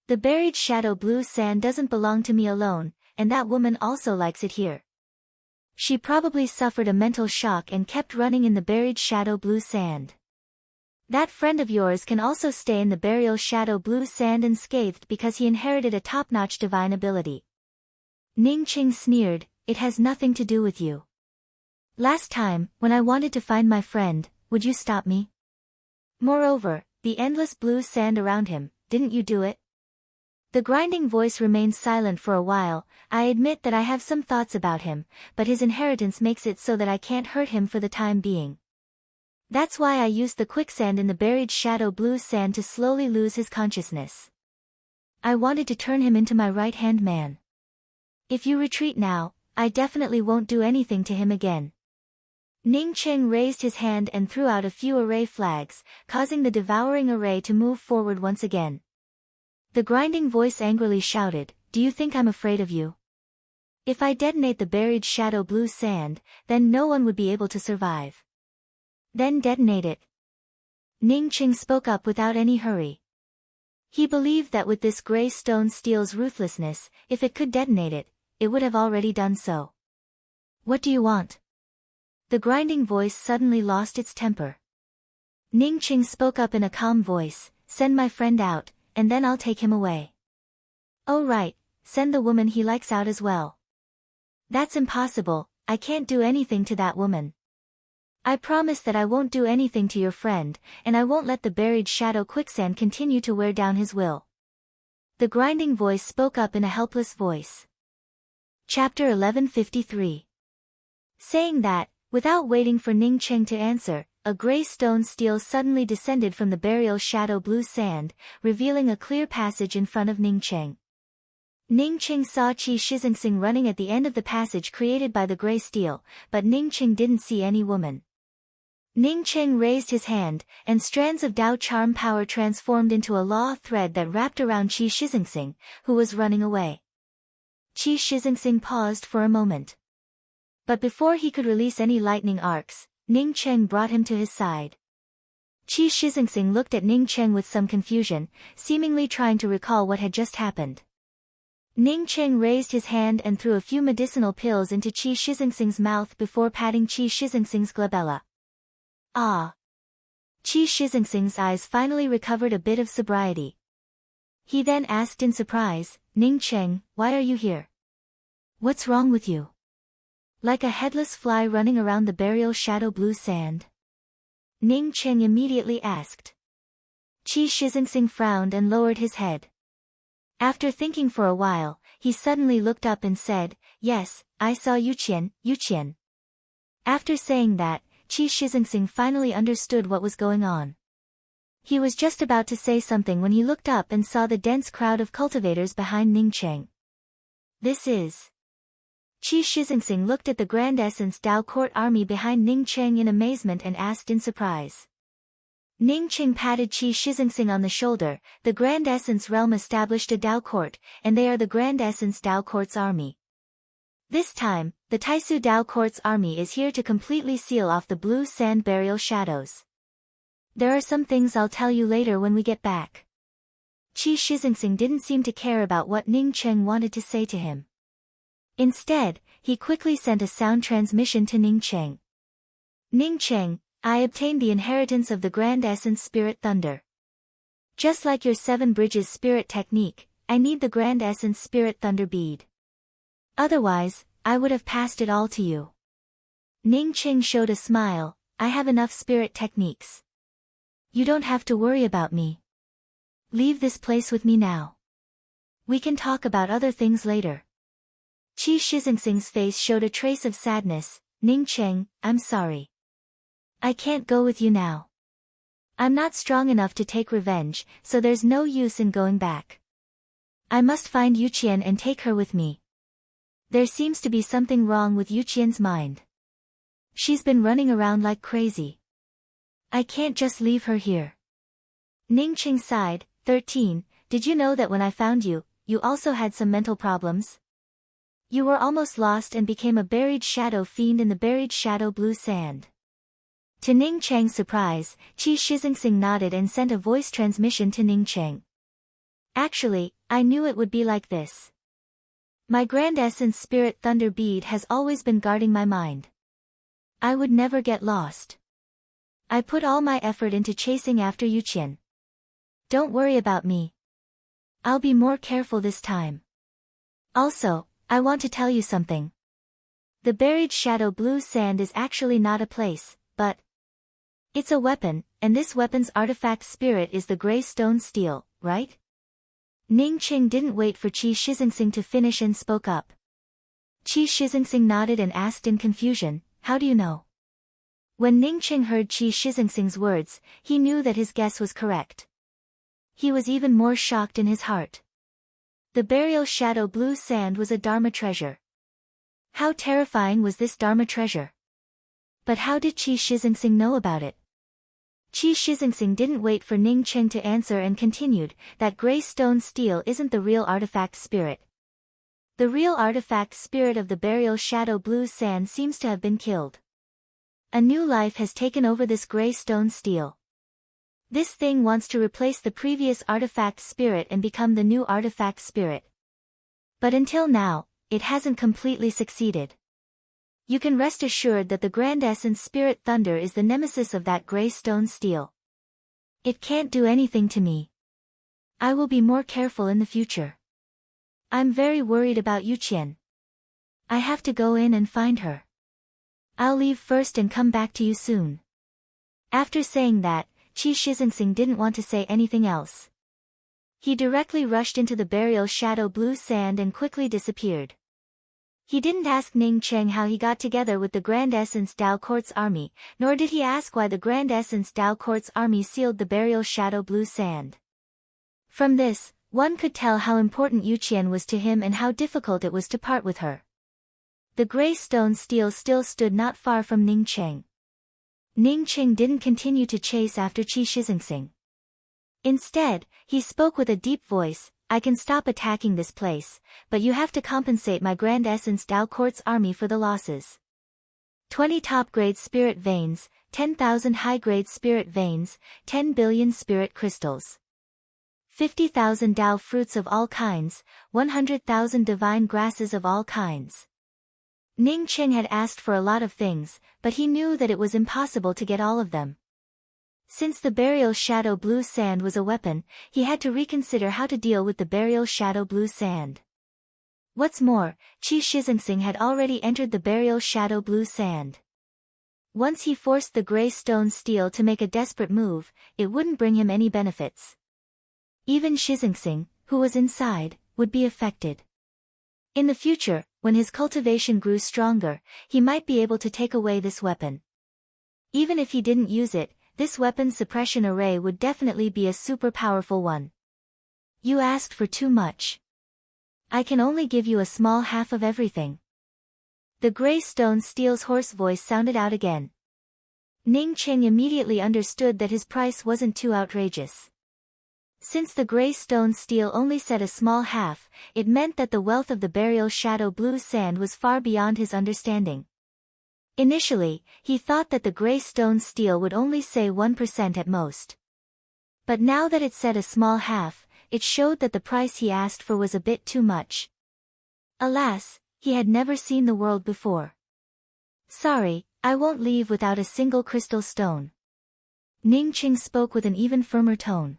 The buried shadow blue sand doesn't belong to me alone, and that woman also likes it here. She probably suffered a mental shock and kept running in the buried shadow blue sand. That friend of yours can also stay in the burial shadow blue sand unscathed because he inherited a top-notch divine ability. Ning Cheng sneered, it has nothing to do with you. Last time, when I wanted to find my friend, would you stop me? Moreover, the endless blue sand around him, didn't you do it? The grinding voice remained silent for a while. I admit that I have some thoughts about him, but his inheritance makes it so that I can't hurt him for the time being. That's why I used the quicksand in the buried shadow blue sand to slowly lose his consciousness. I wanted to turn him into my right-hand man. If you retreat now, I definitely won't do anything to him again. Ning Cheng raised his hand and threw out a few array flags, causing the devouring array to move forward once again. The grinding voice angrily shouted, do you think I'm afraid of you? If I detonate the buried shadow blue sand, then no one would be able to survive. Then detonate it. Ning Cheng spoke up without any hurry. He believed that with this gray stone steel's ruthlessness, if it could detonate it, it would have already done so. What do you want? The grinding voice suddenly lost its temper. Ning Cheng spoke up in a calm voice, send my friend out, and then I'll take him away. Oh right, send the woman he likes out as well. That's impossible, I can't do anything to that woman. I promise that I won't do anything to your friend, and I won't let the buried shadow quicksand continue to wear down his will. The grinding voice spoke up in a helpless voice. Chapter 1153. Saying that, without waiting for Ning Cheng to answer, a gray stone stele suddenly descended from the burial shadow blue sand, revealing a clear passage in front of Ning Cheng. Ning Cheng saw Qi Shizingsing running at the end of the passage created by the gray stele, but Ning Cheng didn't see any woman. Ning Cheng raised his hand, and strands of Dao charm power transformed into a law thread that wrapped around Qi Shizingsing, who was running away. Qi Shizingsing paused for a moment. But before he could release any lightning arcs, Ning Cheng brought him to his side. Qi Shizingsing looked at Ning Cheng with some confusion, seemingly trying to recall what had just happened. Ning Cheng raised his hand and threw a few medicinal pills into Qi Shizingsing's mouth before patting Qi Shizingsing's glabella. Ah! Qi Shizingsing's eyes finally recovered a bit of sobriety. He then asked in surprise, Ning Cheng, why are you here? What's wrong with you? Like a headless fly running around the burial shadow blue sand? Ning Cheng immediately asked. Qi Shizingsing frowned and lowered his head. After thinking for a while, he suddenly looked up and said, yes, I saw Yuqian. After saying that, Qi Shizingsing finally understood what was going on. He was just about to say something when he looked up and saw the dense crowd of cultivators behind Ning Cheng. This is... Qi Shizingsing looked at the Grand Essence Dao Court army behind Ning Cheng in amazement and asked in surprise. Ning Cheng patted Qi Shizingsing on the shoulder. The Grand Essence realm established a Dao Court, and they are the Grand Essence Dao Court's army. This time, the Taisu Dao Court's army is here to completely seal off the blue sand burial shadows. There are some things I'll tell you later when we get back. Qi Shizingsing didn't seem to care about what Ning Cheng wanted to say to him. Instead, he quickly sent a sound transmission to Ning Cheng. Ning Cheng, I obtained the inheritance of the Grand Essence Spirit Thunder. Just like your Seven Bridges Spirit technique, I need the Grand Essence Spirit Thunder bead. Otherwise, I would have passed it all to you. Ning Cheng showed a smile, I have enough spirit techniques. You don't have to worry about me. Leave this place with me now. We can talk about other things later. Qi Shizingsing's face showed a trace of sadness. Ning Cheng, I'm sorry. I can't go with you now. I'm not strong enough to take revenge, so there's no use in going back. I must find Yuqian and take her with me. There seems to be something wrong with Yuqian's mind. She's been running around like crazy. I can't just leave her here. Ning Cheng sighed. 13. Did you know that when I found you, you also had some mental problems? You were almost lost and became a buried shadow fiend in the buried shadow blue sand. To Ning Cheng's surprise, Qi Shizingsing nodded and sent a voice transmission to Ning Cheng. Actually, I knew it would be like this. My Grand Essence Spirit Thunder bead has always been guarding my mind. I would never get lost. I put all my effort into chasing after Yuqian. Don't worry about me. I'll be more careful this time. Also, I want to tell you something. The buried shadow blue sand is actually not a place, but it's a weapon, and this weapon's artifact spirit is the gray stone steel, right? Ning Cheng didn't wait for Qi Shizingsing to finish and spoke up. Qi Shizingsing nodded and asked in confusion, how do you know? When Ning Cheng heard Qi Shizingsing's words, he knew that his guess was correct. He was even more shocked in his heart. The burial shadow blue sand was a Dharma treasure. How terrifying was this Dharma treasure? But how did Qi Shizingsing know about it? Qi Shizingsing didn't wait for Ning Cheng to answer and continued, that gray stone steel isn't the real artifact spirit. The real artifact spirit of the burial shadow blue sand seems to have been killed. A new life has taken over this gray stone steel. This thing wants to replace the previous artifact spirit and become the new artifact spirit. But until now, it hasn't completely succeeded. You can rest assured that the Grand Essence Spirit Thunder is the nemesis of that gray stone steel. It can't do anything to me. I will be more careful in the future. I'm very worried about Yuqian. I have to go in and find her. I'll leave first and come back to you soon. After saying that, Qi Shixingsing didn't want to say anything else. He directly rushed into the burial shadow blue sand and quickly disappeared. He didn't ask Ning Cheng how he got together with the Grand Essence Dao Court's army, nor did he ask why the Grand Essence Dao Court's army sealed the burial shadow blue sand. From this, one could tell how important Yu Qian was to him and how difficult it was to part with her. The gray stone stele still stood not far from Ning Cheng. Ning Cheng didn't continue to chase after Qi Shixingsing. Instead, he spoke with a deep voice, I can stop attacking this place, but you have to compensate my Grand Essence Dao Court's army for the losses. 20 top-grade spirit veins, 10,000 high-grade spirit veins, 10 billion spirit crystals. 50,000 Dao fruits of all kinds, 100,000 divine grasses of all kinds. Ning Cheng had asked for a lot of things, but he knew that it was impossible to get all of them. Since the burial shadow blue sand was a weapon, he had to reconsider how to deal with the burial shadow blue sand. What's more, Qi Shixingsing had already entered the burial shadow blue sand. Once he forced the gray stone stele to make a desperate move, it wouldn't bring him any benefits. Even Shixingsing, who was inside, would be affected. In the future, when his cultivation grew stronger, he might be able to take away this weapon. Even if he didn't use it, this weapon's suppression array would definitely be a super powerful one. You asked for too much. I can only give you a small half of everything. The gray stone stele's hoarse voice sounded out again. Ning Cheng immediately understood that his price wasn't too outrageous. Since the gray stone stele only said a small half, it meant that the wealth of the burial shadow blue sand was far beyond his understanding. Initially, he thought that the gray stone stele would only say 1% at most. But now that it said a small half, it showed that the price he asked for was a bit too much. Alas, he had never seen the world before. Sorry, I won't leave without a single crystal stone. Ning Cheng spoke with an even firmer tone.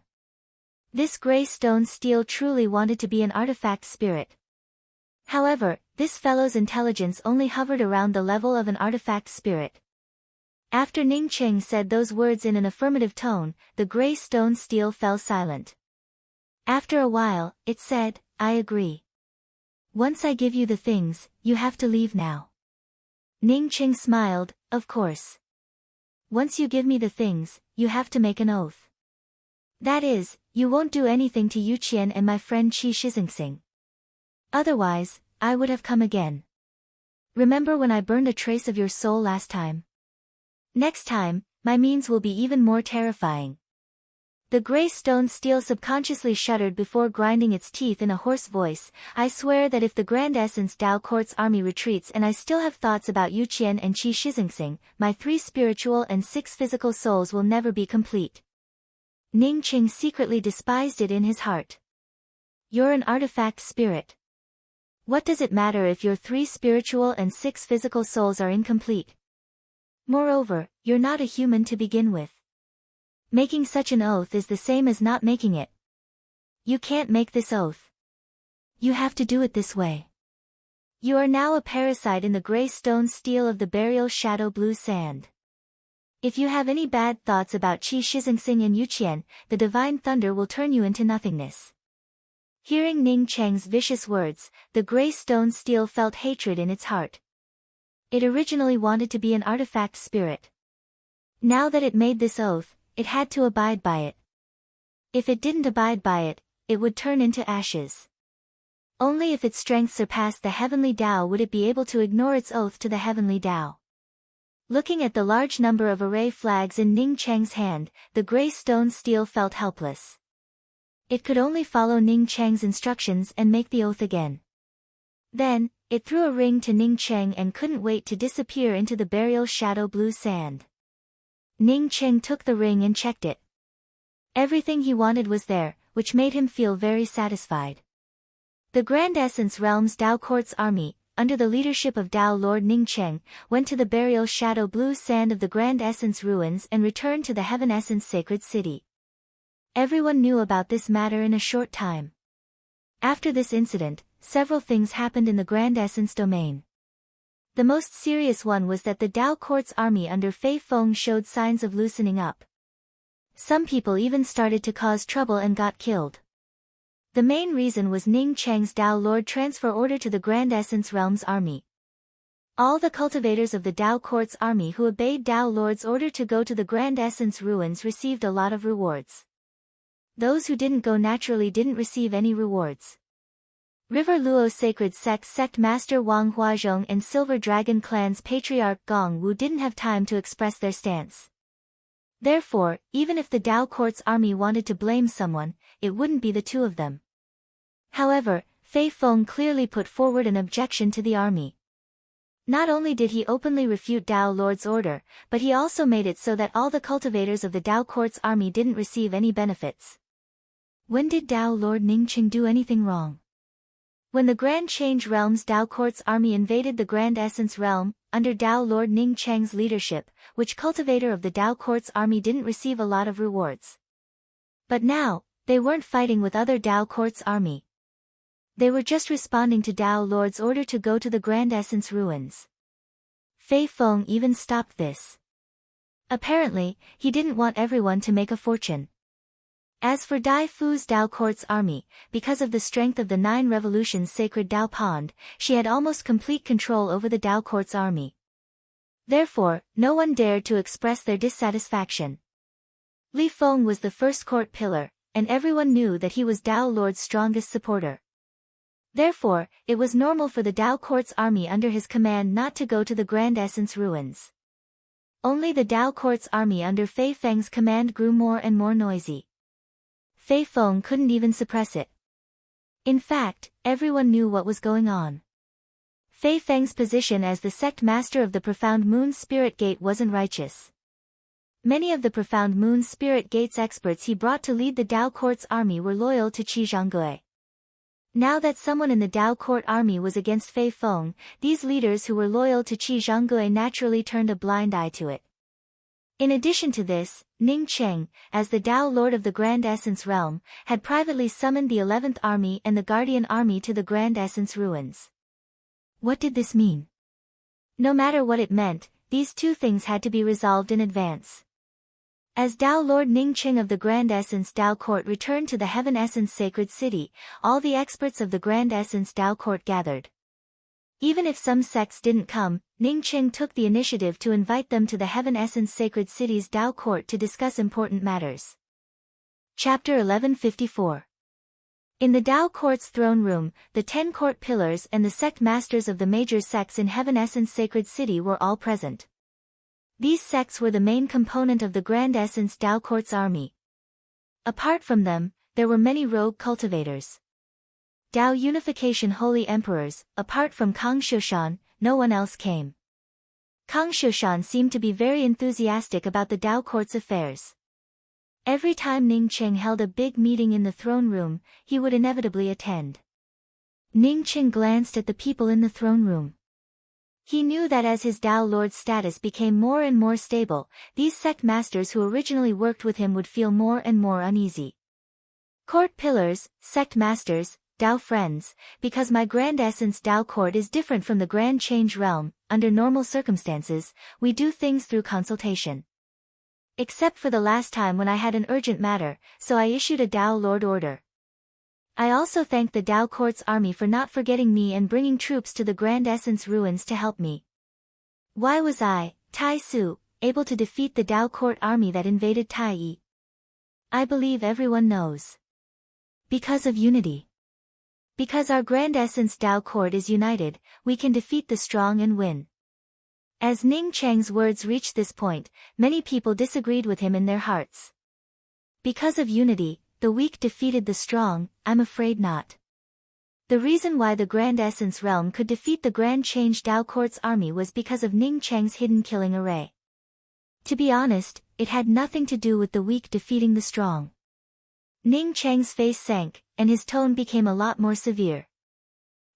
This gray stone stele truly wanted to be an artifact spirit. However, this fellow's intelligence only hovered around the level of an artifact spirit. After Ning Cheng said those words in an affirmative tone, the gray stone stele fell silent. After a while, it said, I agree. Once I give you the things, you have to leave now. Ning Cheng smiled, of course. Once you give me the things, you have to make an oath. That is, you won't do anything to Yu Qian and my friend Qi Shixingsing. Otherwise, I would have come again. Remember when I burned a trace of your soul last time? Next time, my means will be even more terrifying. The gray stone stele subconsciously shuddered before grinding its teeth in a hoarse voice. I swear that if the Grand Essence Dao Court's army retreats and I still have thoughts about Yu Qian and Qi Shixingsing, my 3 spiritual and 6 physical souls will never be complete. Ning Cheng secretly despised it in his heart. You're an artifact spirit. What does it matter if your 3 spiritual and 6 physical souls are incomplete? Moreover, you're not a human to begin with. Making such an oath is the same as not making it. You can't make this oath. You have to do it this way. You are now a parasite in the gray stone stele of the burial shadow blue sand. If you have any bad thoughts about Qi Shixingsing and Yu Qian, the divine thunder will turn you into nothingness. Hearing Ning Cheng's vicious words, the gray stone stele felt hatred in its heart. It originally wanted to be an artifact spirit. Now that it made this oath, it had to abide by it. If it didn't abide by it, it would turn into ashes. Only if its strength surpassed the heavenly Tao would it be able to ignore its oath to the heavenly Tao. Looking at the large number of array flags in Ning Cheng's hand, the gray stone stele felt helpless. It could only follow Ning Cheng's instructions and make the oath again. Then, it threw a ring to Ning Cheng and couldn't wait to disappear into the burial shadow blue sand. Ning Cheng took the ring and checked it. Everything he wanted was there, which made him feel very satisfied. The Grand Essence Realm's Dao Court's army, under the leadership of Dao Lord Ning Cheng, went to the burial shadow blue sand of the Grand Essence ruins and returned to the Heaven Essence sacred city. Everyone knew about this matter in a short time. After this incident, several things happened in the Grand Essence domain. The most serious one was that the Dao Court's army under Fei Feng showed signs of loosening up. Some people even started to cause trouble and got killed. The main reason was Ning Cheng's Dao Lord transfer order to the Grand Essence Realm's army. All the cultivators of the Dao Court's army who obeyed Dao Lord's order to go to the Grand Essence ruins received a lot of rewards. Those who didn't go naturally didn't receive any rewards. River Luo Sacred Sect Master Wang Huazhong and Silver Dragon Clan's Patriarch Gong Wu didn't have time to express their stance. Therefore, even if the Dao Court's army wanted to blame someone, it wouldn't be the two of them. However, Fei Feng clearly put forward an objection to the army. Not only did he openly refute Dao Lord's order, but he also made it so that all the cultivators of the Dao Court's army didn't receive any benefits. When did Dao Lord Ningqing do anything wrong? When the Grand Change Realm's Dao Court's army invaded the Grand Essence Realm, under Dao Lord Ning Cheng's leadership, which cultivator of the Dao Court's army didn't receive a lot of rewards. But now, they weren't fighting with other Dao Court's army. They were just responding to Dao Lord's order to go to the Grand Essence ruins. Fei Feng even stopped this. Apparently, he didn't want everyone to make a fortune. As for Dai Fu's Dao Court's army, because of the strength of the 9 revolutions sacred Dao Pond, she had almost complete control over the Dao Court's army. Therefore, no one dared to express their dissatisfaction. Li Feng was the first court pillar, and everyone knew that he was Dao Lord's strongest supporter. Therefore, it was normal for the Dao Court's army under his command not to go to the Grand Essence ruins. Only the Dao Court's army under Fei Feng's command grew more and more noisy. Fei Feng couldn't even suppress it. In fact, everyone knew what was going on. Fei Feng's position as the sect master of the Profound Moon Spirit Gate wasn't righteous. Many of the Profound Moon Spirit Gate's experts he brought to lead the Dao Court's army were loyal to Qi Zhonggui. Now that someone in the Dao Court army was against Fei Feng, these leaders who were loyal to Qi Zhonggui naturally turned a blind eye to it. In addition to this, Ning Cheng, as the Dao Lord of the Grand Essence Realm, had privately summoned the 11th Army and the Guardian Army to the Grand Essence ruins. What did this mean? No matter what it meant, these two things had to be resolved in advance. As Dao Lord Ning Cheng of the Grand Essence Dao Court returned to the Heaven Essence Sacred City, all the experts of the Grand Essence Dao Court gathered. Even if some sects didn't come, Ning Cheng took the initiative to invite them to the Heaven Essence Sacred City's Dao Court to discuss important matters. Chapter 1154. In the Dao Court's throne room, the 10 court pillars and the sect masters of the major sects in Heaven Essence Sacred City were all present. These sects were the main component of the Grand Essence Dao Court's army. Apart from them, there were many rogue cultivators. Dao Unification Holy Emperors, apart from Kang Shushan, no one else came. Kang Shushan seemed to be very enthusiastic about the Dao Court's affairs. Every time Ning Cheng held a big meeting in the throne room, he would inevitably attend. Ning Cheng glanced at the people in the throne room. He knew that as his Dao Lord's status became more and more stable, these sect masters who originally worked with him would feel more and more uneasy. Court pillars, sect masters, Dao friends, because my Grand Essence Dao Court is different from the Grand Change Realm, under normal circumstances, we do things through consultation. Except for the last time when I had an urgent matter, so I issued a Dao Lord order. I also thank the Dao Court's army for not forgetting me and bringing troops to the Grand Essence ruins to help me. Why was I, Tai Su, able to defeat the Dao Court army that invaded Tai? I believe everyone knows. Because of unity. Because our Grand Essence Dao Court is united, we can defeat the strong and win. As Ning Cheng's words reached this point, many people disagreed with him in their hearts. Because of unity, the weak defeated the strong, I'm afraid not. The reason why the Grand Essence Realm could defeat the Grand Change Dao Court's army was because of Ning Cheng's hidden killing array. To be honest, it had nothing to do with the weak defeating the strong. Ning Cheng's face sank, and his tone became a lot more severe.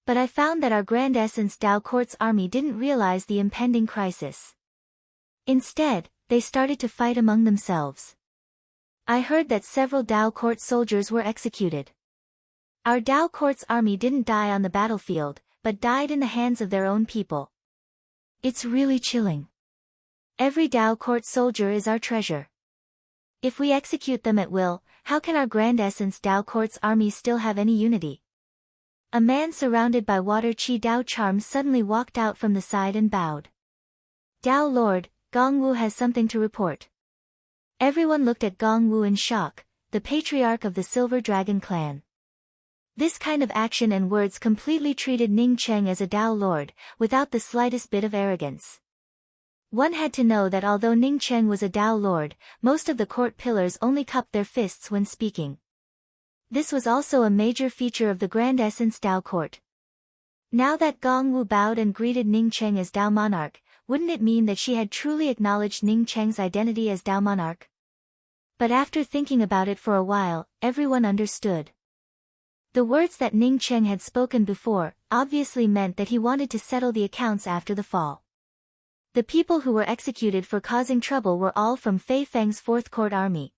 But I found that our Grand Essence Dao Court's army didn't realize the impending crisis. Instead, they started to fight among themselves. I heard that several Dao Court soldiers were executed. Our Dao Court's army didn't die on the battlefield, but died in the hands of their own people. It's really chilling. Every Dao court soldier is our treasure. If we execute them at will, how can our Grand Essence Dao Court's army still have any unity? A man surrounded by water Qi Dao charms suddenly walked out from the side and bowed. Dao Lord, Gongwu has something to report. Everyone looked at Gongwu in shock, the patriarch of the Silver Dragon clan. This kind of action and words completely treated Ning Cheng as a Dao Lord, without the slightest bit of arrogance. One had to know that although Ning Cheng was a Dao Lord, most of the court pillars only cupped their fists when speaking. This was also a major feature of the Grand Essence Dao Court. Now that Gongwu bowed and greeted Ning Cheng as Dao Monarch, wouldn't it mean that she had truly acknowledged Ning Cheng's identity as Dao Monarch? But after thinking about it for a while, everyone understood. The words that Ning Cheng had spoken before obviously meant that he wanted to settle the accounts after the fall. The people who were executed for causing trouble were all from Fei Feng's Fourth Court army.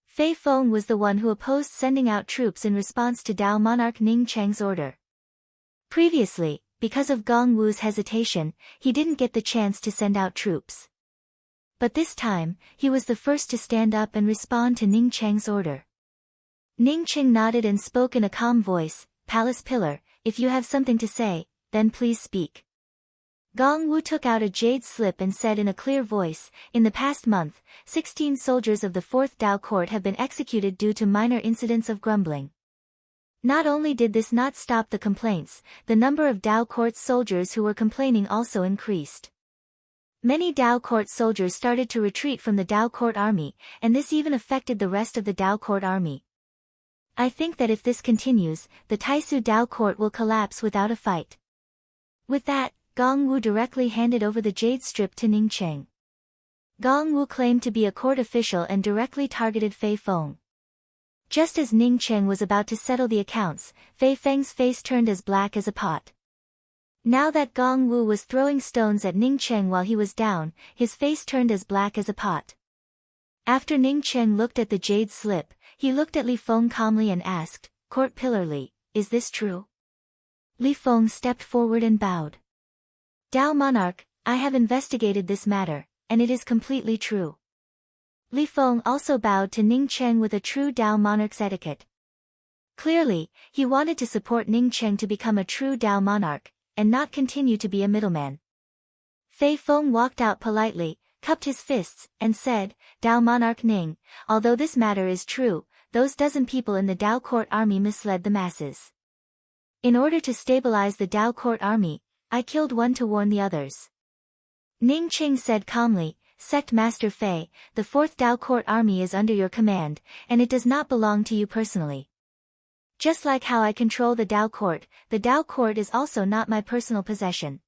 Fei Feng was the one who opposed sending out troops in response to Dao Monarch Ning Cheng's order. Previously, because of Gongwu's hesitation, he didn't get the chance to send out troops. But this time, he was the first to stand up and respond to Ning Cheng's order. Ning Cheng nodded and spoke in a calm voice, "Palace Pillar, if you have something to say, then please speak." Gongwu took out a jade slip and said in a clear voice, "In the past month, 16 soldiers of the 4th Dao Court have been executed due to minor incidents of grumbling. Not only did this not stop the complaints, the number of Dao Court soldiers who were complaining also increased. Many Dao Court soldiers started to retreat from the Dao Court army, and this even affected the rest of the Dao Court army. I think that if this continues, the Taisu Dao Court will collapse without a fight." With that, Gongwu directly handed over the jade strip to Ning Cheng. Gongwu claimed to be a court official and directly targeted Fei Feng. Just as Ning Cheng was about to settle the accounts, Fei Feng's face turned as black as a pot. Now that Gongwu was throwing stones at Ning Cheng while he was down, his face turned as black as a pot. After Ning Cheng looked at the jade slip, he looked at Li Feng calmly and asked, "Court Pillar Li, is this true?" Li Feng stepped forward and bowed. "Dao Monarch, I have investigated this matter, and it is completely true." Li Feng also bowed to Ning Cheng with a true Dao Monarch's etiquette. Clearly, he wanted to support Ning Cheng to become a true Dao Monarch, and not continue to be a middleman. Fei Feng walked out politely, cupped his fists, and said, "Dao Monarch Ning, although this matter is true, those dozen people in the Dao Court army misled the masses. In order to stabilize the Dao Court army, I killed one to warn the others." Ning Cheng said calmly, "Sect Master Fei, the 4th Dao Court army is under your command, and it does not belong to you personally. Just like how I control the Dao Court is also not my personal possession.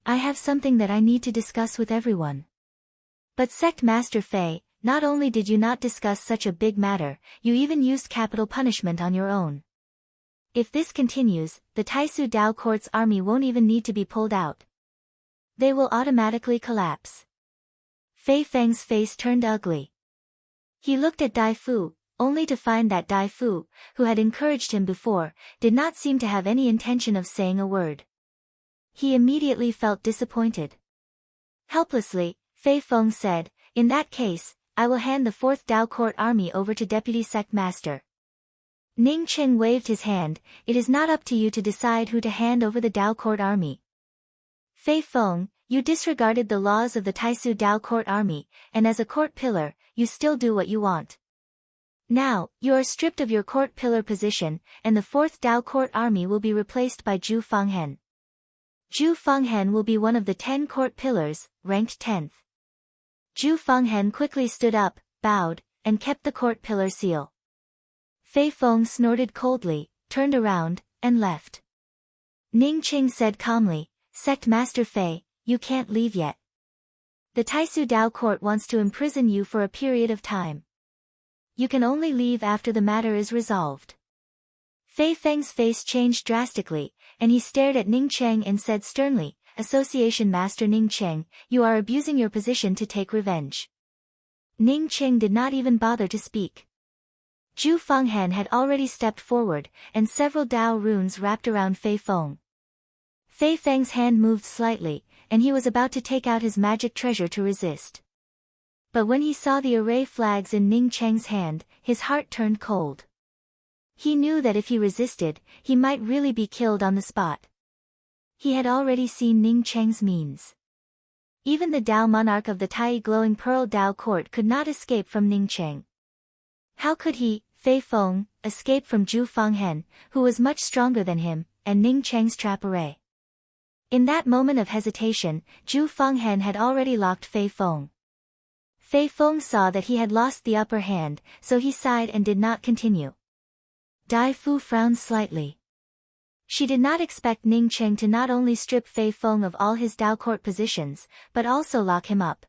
I have something that I need to discuss with everyone." "But Sect Master Fei, not only did you not discuss such a big matter, you even used capital punishment on your own. If this continues, the Taisu Dao Court's army won't even need to be pulled out. They will automatically collapse." Fei Feng's face turned ugly. He looked at Dai Fu, only to find that Dai Fu, who had encouraged him before, did not seem to have any intention of saying a word. He immediately felt disappointed. Helplessly, Fei Feng said, "In that case, I will hand the 4th Dao Court army over to Deputy Sect Master." Ning Cheng waved his hand, "It is not up to you to decide who to hand over the Dao Court army. Fei Feng, you disregarded the laws of the Taisu Dao Court army, and as a court pillar, you still do what you want. Now, you are stripped of your court pillar position, and the 4th Dao Court army will be replaced by Zhu Fanghen. Zhu Fanghen will be one of the 10 court pillars, ranked 10th. Zhu Fanghen quickly stood up, bowed, and kept the court pillar seal. Fei Feng snorted coldly, turned around, and left. Ning Cheng said calmly, "Sect Master Fei, you can't leave yet. The Taisu Dao Court wants to imprison you for a period of time. You can only leave after the matter is resolved." Fei Feng's face changed drastically, and he stared at Ning Cheng and said sternly, "Association Master Ning Cheng, you are abusing your position to take revenge." Ning Cheng did not even bother to speak. Zhu Fanghen had already stepped forward, and several Dao runes wrapped around Fei Feng. Fei Feng's hand moved slightly, and he was about to take out his magic treasure to resist. But when he saw the array flags in Ning Cheng's hand, his heart turned cold. He knew that if he resisted, he might really be killed on the spot. He had already seen Ning Cheng's means. Even the Dao monarch of the Tai glowing pearl Dao court could not escape from Ning Cheng. How could he, Fei Feng, escape from Zhu Fanghen, who was much stronger than him, and Ning Cheng's trap array? In that moment of hesitation, Zhu Fanghen had already locked Fei Feng. Fei Feng saw that he had lost the upper hand, so he sighed and did not continue. Dai Fu frowned slightly. She did not expect Ning Cheng to not only strip Fei Feng of all his Dao court positions, but also lock him up.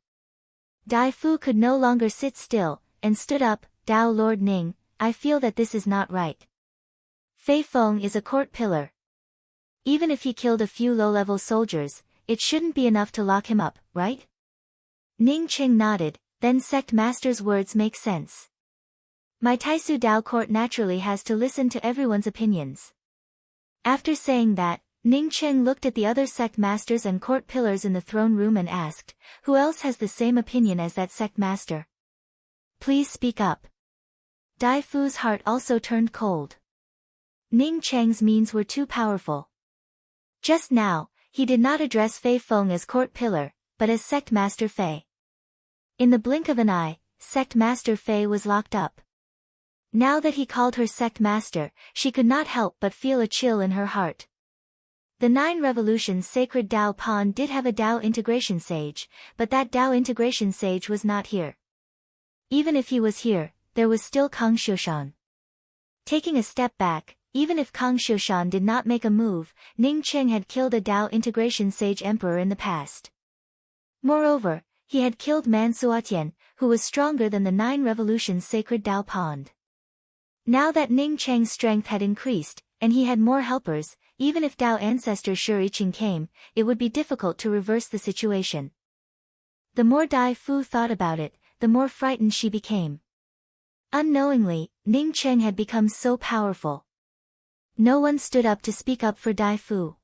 Dai Fu could no longer sit still, and stood up. Dao Lord Ning, I feel that this is not right. Fei Feng is a court pillar. Even if he killed a few low-level soldiers, it shouldn't be enough to lock him up, right? Ning Cheng nodded, then sect master's words make sense. My Taisu Dao court naturally has to listen to everyone's opinions. After saying that, Ning Cheng looked at the other sect masters and court pillars in the throne room and asked, who else has the same opinion as that sect master? Please speak up. Dai Fu's heart also turned cold. Ning Cheng's means were too powerful. Just now, he did not address Fei Feng as court pillar, but as sect master Fei. In the blink of an eye, sect master Fei was locked up. Now that he called her sect master, she could not help but feel a chill in her heart. The 9 Revolutions sacred Dao Pan did have a Dao integration sage, but that Dao integration sage was not here. Even if he was here, there was still Kang Xiushan. Taking a step back, even if Kang Xiushan did not make a move, Ning Cheng had killed a Dao integration sage emperor in the past. Moreover, he had killed Man Suatian, who was stronger than the 9 Revolutions sacred Dao Pond. Now that Ning Cheng's strength had increased, and he had more helpers, even if Dao ancestor Shuriqing came, it would be difficult to reverse the situation. The more Dai Fu thought about it, the more frightened she became. Unknowingly, Ning Cheng had become so powerful. No one stood up to speak up for Dai Fu.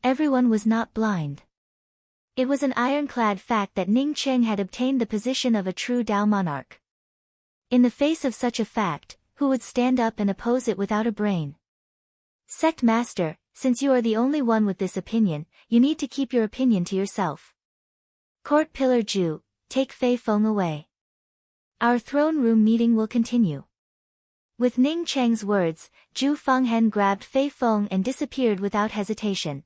Everyone was not blind. It was an ironclad fact that Ning Cheng had obtained the position of a true Dao monarch. In the face of such a fact, who would stand up and oppose it without a brain? Sect master, since you are the only one with this opinion, you need to keep your opinion to yourself. Court pillar Zhu, take Fei Feng away. Our throne room meeting will continue. With Ning Cheng's words, Zhu Fanghen grabbed Fei Feng and disappeared without hesitation.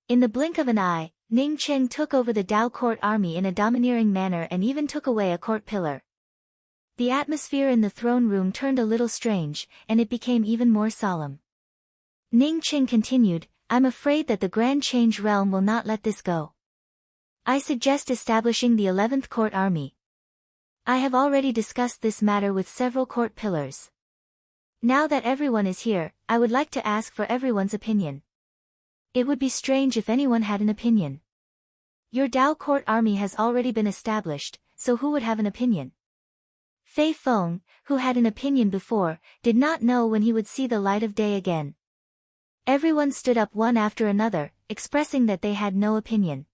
In the blink of an eye, Ning Cheng took over the Dao court army in a domineering manner and even took away a court pillar. The atmosphere in the throne room turned a little strange, and it became even more solemn. Ning Cheng continued, I'm afraid that the Grand Change realm will not let this go. I suggest establishing the 11th court army. I have already discussed this matter with several court pillars. Now that everyone is here, I would like to ask for everyone's opinion. It would be strange if anyone had an opinion. Your Dao court army has already been established, so who would have an opinion? Fei Feng, who had an opinion before, did not know when he would see the light of day again. Everyone stood up one after another, expressing that they had no opinion.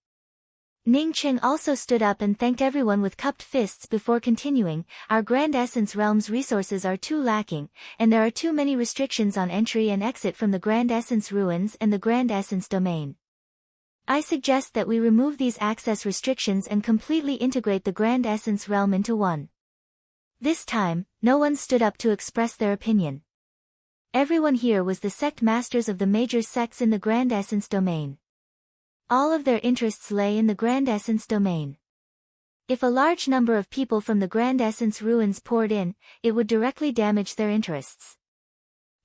Ning Cheng also stood up and thanked everyone with cupped fists before continuing, our Grand Essence Realm's resources are too lacking, and there are too many restrictions on entry and exit from the Grand Essence Ruins and the Grand Essence Domain. I suggest that we remove these access restrictions and completely integrate the Grand Essence Realm into one. This time, no one stood up to express their opinion. Everyone here was the sect masters of the major sects in the Grand Essence Domain. All of their interests lay in the Grand Essence Domain. If a large number of people from the Grand Essence Ruins poured in, it would directly damage their interests.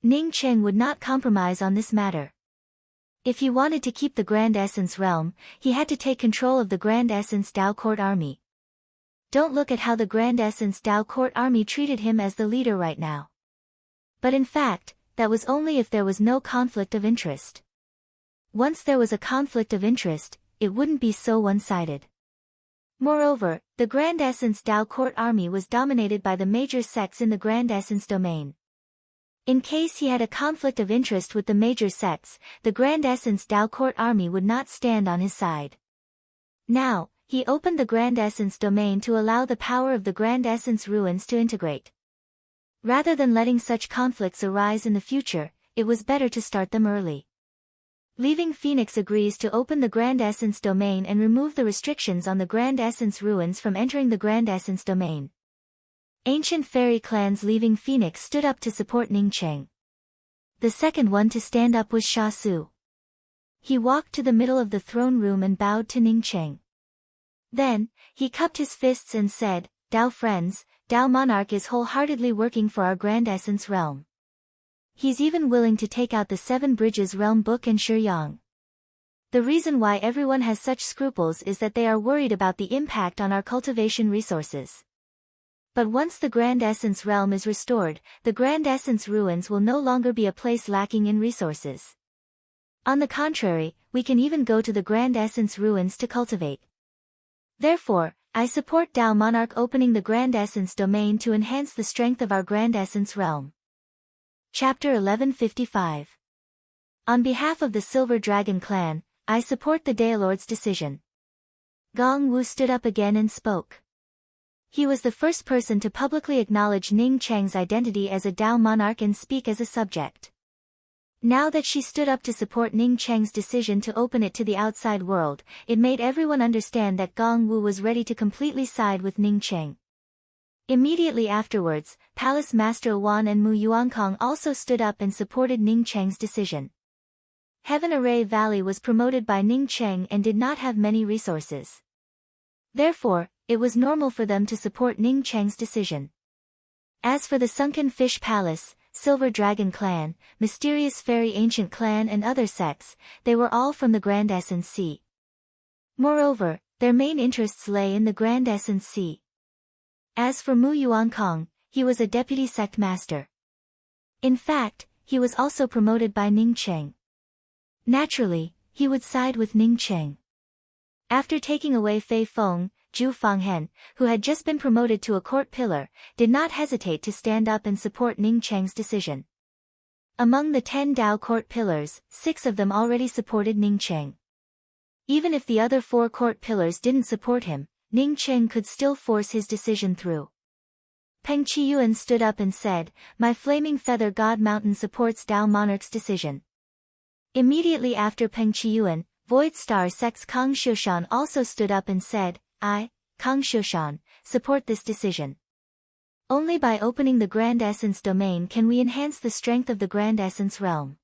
Ning Cheng would not compromise on this matter. If he wanted to keep the Grand Essence Realm, he had to take control of the Grand Essence Dao Court Army. Don't look at how the Grand Essence Dao Court Army treated him as the leader right now. But in fact, that was only if there was no conflict of interest. Once there was a conflict of interest, it wouldn't be so one-sided. Moreover, the Grand Essence Dao Court Army was dominated by the major sects in the Grand Essence Domain. In case he had a conflict of interest with the major sects, the Grand Essence Tao Court army would not stand on his side. Now, he opened the Grand Essence domain to allow the power of the Grand Essence ruins to integrate. Rather than letting such conflicts arise in the future, it was better to start them early. Leaving Phoenix agrees to open the Grand Essence domain and remove the restrictions on the Grand Essence ruins from entering the Grand Essence domain. Ancient fairy clans leaving Phoenix stood up to support Ningcheng. The second one to stand up was Sha Su. He walked to the middle of the throne room and bowed to Ningcheng. Then, he cupped his fists and said, "Tao friends, Tao Monarch is wholeheartedly working for our Grand Essence realm. He's even willing to take out the Seven Bridges realm book and Shuyang. The reason why everyone has such scruples is that they are worried about the impact on our cultivation resources. But once the Grand Essence realm is restored, the Grand Essence ruins will no longer be a place lacking in resources. On the contrary, we can even go to the Grand Essence ruins to cultivate. Therefore, I support Tao Monarch opening the Grand Essence domain to enhance the strength of our Grand Essence realm." Chapter 1155. On behalf of the Silver Dragon clan, I support the Daylord's decision. Gong Wu stood up again and spoke. He was the first person to publicly acknowledge Ning Cheng's identity as a Tao monarch and speak as a subject. Now that she stood up to support Ning Cheng's decision to open it to the outside world, it made everyone understand that Gong Wu was ready to completely side with Ning Cheng. Immediately afterwards, Palace Master Wan and Mu Yuankong also stood up and supported Ning Cheng's decision. Heaven Array Valley was promoted by Ning Cheng and did not have many resources. Therefore, it was normal for them to support Ning Cheng's decision. As for the Sunken Fish Palace, Silver Dragon Clan, Mysterious Fairy Ancient Clan and other sects, they were all from the Grand Essence Sea. Moreover, their main interests lay in the Grand Essence Sea. As for Mu Yuankong, he was a deputy sect master. In fact, he was also promoted by Ning Cheng. Naturally, he would side with Ning Cheng. After taking away Fei Feng, Zhu Fanghen, who had just been promoted to a court pillar, did not hesitate to stand up and support Ning Cheng's decision. Among the 10 Tao court pillars, 6 of them already supported Ning Cheng. Even if the other 4 court pillars didn't support him, Ning Cheng could still force his decision through. Peng Qiyuan stood up and said, "My Flaming Feather God Mountain supports Tao Monarch's decision." Immediately after Peng Qiyuan, Void Star Sect's Kang Shushan also stood up and said, "I, Kang Shushan, support this decision. Only by opening the Grand Essence domain can we enhance the strength of the Grand Essence realm."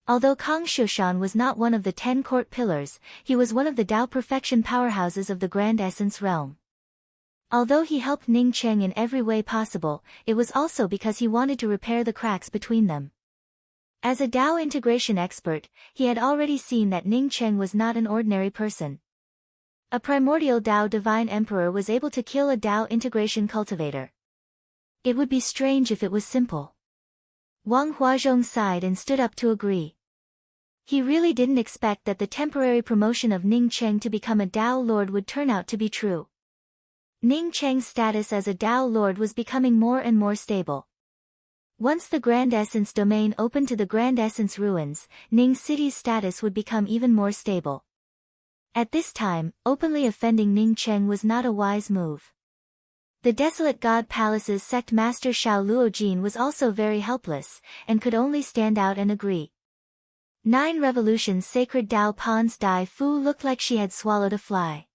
Although Kang Shushan was not one of the 10 court pillars, he was one of the Tao perfection powerhouses of the Grand Essence realm. Although he helped Ning Cheng in every way possible, it was also because he wanted to repair the cracks between them. As a Tao integration expert, he had already seen that Ning Cheng was not an ordinary person. A primordial Tao divine emperor was able to kill a Tao integration cultivator. It would be strange if it was simple. Wang Huazhong sighed and stood up to agree. He really didn't expect that the temporary promotion of Ning Cheng to become a Tao lord would turn out to be true. Ning Cheng's status as a Tao lord was becoming more and more stable. Once the Grand Essence domain opened to the Grand Essence ruins, Ning City's status would become even more stable. At this time, openly offending Ning Cheng was not a wise move. The Desolate God Palace's sect master Xiao Luojin was also very helpless, and could only stand out and agree. 9 Revolutions Sacred Tao Pon's Dai Fu looked like she had swallowed a fly.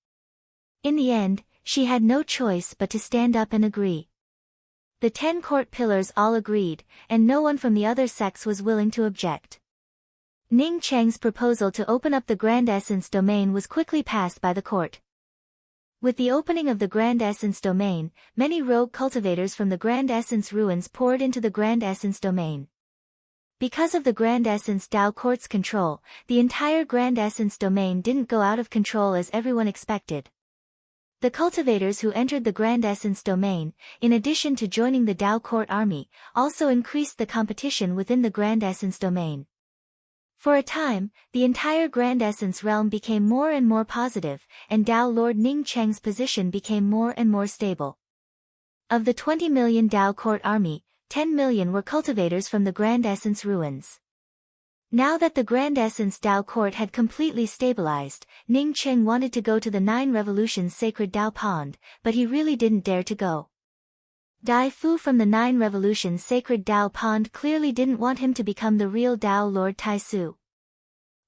In the end, she had no choice but to stand up and agree. The 10 court pillars all agreed, and no one from the other sects was willing to object. Ning Cheng's proposal to open up the Grand Essence domain was quickly passed by the court. With the opening of the Grand Essence domain, many rogue cultivators from the Grand Essence ruins poured into the Grand Essence domain. Because of the Grand Essence Tao Court's control, the entire Grand Essence domain didn't go out of control as everyone expected. The cultivators who entered the Grand Essence domain, in addition to joining the Tao Court army, also increased the competition within the Grand Essence domain. For a time, the entire Grand Essence realm became more and more positive, and Tao Lord Ning Cheng's position became more and more stable. Of the 20 million Tao Court army, 10 million were cultivators from the Grand Essence ruins. Now that the Grand Essence Dao court had completely stabilized, Ning Cheng wanted to go to the 9 Revolutions Sacred Dao Pond, but he really didn't dare to go. Dai Fu from the 9 Revolutions Sacred Dao Pond clearly didn't want him to become the real Dao Lord Tai Su.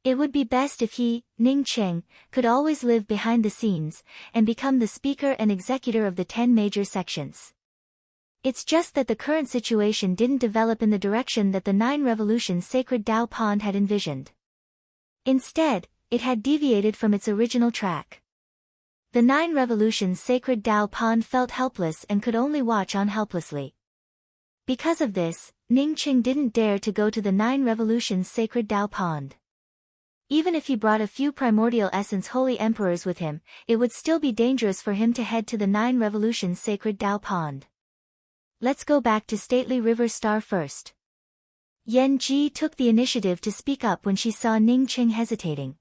It would be best if he, Ning Cheng, could always live behind the scenes, and become the speaker and executor of the 10 major sections. It's just that the current situation didn't develop in the direction that the 9 Revolutions Sacred Dao Pond had envisioned. Instead, it had deviated from its original track. The 9 Revolutions Sacred Dao Pond felt helpless and could only watch on helplessly. Because of this, Ning Cheng didn't dare to go to the 9 Revolutions Sacred Dao Pond. Even if he brought a few primordial essence holy emperors with him, it would still be dangerous for him to head to the 9 Revolutions Sacred Dao Pond. Let's go back to stately River Star first. Yan Ji took the initiative to speak up when she saw Ning Cheng hesitating.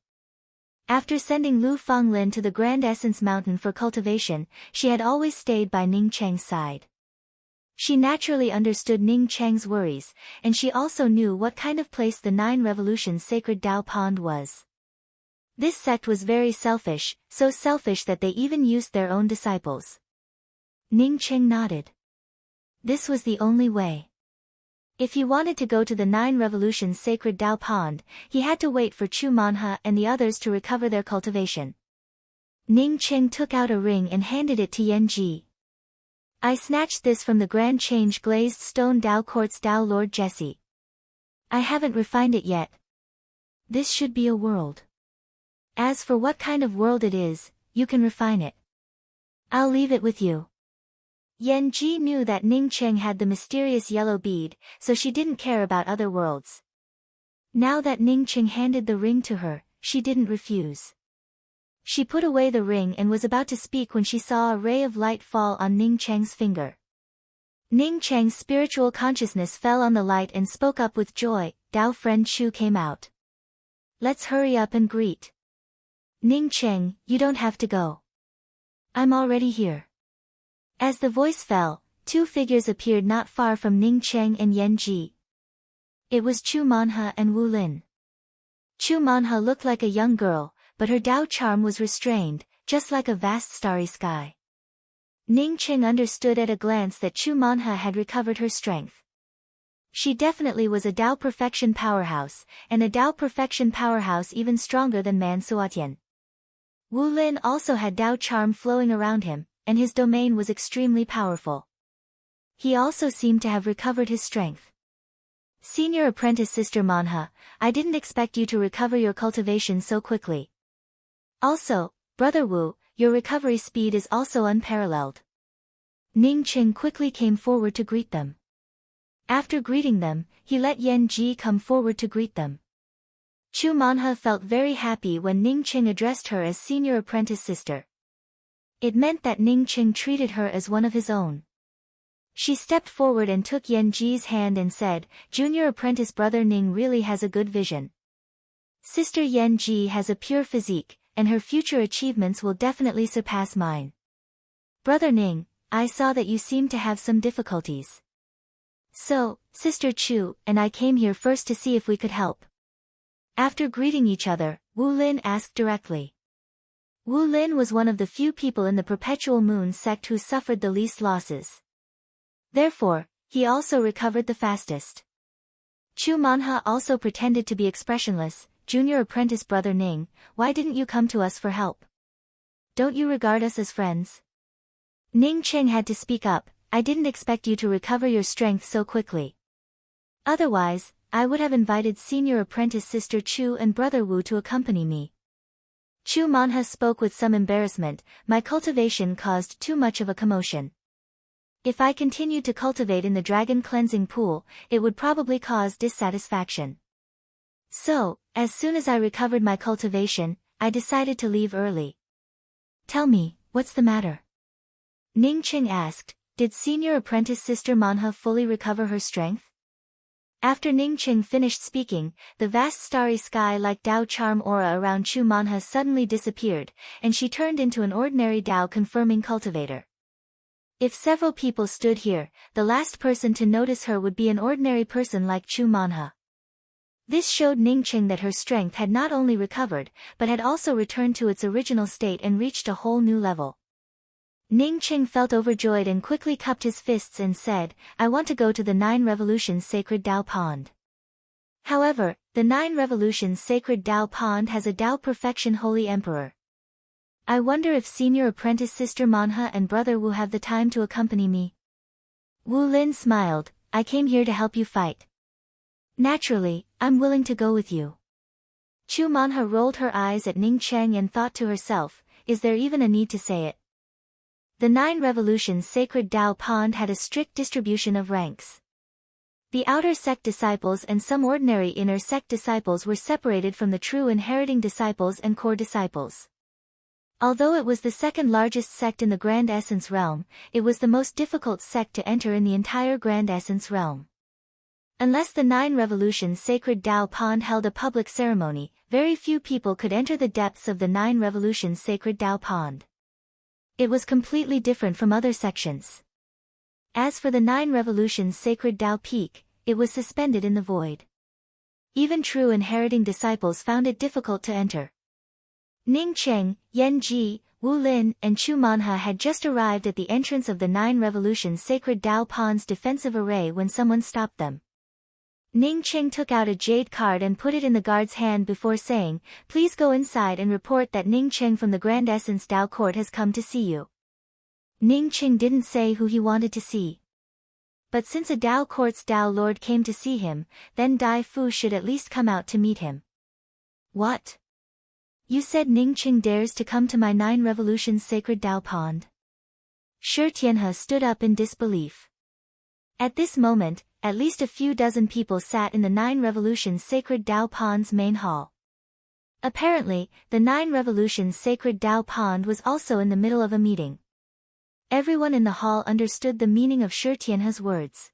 After sending Lu Fenglin to the Grand Essence Mountain for cultivation, she had always stayed by Ning Cheng's side. She naturally understood Ning Cheng's worries, and she also knew what kind of place the 9 Revolutions Sacred Dao Pond was. This sect was very selfish, so selfish that they even used their own disciples. Ning Cheng nodded. This was the only way. If he wanted to go to the 9 Revolutions Sacred Dao Pond, he had to wait for Chu Manhe and the others to recover their cultivation. Ning Cheng took out a ring and handed it to Yan Ji. I snatched this from the Grand Change Glazed Stone Dao Court's Dao Lord Jesse. I haven't refined it yet. This should be a world. As for what kind of world it is, you can refine it. I'll leave it with you. Yan Ji knew that Ning Cheng had the mysterious yellow bead, so she didn't care about other worlds. Now that Ning Cheng handed the ring to her, she didn't refuse. She put away the ring and was about to speak when she saw a ray of light fall on Ning Cheng's finger. Ning Cheng's spiritual consciousness fell on the light and spoke up with joy. Dao friend Chu came out. Let's hurry up and greet. Ning Cheng, you don't have to go. I'm already here. As the voice fell, 2 figures appeared not far from Ning Cheng and Yan Ji. It was Chu Manhe and Wu Lin. Chu Manhe looked like a young girl, but her Dao charm was restrained, just like a vast starry sky. Ning Cheng understood at a glance that Chu Manhe had recovered her strength. She definitely was a Dao perfection powerhouse, and a Dao perfection powerhouse even stronger than Man Suatian. Wu Lin also had Dao charm flowing around him, and his domain was extremely powerful. He also seemed to have recovered his strength. Senior apprentice Sister Manhe, I didn't expect you to recover your cultivation so quickly. Also, Brother Wu, your recovery speed is also unparalleled. Ning Cheng quickly came forward to greet them. After greeting them, he let Yan Ji come forward to greet them. Chu Manhe felt very happy when Ning Cheng addressed her as senior apprentice sister. It meant that Ning Cheng treated her as one of his own. She stepped forward and took Yan Ji's hand and said, Junior apprentice Brother Ning really has a good vision. Sister Yan Ji has a pure physique, and her future achievements will definitely surpass mine. Brother Ning, I saw that you seem to have some difficulties. So, Sister Chu and I came here first to see if we could help. After greeting each other, Wu Lin asked directly. Wu Lin was one of the few people in the Perpetual Moon sect who suffered the least losses. Therefore, he also recovered the fastest. Chu Manhe also pretended to be expressionless. Junior apprentice Brother Ning, why didn't you come to us for help? Don't you regard us as friends? Ning Cheng had to speak up, I didn't expect you to recover your strength so quickly. Otherwise, I would have invited senior apprentice Sister Chu and Brother Wu to accompany me. Chu Manhe spoke with some embarrassment, my cultivation caused too much of a commotion. If I continued to cultivate in the dragon cleansing pool, it would probably cause dissatisfaction. So, as soon as I recovered my cultivation, I decided to leave early. Tell me, what's the matter? Ning Cheng asked, did senior apprentice Sister Manhe fully recover her strength? After Ning Cheng finished speaking, the vast starry sky-like Dao charm aura around Chu Manhe suddenly disappeared, and she turned into an ordinary Dao confirming cultivator. If several people stood here, the last person to notice her would be an ordinary person like Chu Manha. This showed Ning Cheng that her strength had not only recovered, but had also returned to its original state and reached a whole new level. Ning Cheng felt overjoyed and quickly cupped his fists and said, "I want to go to the 9 Revolutions Sacred Tao Pond." However, the 9 Revolutions Sacred Tao Pond has a Tao Perfection Holy Emperor. I wonder if senior apprentice Sister Manha and Brother Wu have the time to accompany me. Wu Lin smiled, "I came here to help you fight. Naturally, I'm willing to go with you." Chu Manha rolled her eyes at Ning Cheng and thought to herself, is there even a need to say it? The 9 Revolutions Sacred Tao Pond had a strict distribution of ranks. The outer sect disciples and some ordinary inner sect disciples were separated from the true inheriting disciples and core disciples. Although it was the second largest sect in the Grand Essence realm, it was the most difficult sect to enter in the entire Grand Essence realm. Unless the 9 Revolutions Sacred Tao Pond held a public ceremony, very few people could enter the depths of the 9 Revolutions Sacred Tao Pond. It was completely different from other sections. As for the 9 Revolutions Sacred Tao Peak, it was suspended in the void. Even true inheriting disciples found it difficult to enter. Ning Cheng, Yan Ji, Wu Lin, and Chu Manha had just arrived at the entrance of the 9 Revolutions Sacred Tao Pond's defensive array when someone stopped them. Ning Cheng took out a jade card and put it in the guard's hand before saying, "Please go inside and report that Ning Cheng from the Grand Essence Tao Court has come to see you." Ning Cheng didn't say who he wanted to see. But since a Tao Court's Tao Lord came to see him, then Dai Fu should at least come out to meet him. "What? You said Ning Cheng dares to come to my 9 Revolutions Sacred Tao Pond?" Shi Tianhe stood up in disbelief. At this moment, at least a few dozen people sat in the 9 Revolutions Sacred Tao Pond's main hall. Apparently, the 9 Revolutions Sacred Tao Pond was also in the middle of a meeting. Everyone in the hall understood the meaning of Shi Tianhe's words.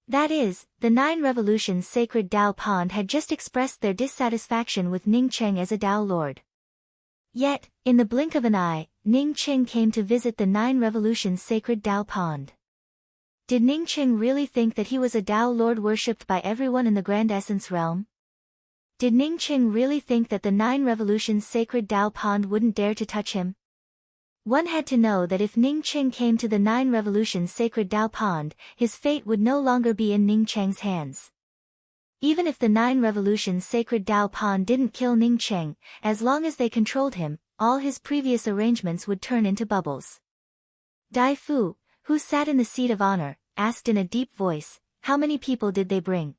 That is, the 9 Revolutions Sacred Tao Pond had just expressed their dissatisfaction with Ning Cheng as a Tao Lord. Yet, in the blink of an eye, Ning Cheng came to visit the 9 Revolutions Sacred Tao Pond. Did Ning Cheng really think that he was a Tao Lord worshipped by everyone in the Grand Essence realm? Did Ning Cheng really think that the 9 Revolutions Sacred Tao Pond wouldn't dare to touch him? One had to know that if Ning Cheng came to the 9 Revolutions Sacred Tao Pond, his fate would no longer be in Ning Cheng's hands. Even if the 9 Revolutions Sacred Tao Pond didn't kill Ning Cheng, as long as they controlled him, all his previous arrangements would turn into bubbles. Dai Fu, who sat in the seat of honor, asked in a deep voice, "How many people did they bring?"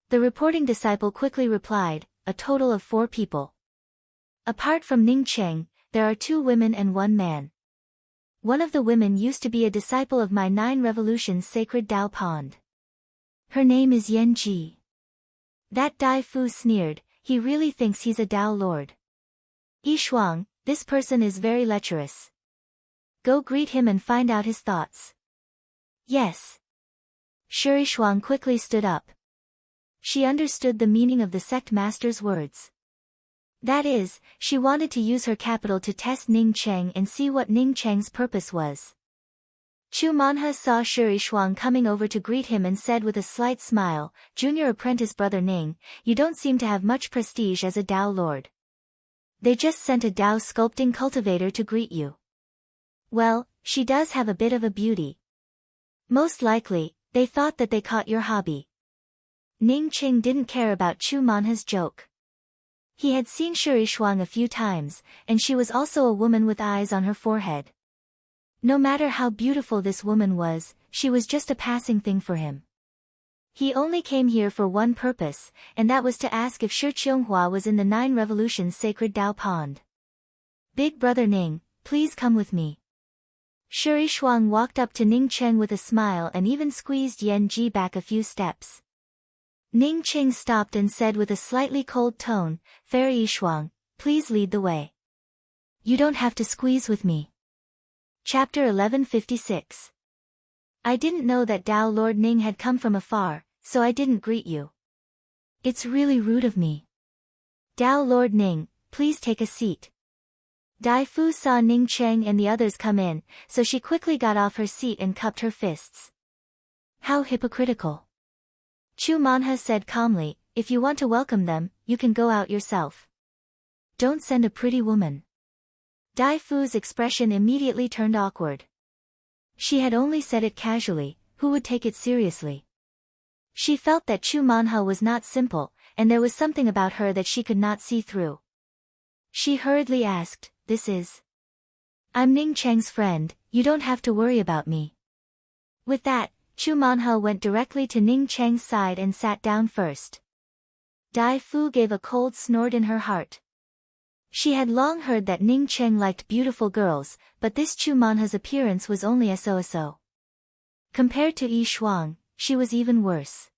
The reporting disciple quickly replied, "A total of 4 people. Apart from Ning Cheng, there are 2 women and 1 man. One of the women used to be a disciple of my 9 Revolutions Sacred Tao Pond. Her name is Yan Ji." That Dai Fu sneered, "He really thinks he's a Tao Lord. Yi Shuang, this person is very lecherous. Go greet him and find out his thoughts." "Yes." Shi Shuang quickly stood up. She understood the meaning of the sect master's words. That is, she wanted to use her capital to test Ning Cheng and see what Ning Cheng's purpose was. Chu Manha saw Shi Shuang coming over to greet him and said with a slight smile, "Junior apprentice Brother Ning, you don't seem to have much prestige as a Tao Lord. They just sent a Tao sculpting cultivator to greet you." "Well, she does have a bit of a beauty. Most likely, they thought that they caught your hobby." Ning Cheng didn't care about Chu Manha's joke. He had seen Shi Shuang a few times, and she was also a woman with eyes on her forehead. No matter how beautiful this woman was, she was just a passing thing for him. He only came here for one purpose, and that was to ask if Shi Qianghua was in the 9 Revolutions Sacred Tao Pond. "Big Brother Ning, please come with me." Shi Shuang walked up to Ning Cheng with a smile and even squeezed Yan Ji back a few steps. Ning Cheng stopped and said with a slightly cold tone, "Fair Yi Shuang, please lead the way. You don't have to squeeze with me." Chapter 1156. I didn't know that Tao Lord Ning had come from afar, so I didn't greet you. It's really rude of me. Tao Lord Ning, please take a seat. Dai Fu saw Ning Cheng and the others come in, so she quickly got off her seat and cupped her fists. How hypocritical. Chu Manha said calmly, if you want to welcome them, you can go out yourself. Don't send a pretty woman. Dai Fu's expression immediately turned awkward. She had only said it casually, who would take it seriously? She felt that Chu Manha was not simple, and there was something about her that she could not see through. She hurriedly asked, this is? I'm Ning Cheng's friend, you don't have to worry about me. With that, Chu Manha went directly to Ning Cheng's side and sat down first. Dai Fu gave a cold snort in her heart. She had long heard that Ning Cheng liked beautiful girls, but this Chu Manha's appearance was only so. Compared to Yi Shuang, she was even worse.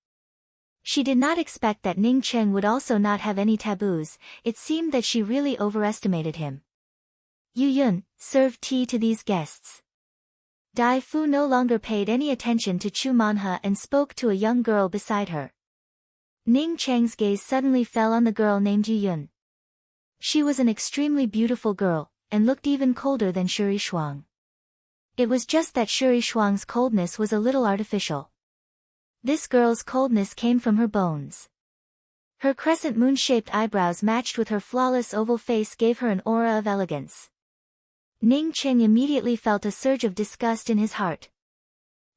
She did not expect that Ning Cheng would also not have any taboos. It seemed that she really overestimated him. Yu Yun, serve tea to these guests. Dai Fu no longer paid any attention to Chu Manha and spoke to a young girl beside her. Ning Cheng's gaze suddenly fell on the girl named Yu Yun. She was an extremely beautiful girl, and looked even colder than Shuri Shuang. It was just that Shuri Shuang's coldness was a little artificial. This girl's coldness came from her bones. Her crescent moon-shaped eyebrows matched with her flawless oval face gave her an aura of elegance. Ning Cheng immediately felt a surge of disgust in his heart.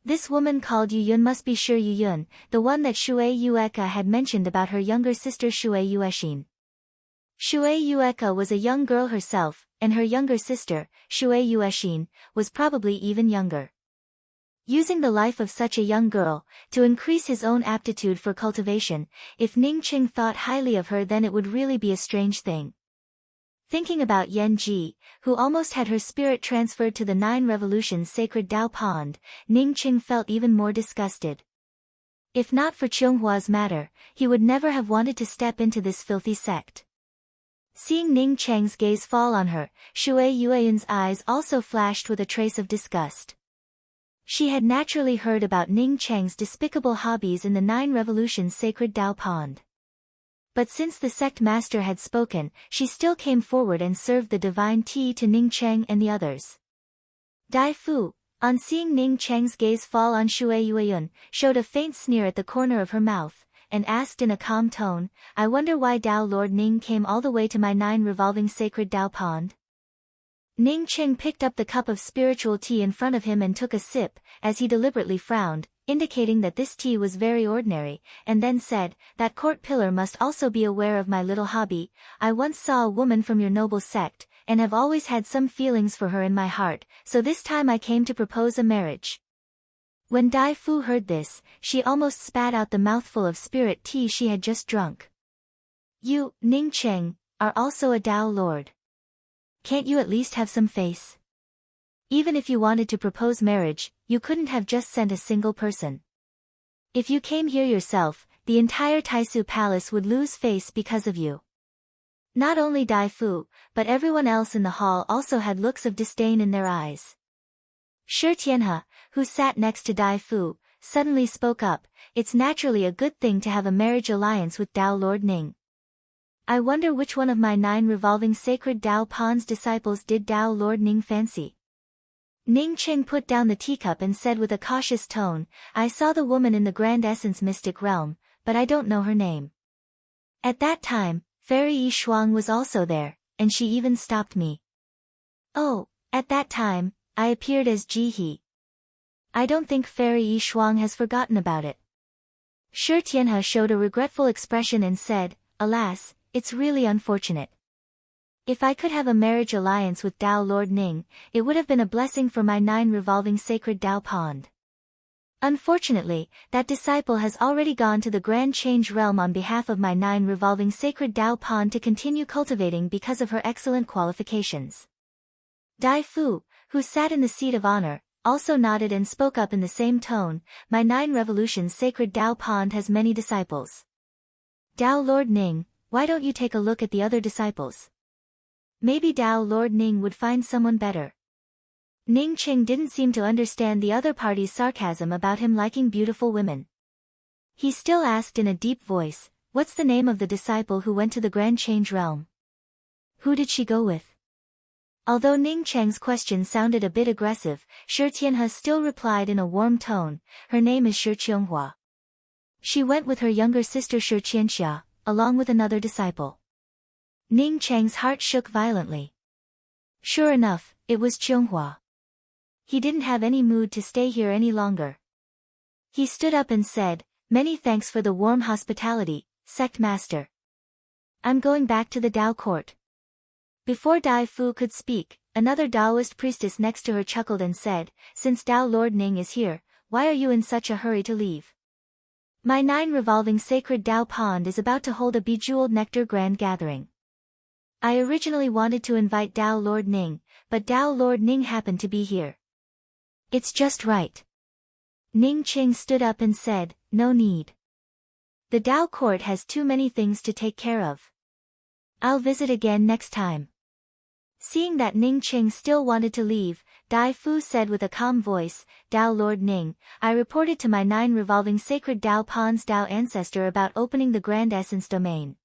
This woman called Yu Yun must be Shi Yu Yun, the one that Shui Yueka had mentioned about her younger sister Shui Yuexin. Shui Yueka was a young girl herself, and her younger sister, Shui Yuexin, was probably even younger. Using the life of such a young girl, to increase his own aptitude for cultivation, if Ning Cheng thought highly of her then it would really be a strange thing. Thinking about Yan Ji, who almost had her spirit transferred to the 9 Revolutions sacred Dao Pond, Ning Cheng felt even more disgusted. If not for Chunghua's matter, he would never have wanted to step into this filthy sect. Seeing Ning Cheng's gaze fall on her, Shui Yueyun's eyes also flashed with a trace of disgust. She had naturally heard about Ning Cheng's despicable hobbies in the 9 Revolutions sacred Dao Pond. But since the sect master had spoken, she still came forward and served the divine tea to Ning Cheng and the others. Dai Fu, on seeing Ning Cheng's gaze fall on Shui Yueyun, showed a faint sneer at the corner of her mouth, and asked in a calm tone, I wonder why Dao Lord Ning came all the way to my 9 revolving sacred Dao Pond? Ning Cheng picked up the cup of spiritual tea in front of him and took a sip, as he deliberately frowned, indicating that this tea was very ordinary, and then said, that court pillar must also be aware of my little hobby. I once saw a woman from your noble sect, and have always had some feelings for her in my heart, so this time I came to propose a marriage. When Dai Fu heard this, she almost spat out the mouthful of spirit tea she had just drunk. You, Ning Cheng, are also a Dao Lord. Can't you at least have some face? Even if you wanted to propose marriage, you couldn't have just sent a single person. If you came here yourself, the entire Taisu Palace would lose face because of you. Not only Dai Fu, but everyone else in the hall also had looks of disdain in their eyes. Shi Tianhe, who sat next to Dai Fu, suddenly spoke up, it's naturally a good thing to have a marriage alliance with Dao Lord Ning. I wonder which one of my 9 revolving sacred Dao Pond's disciples did Dao Lord Ning fancy. Ning Cheng put down the teacup and said with a cautious tone, I saw the woman in the Grand Essence mystic realm, but I don't know her name. At that time, Fairy Yi Shuang was also there, and she even stopped me. Oh, at that time, I appeared as Ji He. I don't think Fairy Yi Shuang has forgotten about it. Shi Tianhe showed a regretful expression and said, alas, it's really unfortunate. If I could have a marriage alliance with Dao Lord Ning, it would have been a blessing for my 9 revolving sacred Dao Pond. Unfortunately, that disciple has already gone to the Grand Change Realm on behalf of my 9 revolving sacred Dao Pond to continue cultivating because of her excellent qualifications. Dai Fu, who sat in the seat of honor, also nodded and spoke up in the same tone, my 9 revolutions sacred Dao Pond has many disciples. Dao Lord Ning, why don't you take a look at the other disciples? Maybe Dao Lord Ning would find someone better. Ning Cheng didn't seem to understand the other party's sarcasm about him liking beautiful women. He still asked in a deep voice, what's the name of the disciple who went to the Grand Change Realm? Who did she go with? Although Ning Cheng's question sounded a bit aggressive, Shi Tianhe still replied in a warm tone, her name is Shi Qionghua. She went with her younger sister Shi Qianxia, along with another disciple. Ning Cheng's heart shook violently. Sure enough, it was Qionghua. He didn't have any mood to stay here any longer. He stood up and said, "Many thanks for the warm hospitality, sect master. I'm going back to the Dao court." Before Dai Fu could speak, another Daoist priestess next to her chuckled and said, "Since Dao Lord Ning is here, why are you in such a hurry to leave? My 9 revolving sacred Dao pond is about to hold a bejeweled nectar grand gathering. I originally wanted to invite Dao Lord Ning, but Dao Lord Ning happened to be here. It's just right." Ning Qing stood up and said, "No need. The Dao court has too many things to take care of. I'll visit again next time." Seeing that Ning Qing still wanted to leave, Dai Fu said with a calm voice, "Dao Lord Ning, I reported to my 9 revolving sacred Dao Pon's Dao ancestor about opening the Grand Essence domain.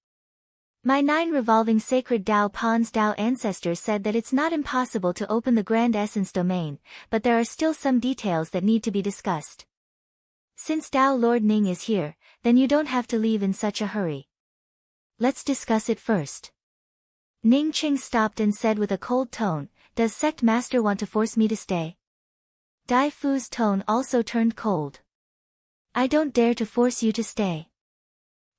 My 9 revolving sacred Dao Pon's Dao ancestor said that it's not impossible to open the Grand Essence domain, but there are still some details that need to be discussed. Since Dao Lord Ning is here, then you don't have to leave in such a hurry. Let's discuss it first." Ning Qing stopped and said with a cold tone, "Does sect master want to force me to stay?" Dai Fu's tone also turned cold. "I don't dare to force you to stay.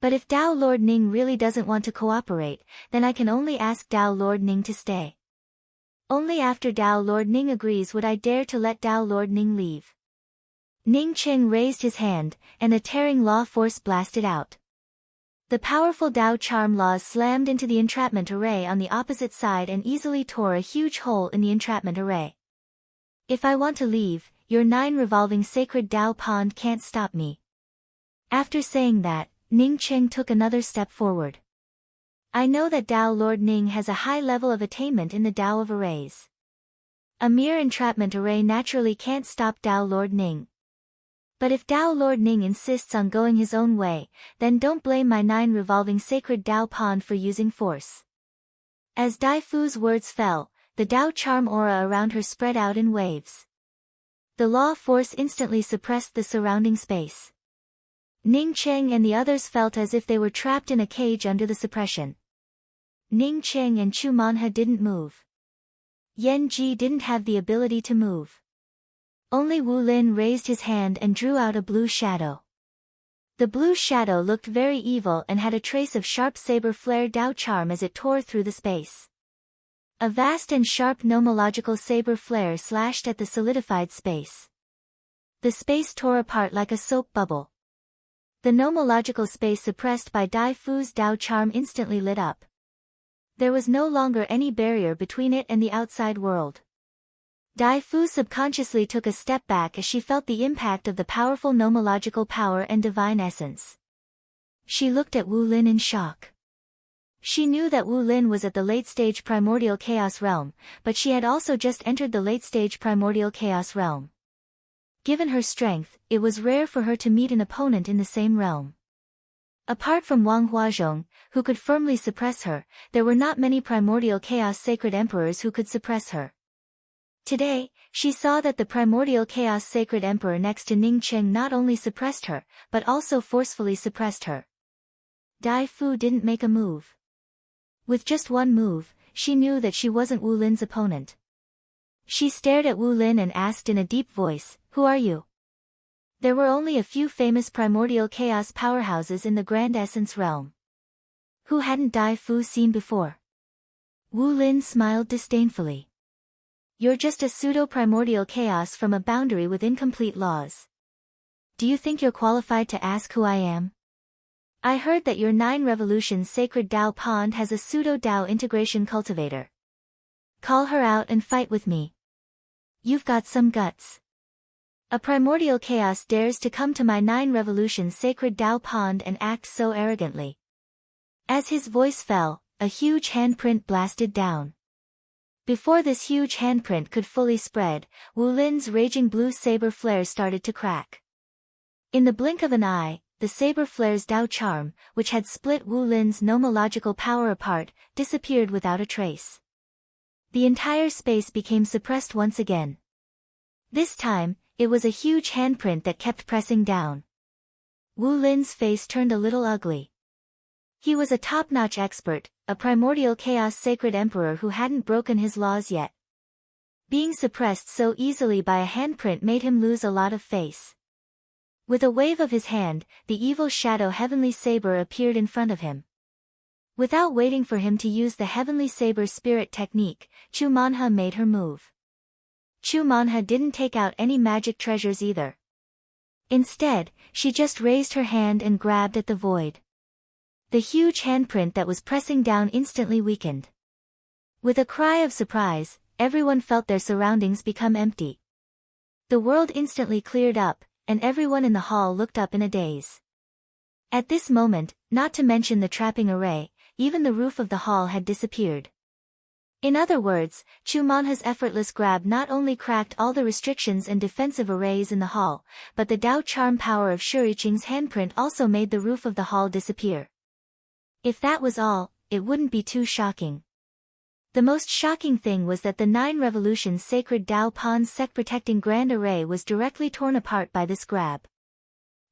But if Dao Lord Ning really doesn't want to cooperate, then I can only ask Dao Lord Ning to stay. Only after Dao Lord Ning agrees would I dare to let Dao Lord Ning leave." Ning Qing raised his hand, and a tearing law force blasted out. The powerful Dao charm laws slammed into the entrapment array on the opposite side and easily tore a huge hole in the entrapment array. "If I want to leave, your 9 revolving sacred Dao pond can't stop me." After saying that, Ning Qing took another step forward. "I know that Dao Lord Ning has a high level of attainment in the Dao of arrays. A mere entrapment array naturally can't stop Dao Lord Ning. But if Dao Lord Ning insists on going his own way, then don't blame my 9 revolving sacred Dao pond for using force." As Dai Fu's words fell, the Dao charm aura around her spread out in waves. The law force instantly suppressed the surrounding space. Ning Cheng and the others felt as if they were trapped in a cage under the suppression. Ning Cheng and Chu Manhe didn't move. Yan Ji didn't have the ability to move. Only Wu Lin raised his hand and drew out a blue shadow. The blue shadow looked very evil and had a trace of sharp saber flare Dao charm as it tore through the space. A vast and sharp nomological saber flare slashed at the solidified space. The space tore apart like a soap bubble. The nomological space suppressed by Dai Fu's Dao charm instantly lit up. There was no longer any barrier between it and the outside world. Dai Fu subconsciously took a step back as she felt the impact of the powerful nomological power and divine essence. She looked at Wu Lin in shock. She knew that Wu Lin was at the late-stage primordial chaos realm, but she had also just entered the late-stage primordial chaos realm. Given her strength, it was rare for her to meet an opponent in the same realm. Apart from Wang Huazhong, who could firmly suppress her, there were not many primordial chaos sacred emperors who could suppress her. Today, she saw that the primordial chaos sacred emperor next to Ning Cheng not only suppressed her, but also forcefully suppressed her. Dai Fu didn't make a move. With just one move, she knew that she wasn't Wu Lin's opponent. She stared at Wu Lin and asked in a deep voice, "Who are you?" There were only a few famous primordial chaos powerhouses in the Grand Essence realm. Who hadn't Dai Fu seen before? Wu Lin smiled disdainfully. "You're just a pseudo-primordial chaos from a boundary with incomplete laws. Do you think you're qualified to ask who I am? I heard that your 9 revolutions sacred Dao pond has a pseudo-Dao integration cultivator. Call her out and fight with me. You've got some guts. A primordial chaos dares to come to my 9 revolutions sacred Dao pond and act so arrogantly." As his voice fell, a huge handprint blasted down. Before this huge handprint could fully spread, Wu Lin's raging blue saber flare started to crack. In the blink of an eye, the saber flare's Dao charm, which had split Wu Lin's nomological power apart, disappeared without a trace. The entire space became suppressed once again. This time, it was a huge handprint that kept pressing down. Wu Lin's face turned a little ugly. He was a top-notch expert, a primordial chaos sacred emperor who hadn't broken his laws yet. Being suppressed so easily by a handprint made him lose a lot of face. With a wave of his hand, the evil shadow heavenly saber appeared in front of him. Without waiting for him to use the heavenly saber spirit technique, Chu Manha made her move. Chu Manha didn't take out any magic treasures either. Instead, she just raised her hand and grabbed at the void. The huge handprint that was pressing down instantly weakened. With a cry of surprise, everyone felt their surroundings become empty. The world instantly cleared up, and everyone in the hall looked up in a daze. At this moment, not to mention the trapping array, even the roof of the hall had disappeared. In other words, Chu Manha's effortless grab not only cracked all the restrictions and defensive arrays in the hall, but the Dao charm power of Shuriqing's handprint also made the roof of the hall disappear. If that was all, it wouldn't be too shocking. The most shocking thing was that the 9 Revolutions Sacred Dao Pond's sec-protecting Grand Array was directly torn apart by this grab.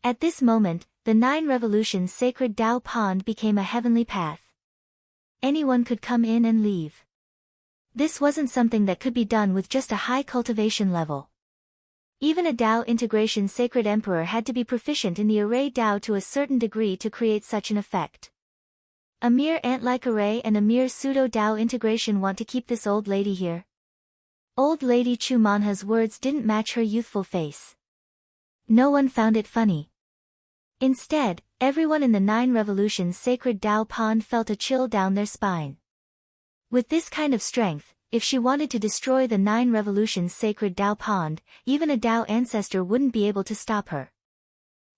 At this moment, the 9 Revolutions Sacred Dao Pond became a heavenly path. Anyone could come in and leave. This wasn't something that could be done with just a high cultivation level. Even a Dao integration Sacred Emperor had to be proficient in the array Dao to a certain degree to create such an effect. A mere ant-like array and a mere pseudo-Dao integration want to keep this old lady here. Old Lady Chu Manha's words didn't match her youthful face. No one found it funny. Instead, everyone in the 9 Revolutions Sacred Dao Pond felt a chill down their spine. With this kind of strength, if she wanted to destroy the 9 Revolutions Sacred Dao Pond, even a Dao ancestor wouldn't be able to stop her.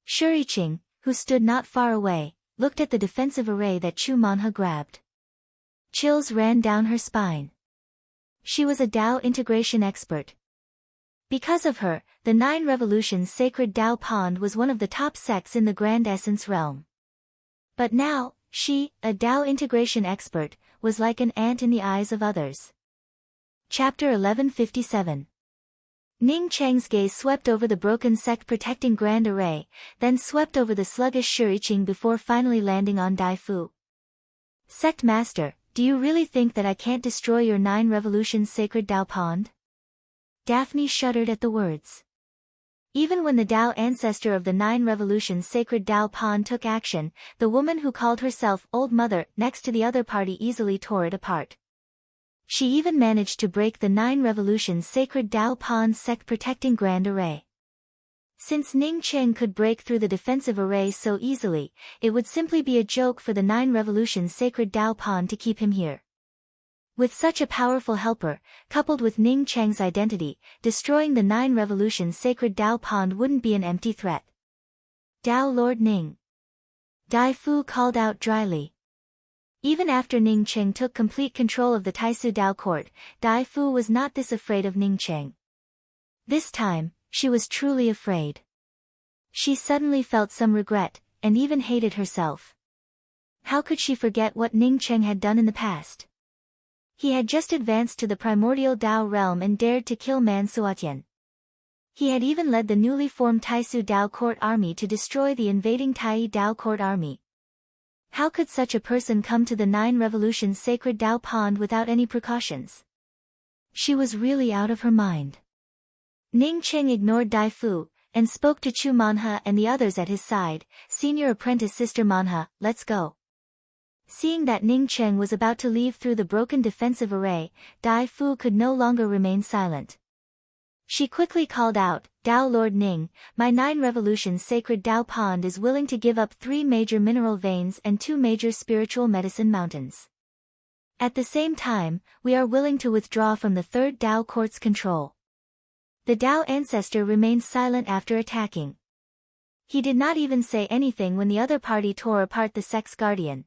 Shuriqing, who stood not far away, looked at the defensive array that Chu Manha grabbed. Chills ran down her spine. She was a Dao integration expert. Because of her, the 9 Revolutions Sacred Dao Pond was one of the top sects in the Grand Essence realm. But now, she, a Dao integration expert, was like an ant in the eyes of others. Chapter 1157. Ning Cheng's gaze swept over the broken sect-protecting Grand Array, then swept over the sluggish Shuriqing before finally landing on Dai Fu. Sect Master, do you really think that I can't destroy your 9 Revolutions Sacred Dao Pond? Daphne shuddered at the words. Even when the Dao ancestor of the 9 Revolutions Sacred Dao Pond took action, the woman who called herself Old Mother next to the other party easily tore it apart. She even managed to break the 9 Revolutions Sacred Dao Pond's sect-protecting Grand Array. Since Ning Cheng could break through the defensive array so easily, it would simply be a joke for the 9 Revolutions Sacred Dao Pond to keep him here. With such a powerful helper, coupled with Ning Cheng's identity, destroying the 9 Revolutions Sacred Dao Pond wouldn't be an empty threat. Dao Lord Ning. Dai Fu called out dryly. Even after Ning Cheng took complete control of the Taisu Dao court, Dai Fu was not this afraid of Ning Cheng. This time, she was truly afraid. She suddenly felt some regret, and even hated herself. How could she forget what Ning Cheng had done in the past? He had just advanced to the primordial Dao realm and dared to kill Man Suatian. He had even led the newly formed Taisu Dao court army to destroy the invading Tai Dao court army. How could such a person come to the 9 Revolutions Sacred Dao Pond without any precautions? She was really out of her mind. Ning Cheng ignored Dai Fu, and spoke to Chu Manha and the others at his side. Senior apprentice Sister Manha, let's go. Seeing that Ning Cheng was about to leave through the broken defensive array, Dai Fu could no longer remain silent. She quickly called out, Dao Lord Ning, my 9 Revolutions Sacred Dao Pond is willing to give up 3 major mineral veins and 2 major spiritual medicine mountains. At the same time, we are willing to withdraw from the 3rd Dao Court's control. The Dao ancestor remained silent after attacking. He did not even say anything when the other party tore apart the sect's guardian.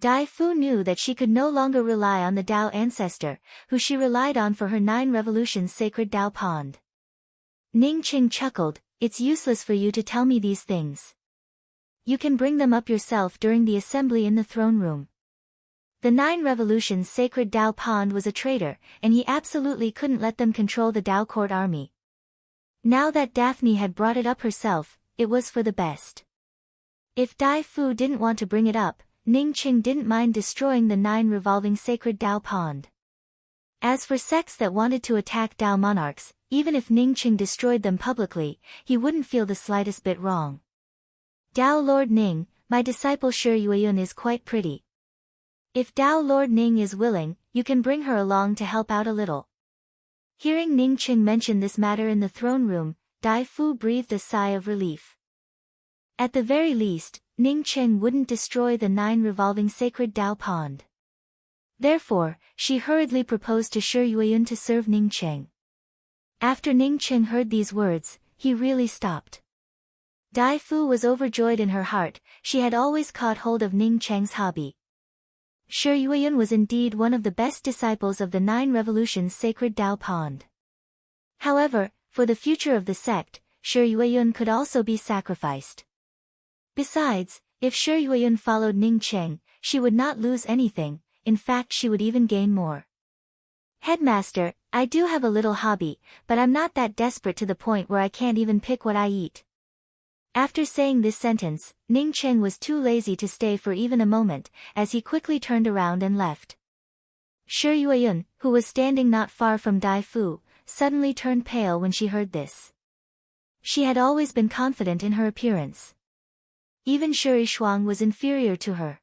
Dai Fu knew that she could no longer rely on the Dao ancestor, who she relied on for her 9 Revolutions Sacred Dao Pond. Ning Cheng chuckled, it's useless for you to tell me these things. You can bring them up yourself during the assembly in the throne room. The 9 Revolutions Sacred Tao Pond was a traitor, and he absolutely couldn't let them control the Tao court army. Now that Daphne had brought it up herself, it was for the best. If Dai Fu didn't want to bring it up, Ning Qing didn't mind destroying the 9 revolving sacred Tao pond. As for sects that wanted to attack Tao monarchs, even if Ning Qing destroyed them publicly, he wouldn't feel the slightest bit wrong. Tao Lord Ning, my disciple Shi Yueyun is quite pretty. If Tao Lord Ning is willing, you can bring her along to help out a little. Hearing Ning Qing mention this matter in the throne room, Dai Fu breathed a sigh of relief. At the very least, Ning Qing wouldn't destroy the 9 revolving sacred Tao pond. Therefore, she hurriedly proposed to Shi Yueyun to serve Ning Qing. After Ning Qing heard these words, he really stopped. Dai Fu was overjoyed in her heart, she had always caught hold of Ning Qing's hobby. Shi Yueyun was indeed one of the best disciples of the 9 Revolutions Sacred Tao Pond. However, for the future of the sect, Shi Yueyun could also be sacrificed. Besides, if Shi Yueyun followed Ning Qing, she would not lose anything, in fact she would even gain more. Headmaster, I do have a little hobby, but I'm not that desperate to the point where I can't even pick what I eat. After saying this sentence, Ning Qing was too lazy to stay for even a moment, as he quickly turned around and left. Shi Yueyun, who was standing not far from Dai Fu, suddenly turned pale when she heard this. She had always been confident in her appearance. Even Shi Shuang was inferior to her.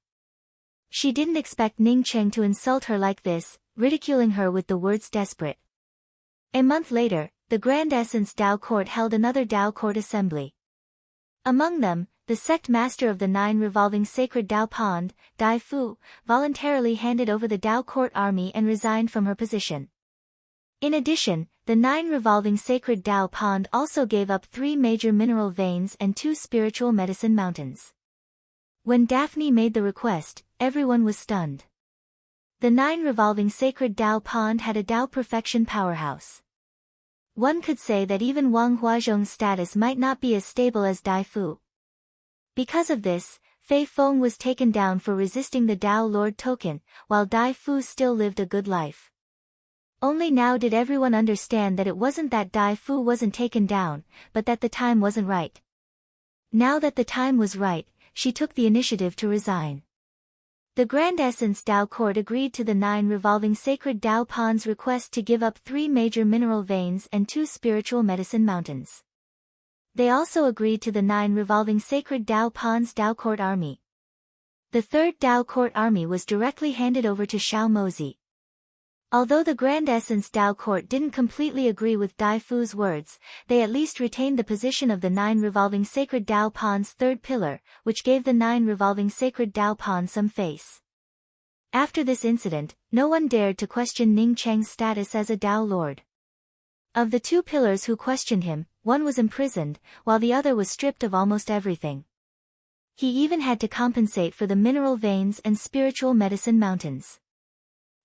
She didn't expect Ning Qing to insult her like this, ridiculing her with the words desperate. A month later, the Grand Essence Tao Court held another Tao Court assembly. Among them, the sect master of the 9 revolving sacred Tao pond, Dai Fu, voluntarily handed over the Tao Court army and resigned from her position. In addition, the 9 revolving sacred Tao pond also gave up 3 major mineral veins and 2 spiritual medicine mountains. When Daphne made the request, everyone was stunned. The 9 revolving sacred Tao pond had a Tao perfection powerhouse. One could say that even Wang Huazhong's status might not be as stable as Dai Fu. Because of this, Fei Feng was taken down for resisting the Tao Lord token, while Dai Fu still lived a good life. Only now did everyone understand that it wasn't that Dai Fu wasn't taken down, but that the time wasn't right. Now that the time was right, she took the initiative to resign. The Grand Essence Tao Court agreed to the 9 revolving sacred Tao pond's request to give up 3 major mineral veins and 2 spiritual medicine mountains. They also agreed to the 9 revolving sacred Tao pond's Tao Court army. The 3rd Tao Court army was directly handed over to Xiao Mozi. Although the Grand Essence Tao Court didn't completely agree with Dai Fu's words, they at least retained the position of the 9 revolving sacred Tao pond's 3rd pillar, which gave the 9 revolving sacred Tao pond some face. After this incident, no one dared to question Ning Qing's status as a Tao Lord. Of the 2 pillars who questioned him, one was imprisoned, while the other was stripped of almost everything. He even had to compensate for the mineral veins and spiritual medicine mountains.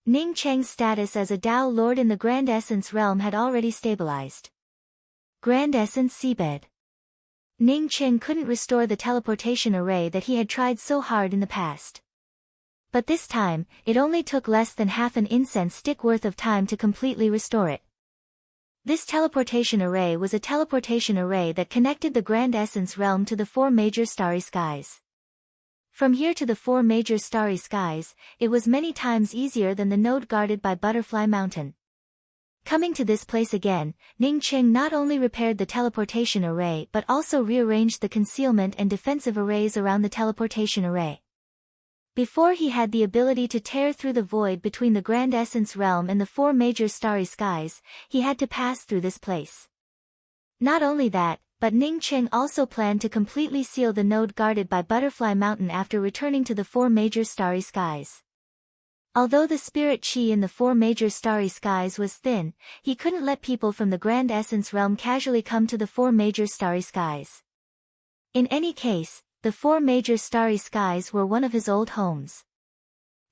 Ning Qing's status as a Tao Lord in the Grand Essence realm had already stabilized. Grand Essence Seabed. Ning Qing couldn't restore the teleportation array that he had tried so hard in the past. But this time, it only took less than half an incense stick worth of time to completely restore it. This teleportation array was a teleportation array that connected the Grand Essence realm to the 4 major starry skies. From here to the 4 major starry skies, it was many times easier than the node guarded by Butterfly Mountain. Coming to this place again, Ning Qing not only repaired the teleportation array but also rearranged the concealment and defensive arrays around the teleportation array. Before he had the ability to tear through the void between the Grand Essence realm and the 4 major starry skies, he had to pass through this place. Not only that, but Ning Qing also planned to completely seal the node guarded by Butterfly Mountain after returning to the 4 major starry skies. Although the spirit chi in the 4 major starry skies was thin, he couldn't let people from the Grand Essence realm casually come to the 4 major starry skies. In any case, the 4 major starry skies were one of his old homes.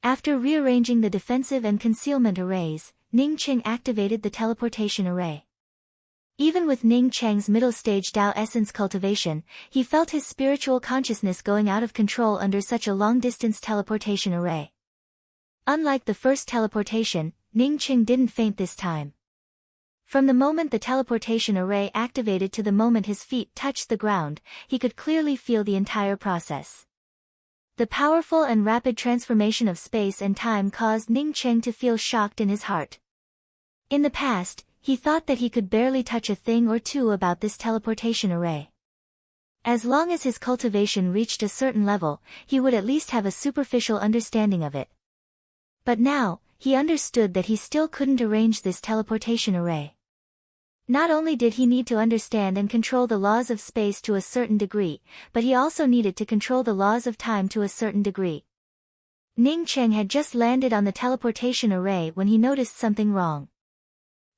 After rearranging the defensive and concealment arrays, Ning Qing activated the teleportation array. Even with Ning Qing's middle-stage Tao essence cultivation, he felt his spiritual consciousness going out of control under such a long-distance teleportation array. Unlike the first teleportation, Ning Qing didn't faint this time. From the moment the teleportation array activated to the moment his feet touched the ground, he could clearly feel the entire process. The powerful and rapid transformation of space and time caused Ning Qing to feel shocked in his heart. In the past, he thought that he could barely touch a thing or two about this teleportation array. As long as his cultivation reached a certain level, he would at least have a superficial understanding of it. But now, he understood that he still couldn't arrange this teleportation array. Not only did he need to understand and control the laws of space to a certain degree, but he also needed to control the laws of time to a certain degree. Ning Qing had just landed on the teleportation array when he noticed something wrong.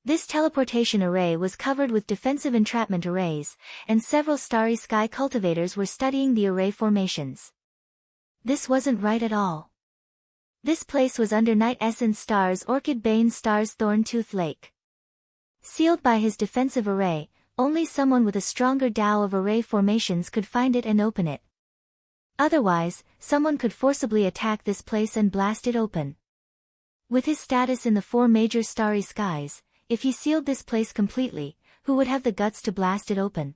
This teleportation array was covered with defensive entrapment arrays, and several starry sky cultivators were studying the array formations. This wasn't right at all. This place was under Night Essence Star's Orchid Bane Star's Thorn-Tooth Lake. Sealed by his defensive array, only someone with a stronger Tao of array formations could find it and open it. Otherwise, someone could forcibly attack this place and blast it open. With his status in the 4 major starry skies, if he sealed this place completely, who would have the guts to blast it open?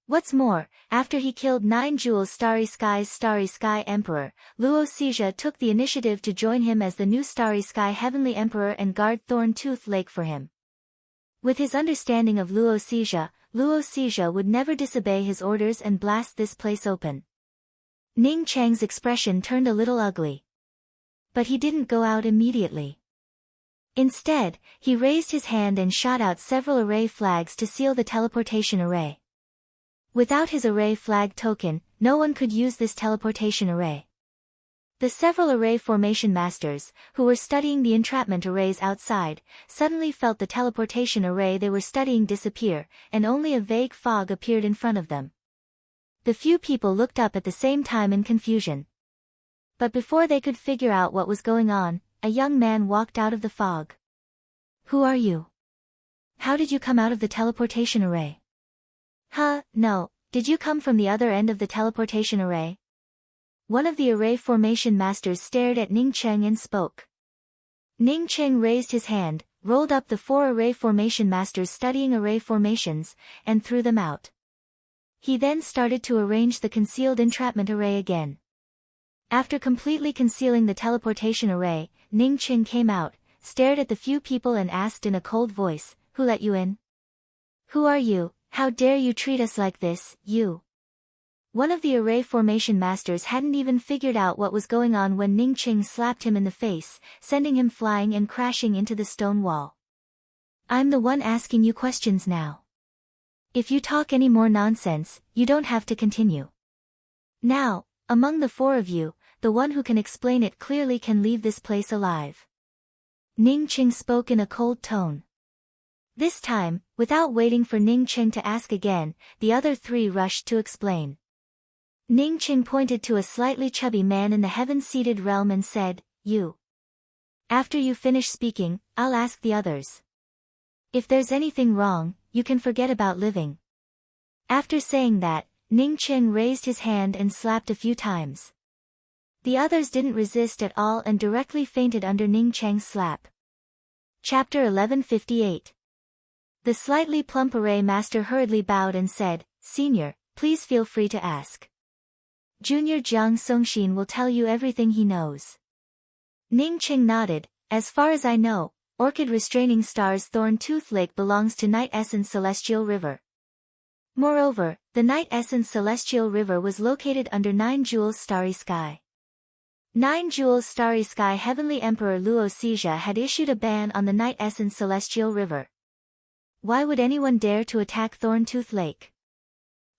What's more, after he killed 9 Jewels Starry Sky's Starry Sky Emperor, Luo Xijia took the initiative to join him as the new Starry Sky Heavenly Emperor and guard Thorn-Tooth Lake for him. With his understanding of Luo Xijia would never disobey his orders and blast this place open. Ning Chang's expression turned a little ugly. But he didn't go out immediately. Instead, he raised his hand and shot out several array flags to seal the teleportation array. Without his array flag token, no one could use this teleportation array. The several array formation masters, who were studying the entrapment arrays outside, suddenly felt the teleportation array they were studying disappear, and only a vague fog appeared in front of them. The few people looked up at the same time in confusion. But before they could figure out what was going on, a young man walked out of the fog. "Who are you? How did you come out of the teleportation array?" No, did you come from the other end of the teleportation array?" One of the array formation masters stared at Ning Cheng and spoke. Ning Cheng raised his hand, rolled up the 4 array formation masters studying array formations, and threw them out. He then started to arrange the concealed entrapment array again. After completely concealing the teleportation array, Ning Cheng came out, stared at the few people and asked in a cold voice, "Who let you in? Who are you? How dare you treat us like this, you?" One of the array formation masters hadn't even figured out what was going on when Ning Cheng slapped him in the face, sending him flying and crashing into the stone wall. "I'm the one asking you questions now. If you talk any more nonsense, you don't have to continue. Now, among the 4 of you, the one who can explain it clearly can leave this place alive." Ning Cheng spoke in a cold tone. This time, without waiting for Ning Cheng to ask again, the other 3 rushed to explain. Ning Cheng pointed to a slightly chubby man in the heaven-seated realm and said, "You. After you finish speaking, I'll ask the others. If there's anything wrong, you can forget about living." After saying that, Ning Cheng raised his hand and slapped a few times. The others didn't resist at all and directly fainted under Ning Cheng's slap. Chapter 1158. The slightly plump array master hurriedly bowed and said, "Senior, please feel free to ask. Junior Jiang Songxin will tell you everything he knows." Ning Cheng nodded. "As far as I know, Orchid Restraining Star's Thorn-Tooth Lake belongs to Night Essence Celestial River. Moreover, the Night Essence Celestial River was located under 9 Jewels Starry Sky. 9 Jewels Starry Sky Heavenly Emperor Luo Xijia had issued a ban on the Night Essence Celestial River. Why would anyone dare to attack Thorn-Tooth Lake?"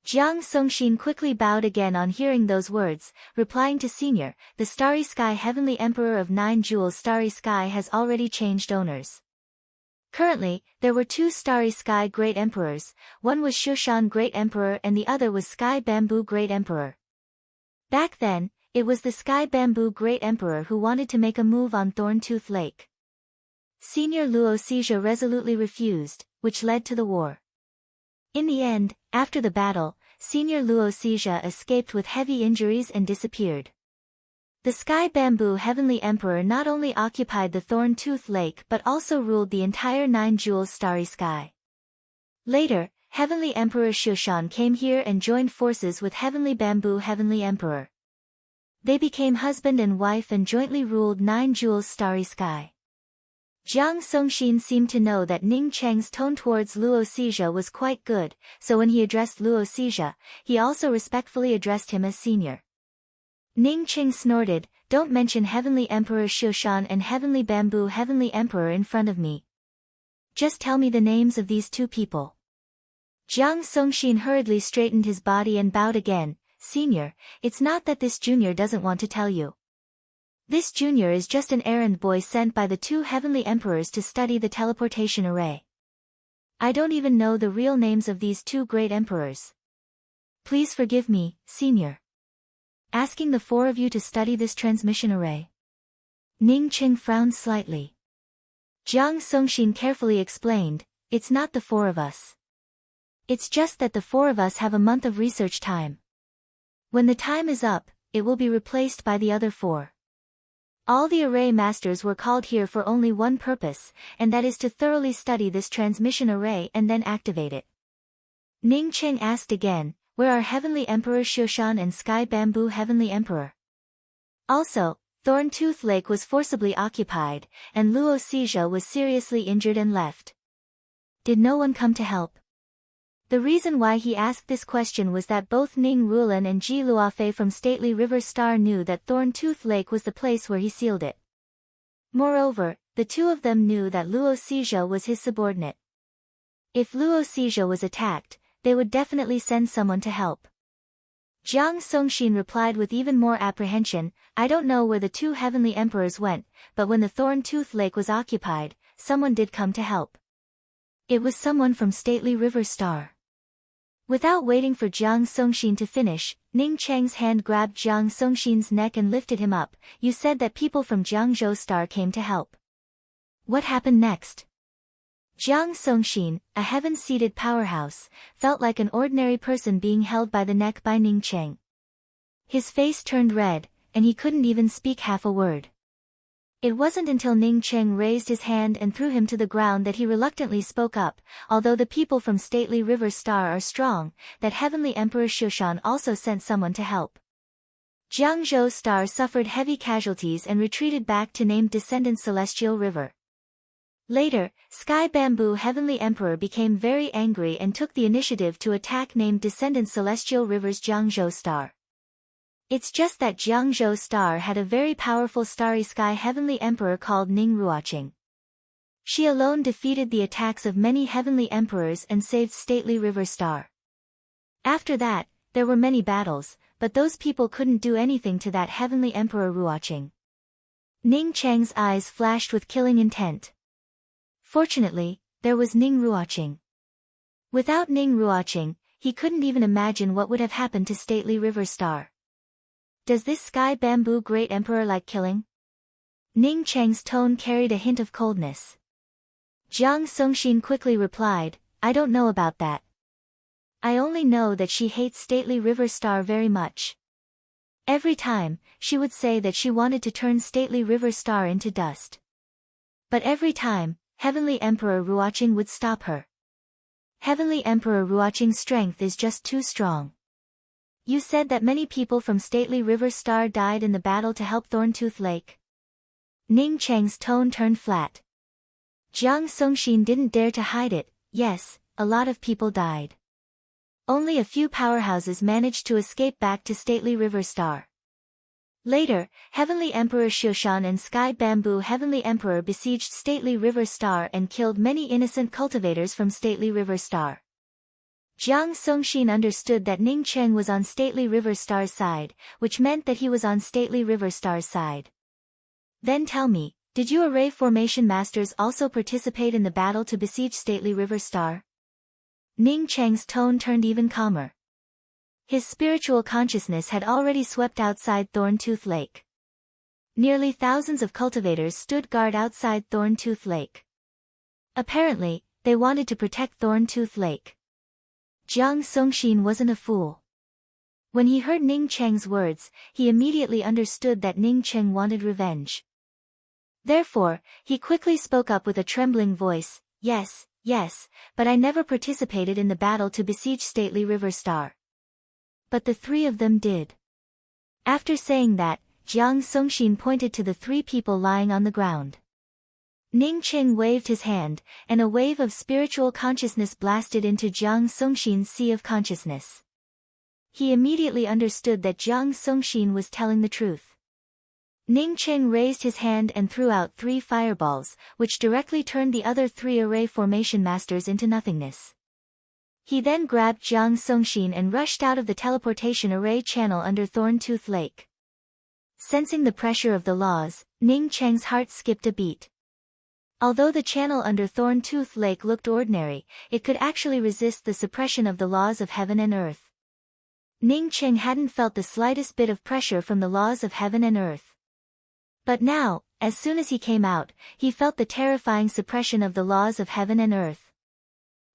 Jiang Songxin quickly bowed again on hearing those words, replying to Senior, "The Starry Sky Heavenly Emperor of 9 Jewels Starry Sky has already changed owners. Currently, there were 2 Starry Sky Great Emperors, one was Shushan Great Emperor and the other was Sky Bamboo Great Emperor. Back then, it was the Sky Bamboo Great Emperor who wanted to make a move on Thorn-Tooth Lake. Senior Luo Xijia resolutely refused, which led to the war. In the end, after the battle, Senior Luo Xijia escaped with heavy injuries and disappeared. The Sky Bamboo Heavenly Emperor not only occupied the Thorn-Tooth Lake but also ruled the entire 9 jewels starry sky. Later, Heavenly Emperor Shushan came here and joined forces with Heavenly Bamboo Heavenly Emperor. They became husband and wife and jointly ruled 9 jewels starry sky. Jiang Songxin seemed to know that Ning Cheng's tone towards Luo Xijia was quite good, so when he addressed Luo Xijia, he also respectfully addressed him as senior. Ning Cheng snorted, "Don't mention Heavenly Emperor Shushan and Heavenly Bamboo Heavenly Emperor in front of me. Just tell me the names of these 2 people." Jiang Songxin hurriedly straightened his body and bowed again, "Senior, it's not that this junior doesn't want to tell you. This junior is just an errand boy sent by the 2 heavenly emperors to study the teleportation array. I don't even know the real names of these 2 great emperors. Please forgive me, senior. Asking the 4 of you to study this transmission array." Ning Cheng frowned slightly. Jiang Songxin carefully explained, "It's not the 4 of us. It's just that the 4 of us have a month of research time. When the time is up, it will be replaced by the other 4. All the array masters were called here for only one purpose, and that is to thoroughly study this transmission array and then activate it." Ning Cheng asked again, "Where are Heavenly Emperor Shushan and Sky Bamboo Heavenly Emperor?" Also, Thorn-Tooth Lake was forcibly occupied, and Luo Xijia was seriously injured and left. Did no one come to help? The reason why he asked this question was that both Ning Rulan and Ji Luofei from Stately River Star knew that Thorn-Tooth Lake was the place where he sealed it. Moreover, the 2 of them knew that Luo Xijia was his subordinate. If Luo Xijia was attacked, they would definitely send someone to help. Jiang Songxin replied with even more apprehension, "I don't know where the 2 heavenly emperors went, but when the Thorn-Tooth Lake was occupied, someone did come to help. It was someone from Stately River Star." Without waiting for Jiang Songxin to finish, Ning Cheng's hand grabbed Jiang Songxin's neck and lifted him up. "You said that people from Jiangzhou Star came to help. What happened next?" Jiang Songxin, a heaven-seated powerhouse, felt like an ordinary person being held by the neck by Ning Cheng. His face turned red, and he couldn't even speak half a word. It wasn't until Ning Cheng raised his hand and threw him to the ground that he reluctantly spoke up, "Although the people from Stately River Star are strong, that Heavenly Emperor Shushan also sent someone to help. Jiangzhou Star suffered heavy casualties and retreated back to named Descendant Celestial River. Later, Sky Bamboo Heavenly Emperor became very angry and took the initiative to attack named Descendant Celestial River's Jiangzhou Star. It's just that Jiangzhou Star had a very powerful starry sky heavenly emperor called Ning Ruoqing. She alone defeated the attacks of many heavenly emperors and saved Stately River Star. After that, there were many battles, but those people couldn't do anything to that heavenly emperor Ruoqing." Ning Cheng's eyes flashed with killing intent. Fortunately, there was Ning Ruoqing. Without Ning Ruoqing, he couldn't even imagine what would have happened to Stately River Star. Does this Sky Bamboo Great Emperor like killing? Ning Cheng's tone carried a hint of coldness. Jiang Songxin quickly replied, "I don't know about that. I only know that she hates Stately River Star very much. Every time, she would say that she wanted to turn Stately River Star into dust. But every time, Heavenly Emperor Ruoqing would stop her. Heavenly Emperor Ruoqing's strength is just too strong. You said that many people from Stately River Star died in the battle to help Thorn-Tooth Lake." Ning Cheng's tone turned flat. Jiang Songxin didn't dare to hide it. "Yes, a lot of people died. Only a few powerhouses managed to escape back to Stately River Star. Later, Heavenly Emperor Shushan and Sky Bamboo Heavenly Emperor besieged Stately River Star and killed many innocent cultivators from Stately River Star." Jiang Songxin understood that Ning Cheng was on Stately River Star's side, which meant that he was on Stately River Star's side. "Then tell me, did you array formation masters also participate in the battle to besiege Stately River Star?" Ning Cheng's tone turned even calmer. His spiritual consciousness had already swept outside Thorn-Tooth Lake. Nearly thousands of cultivators stood guard outside Thorn-Tooth Lake. Apparently, they wanted to protect Thorn-Tooth Lake. Jiang Songxin wasn't a fool. When he heard Ning Cheng's words, he immediately understood that Ning Cheng wanted revenge. Therefore, he quickly spoke up with a trembling voice, "Yes, yes, but I never participated in the battle to besiege stately River Star." But the three of them did. After saying that, Jiang Songxin pointed to the three people lying on the ground. Ning Cheng waved his hand, and a wave of spiritual consciousness blasted into Jiang Songxin's sea of consciousness. He immediately understood that Jiang Songxin was telling the truth. Ning Cheng raised his hand and threw out 3 fireballs, which directly turned the other 3 array formation masters into nothingness. He then grabbed Jiang Songxin and rushed out of the teleportation array channel under Thorn-Tooth Lake. Sensing the pressure of the laws, Ning Cheng's heart skipped a beat. Although the channel under Thorn-Tooth Lake looked ordinary, it could actually resist the suppression of the laws of heaven and earth. Ning Cheng hadn't felt the slightest bit of pressure from the laws of heaven and earth. But now, as soon as he came out, he felt the terrifying suppression of the laws of heaven and earth.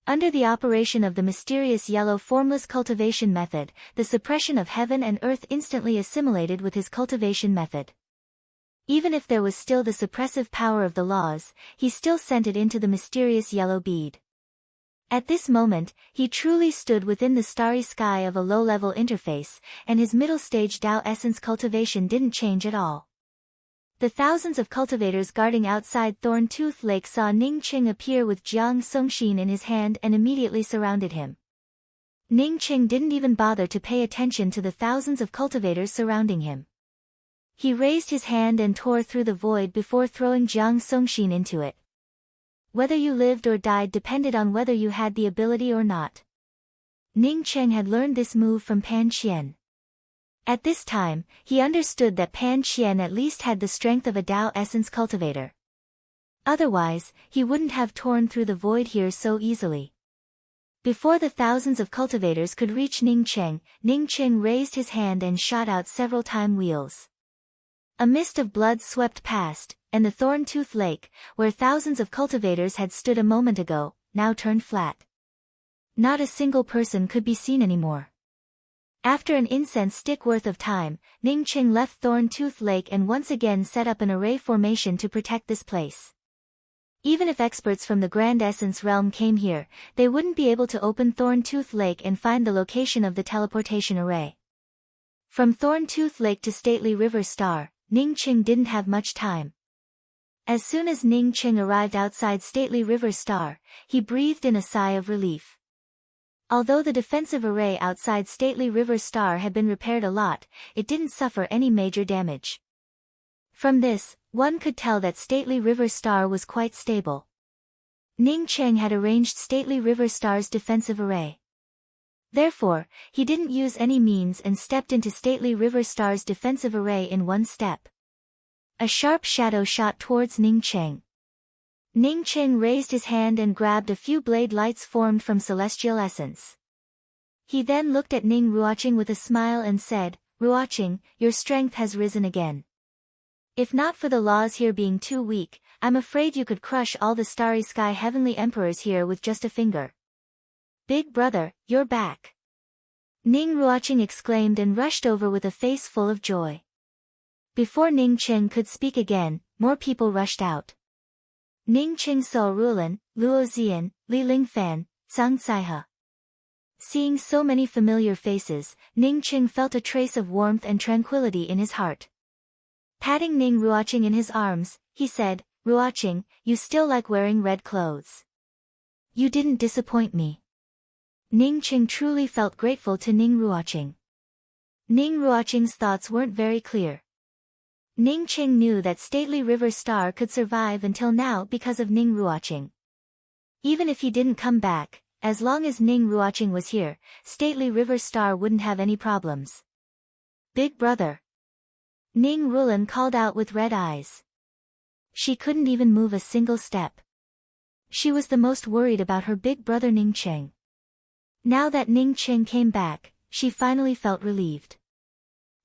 Under the operation of the mysterious yellow formless cultivation method, the suppression of heaven and earth instantly assimilated with his cultivation method. Even if there was still the suppressive power of the laws, he still sent it into the mysterious yellow bead. At this moment, he truly stood within the starry sky of a low-level interface, and his middle-stage Tao essence cultivation didn't change at all. The thousands of cultivators guarding outside Thorn-Tooth Lake saw Ning Cheng appear with Jiang Songxin in his hand and immediately surrounded him. Ning Cheng didn't even bother to pay attention to the thousands of cultivators surrounding him. He raised his hand and tore through the void before throwing Jiang Songxin into it. Whether you lived or died depended on whether you had the ability or not. Ning Cheng had learned this move from Pan Qian. At this time, he understood that Pan Qian at least had the strength of a Tao essence cultivator. Otherwise, he wouldn't have torn through the void here so easily. Before the thousands of cultivators could reach Ning Cheng raised his hand and shot out several time wheels. A mist of blood swept past, and the Thorn-Tooth Lake, where thousands of cultivators had stood a moment ago, now turned flat. Not a single person could be seen anymore. After an incense stick worth of time, Ning Cheng left Thorn-Tooth Lake and once again set up an array formation to protect this place. Even if experts from the Grand Essence Realm came here, they wouldn't be able to open Thorn-Tooth Lake and find the location of the teleportation array. From Thorn-Tooth Lake to Stately River Star, Ning Cheng didn't have much time. As soon as Ning Cheng arrived outside Stately River Star, he breathed in a sigh of relief. Although the defensive array outside Stately River Star had been repaired a lot, it didn't suffer any major damage. From this, one could tell that Stately River Star was quite stable. Ning Cheng had arranged Stately River Star's defensive array. Therefore, he didn't use any means and stepped into Stately River Star's defensive array in one step. A sharp shadow shot towards Ning Cheng. Ning Cheng raised his hand and grabbed a few blade lights formed from celestial essence. He then looked at Ning Ruoqing with a smile and said, "Ruoqing, your strength has risen again. If not for the laws here being too weak, I'm afraid you could crush all the Starry Sky Heavenly Emperors here with just a finger. Big brother, you're back." Ning Ruoqing exclaimed and rushed over with a face full of joy. Before Ning Cheng could speak again, more people rushed out. Ning Cheng saw Rulan, Luo Zian, Li Lingfan, Zhang Caihe. Seeing so many familiar faces, Ning Cheng felt a trace of warmth and tranquility in his heart. Patting Ning Ruoqing in his arms, he said, "Ruoqing, you still like wearing red clothes. You didn't disappoint me." Ning Cheng truly felt grateful to Ning Ruoqing. Ning Ruoqing's thoughts weren't very clear. Ning Cheng knew that Stately River Star could survive until now because of Ning Ruoqing. Even if he didn't come back, as long as Ning Ruoqing was here, Stately River Star wouldn't have any problems. "Big brother." Ning Rulan called out with red eyes. She couldn't even move a single step. She was the most worried about her big brother Ning Cheng. Now that Ning Cheng came back, she finally felt relieved.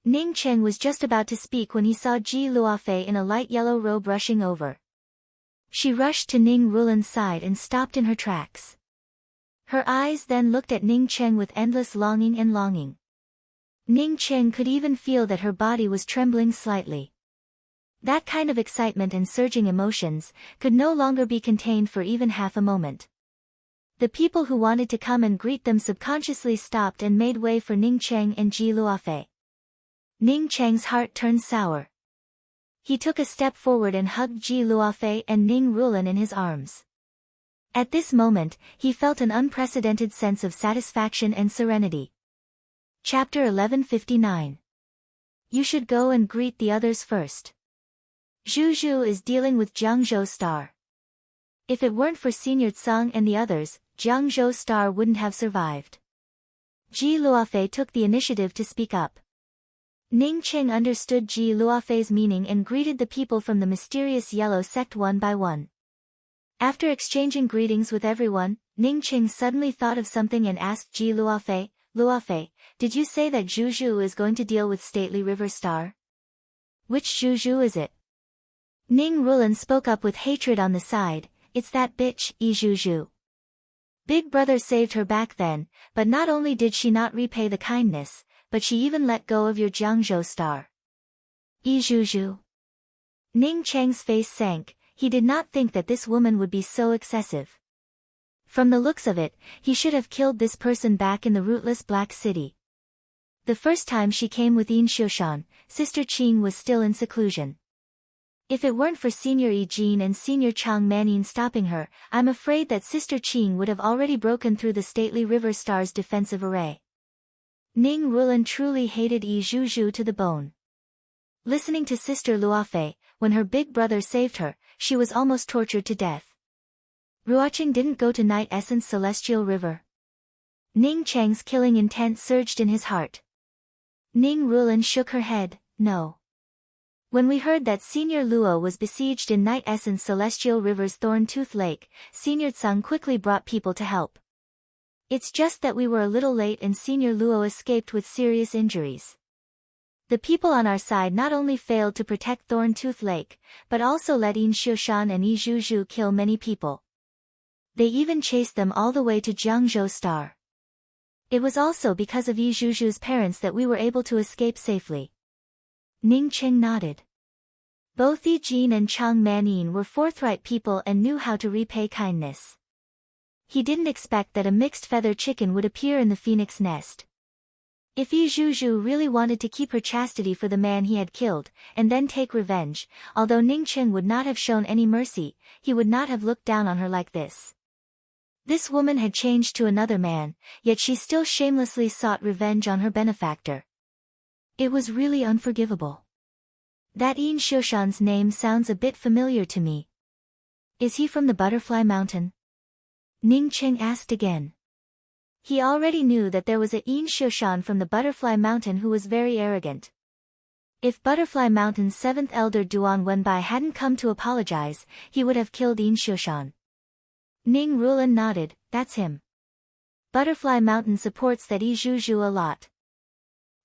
Ning Cheng was just about to speak when he saw Ji Luofei in a light yellow robe rushing over. She rushed to Ning Rulan's side and stopped in her tracks. Her eyes then looked at Ning Cheng with endless longing and longing. Ning Cheng could even feel that her body was trembling slightly. That kind of excitement and surging emotions could no longer be contained for even half a moment. The people who wanted to come and greet them subconsciously stopped and made way for Ning Cheng and Ji Luofei. Ning Cheng's heart turned sour. He took a step forward and hugged Ji Luofei and Ning Rulan in his arms. At this moment, he felt an unprecedented sense of satisfaction and serenity. Chapter 1159. You should go and greet the others first. Zhu Zhu is dealing with Jiangzhou Star. If it weren't for Senior Tsang and the others, Jiangzhou Star wouldn't have survived. Ji Luofei took the initiative to speak up. Ning Cheng understood Ji Luofei's meaning and greeted the people from the mysterious yellow sect one by one. After exchanging greetings with everyone, Ning Cheng suddenly thought of something and asked Ji Luofei, "Luofei, did you say that Zhu Zhu is going to deal with Stately River Star? Which Zhu Zhu is it?" Ning Rulan spoke up with hatred on the side, "It's that bitch, Yi Zhu Zhu. Big brother saved her back then, but not only did she not repay the kindness, but she even let go of your Jiangzhou Star." Yi Zhu Zhu. Ning Cheng's face sank. He did not think that this woman would be so excessive. From the looks of it, he should have killed this person back in the rootless Black City. The first time she came with Yin Xiushan, Sister Qing was still in seclusion. If it weren't for Senior Yi Jin and Senior Chang Manin stopping her, I'm afraid that Sister Qing would have already broken through the Stately River Star's defensive array. Ning Rulan truly hated Yi Zhu Zhu to the bone. Listening to Sister Luofei, when her big brother saved her, she was almost tortured to death. Ruoqing didn't go to Night Essence Celestial River. Ning Cheng's killing intent surged in his heart. Ning Rulan shook her head, "No. When we heard that Senior Luo was besieged in Night Essence Celestial River's Thorn-Tooth Lake, Senior Tsang quickly brought people to help. It's just that we were a little late and Senior Luo escaped with serious injuries. The people on our side not only failed to protect Thorn-Tooth Lake, but also let Yin Xiushan and Yi Zhu Zhu kill many people. They even chased them all the way to Jiangzhou Star. It was also because of Yi Zhu Zhu's parents that we were able to escape safely." Ning Cheng nodded. Both Yi Jin and Chang Manin were forthright people and knew how to repay kindness. He didn't expect that a mixed feather chicken would appear in the phoenix nest. If Yi Zhu Zhu really wanted to keep her chastity for the man he had killed, and then take revenge, although Ning Cheng would not have shown any mercy, he would not have looked down on her like this. This woman had changed to another man, yet she still shamelessly sought revenge on her benefactor. It was really unforgivable. That Yin Xiushan's name sounds a bit familiar to me. Is he from the Butterfly Mountain? Ning Cheng asked again. He already knew that there was a Yin Xiushan from the Butterfly Mountain who was very arrogant. If Butterfly Mountain's 7th elder Duan Wenbai hadn't come to apologize, he would have killed Yin Xiushan. Ning Rulan nodded, "That's him. Butterfly Mountain supports that Yi Zhu Zhu a lot."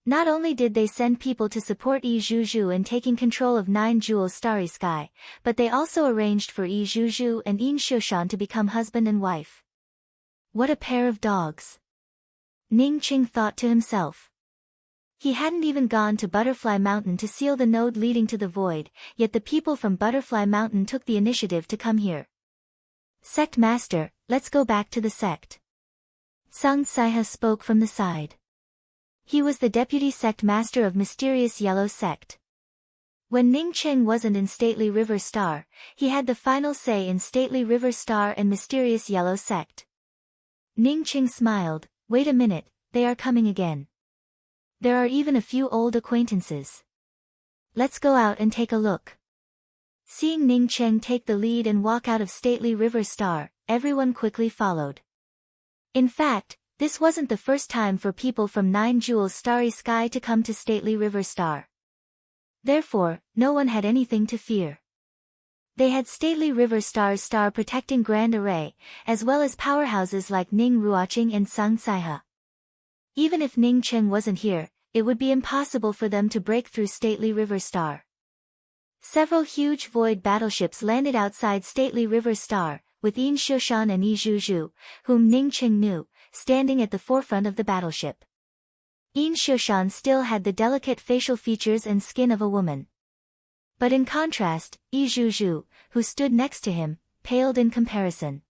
Not only did they send people to support Yi Zhu Zhu in taking control of 9 Jewel Starry Sky, but they also arranged for Yi Zhu Zhu and Yin Xiushan to become husband and wife. What a pair of dogs. Ning Cheng thought to himself. He hadn't even gone to Butterfly Mountain to seal the node leading to the void, yet the people from Butterfly Mountain took the initiative to come here. "Sect Master, let's go back to the sect." Sang Saiha spoke from the side. He was the deputy sect master of Mysterious Yellow Sect. When Ning Cheng wasn't in Stately River Star, he had the final say in Stately River Star and Mysterious Yellow Sect. Ning Cheng smiled, "Wait a minute, they are coming again. There are even a few old acquaintances. Let's go out and take a look." Seeing Ning Cheng take the lead and walk out of Stately River Star, everyone quickly followed. In fact, this wasn't the first time for people from 9 Jewels Starry Sky to come to Stately River Star. Therefore, no one had anything to fear. They had Stately River Star's star protecting Grand Array, as well as powerhouses like Ning Ruoqing and Sang Saiha. Even if Ning Cheng wasn't here, it would be impossible for them to break through Stately River Star. Several huge void battleships landed outside Stately River Star, with Yin Xiushan and Yi Zhu Zhu, whom Ning Cheng knew, standing at the forefront of the battleship. Yin Shushan still had the delicate facial features and skin of a woman. But in contrast, Yi Zhuzhu, who stood next to him, paled in comparison.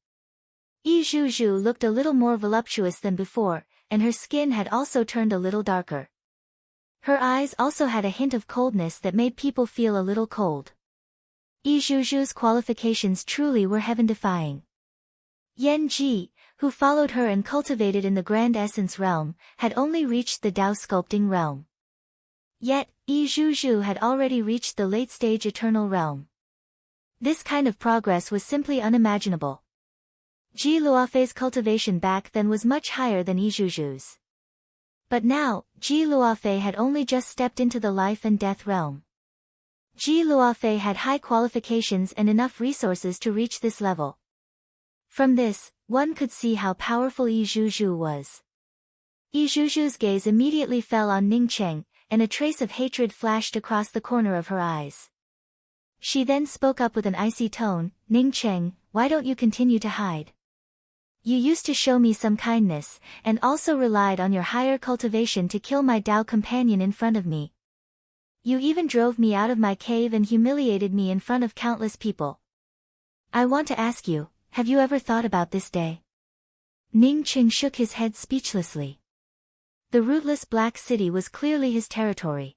Yi Zhuzhu looked a little more voluptuous than before, and her skin had also turned a little darker. Her eyes also had a hint of coldness that made people feel a little cold. Yi Zhuzhu's qualifications truly were heaven-defying. Yan Ji, who followed her and cultivated in the Grand Essence realm, had only reached the Tao sculpting realm. Yet, Yi Zhuzhu had already reached the late-stage Eternal realm. This kind of progress was simply unimaginable. Ji Luofei's cultivation back then was much higher than Yi Zhuzhu's. But now, Ji Luofei had only just stepped into the life and death realm. Ji Luofei had high qualifications and enough resources to reach this level. From this, one could see how powerful Yi Zhuzhu was. Yi Zhuzhu's gaze immediately fell on Ning Cheng, and a trace of hatred flashed across the corner of her eyes. She then spoke up with an icy tone, "Ning Cheng, why don't you continue to hide? You used to show me some kindness, and also relied on your higher cultivation to kill my Tao companion in front of me. You even drove me out of my cave and humiliated me in front of countless people. I want to ask you, have you ever thought about this day?" Ning Cheng shook his head speechlessly. The rootless Black City was clearly his territory.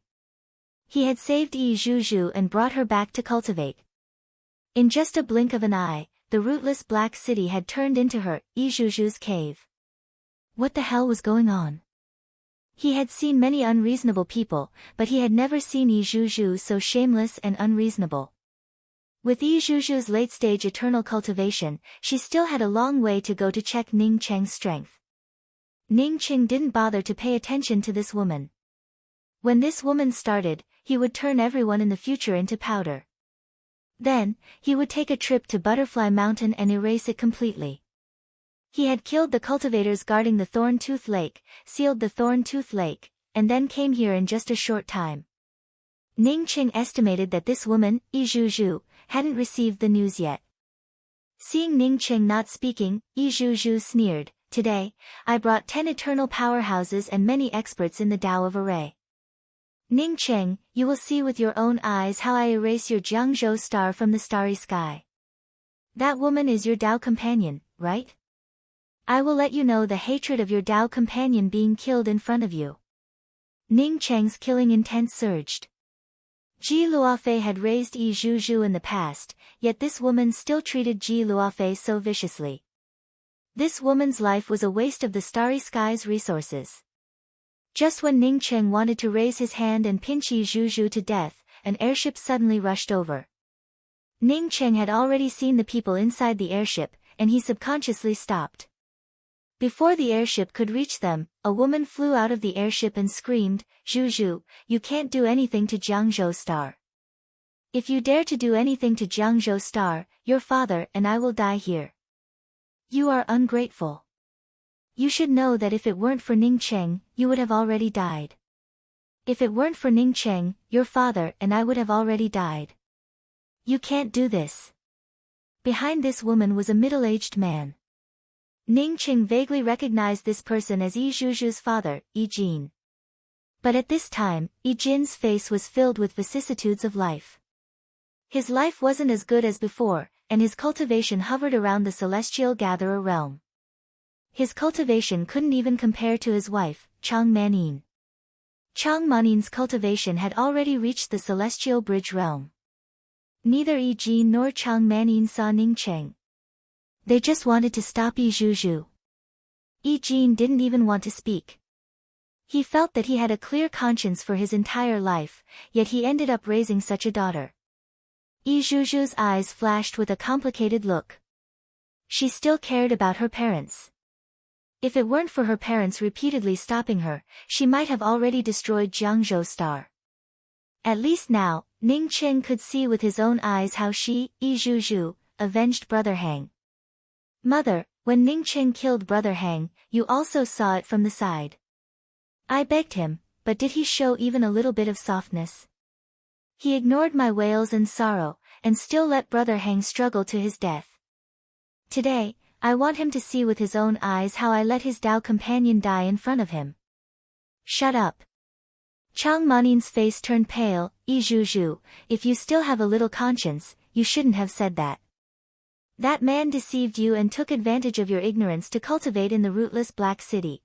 He had saved Yi Zhuzhu and brought her back to cultivate. In just a blink of an eye, the rootless Black City had turned into Yi Zhuzhu's cave. What the hell was going on? He had seen many unreasonable people, but he had never seen Yi Zhuzhu so shameless and unreasonable. With Yi Zhuzhu's late-stage eternal cultivation, she still had a long way to go to check Ning Cheng's strength. Ning Cheng didn't bother to pay attention to this woman. When this woman started, he would turn everyone in the future into powder. Then, he would take a trip to Butterfly Mountain and erase it completely. He had killed the cultivators guarding the Thorn-Tooth Lake, sealed the Thorn-Tooth Lake, and then came here in just a short time. Ning Cheng estimated that this woman, Yi Zhuzhu, hadn't received the news yet. Seeing Ning Cheng not speaking, Yi Zhuzhu sneered, "Today, I brought 10 eternal powerhouses and many experts in the Tao of Array. Ning Cheng, you will see with your own eyes how I erase your Jiangzhou star from the starry sky. That woman is your Tao companion, right? I will let you know the hatred of your Tao companion being killed in front of you." Ning Cheng's killing intent surged. Ji Luofei had raised Yi Zhuzhu in the past, yet this woman still treated Ji Luofei so viciously. This woman's life was a waste of the starry sky's resources. Just when Ning Cheng wanted to raise his hand and pinch Yi Zhuzhu to death, an airship suddenly rushed over. Ning Cheng had already seen the people inside the airship, and he subconsciously stopped. Before the airship could reach them, a woman flew out of the airship and screamed, "Zhuzhu, you can't do anything to Jiangzhou Star. If you dare to do anything to Jiangzhou Star, your father and I will die here. You are ungrateful. You should know that if it weren't for Ning Cheng, you would have already died. If it weren't for Ning Cheng, your father and I would have already died. You can't do this." Behind this woman was a middle-aged man. Ning Cheng vaguely recognized this person as Yi Zhuzhu's father, Yi Jin. But at this time, Yi Jin's face was filled with vicissitudes of life. His life wasn't as good as before, and his cultivation hovered around the celestial gatherer realm. His cultivation couldn't even compare to his wife, Chang Manin. Chang Manin's cultivation had already reached the celestial bridge realm. Neither Yi Jin nor Chang Manin saw Ning Cheng. They just wanted to stop Yi Zhuzhu. Yi Jin didn't even want to speak. He felt that he had a clear conscience for his entire life, yet he ended up raising such a daughter. Yi Zhuzhu's eyes flashed with a complicated look. She still cared about her parents. If it weren't for her parents repeatedly stopping her, she might have already destroyed Jiangzhou Star. At least now, Ning Cheng could see with his own eyes how she, Yi Zhuzhu, avenged Brother Hang. "Mother, when Ning Cheng killed Brother Hang, you also saw it from the side. I begged him, but did he show even a little bit of softness? He ignored my wails and sorrow, and still let Brother Hang struggle to his death. Today, I want him to see with his own eyes how I let his Tao companion die in front of him." Shut up. Chang Manin's face turned pale. Yi Zhu, if you still have a little conscience, you shouldn't have said that. That man deceived you and took advantage of your ignorance to cultivate in the rootless Black City.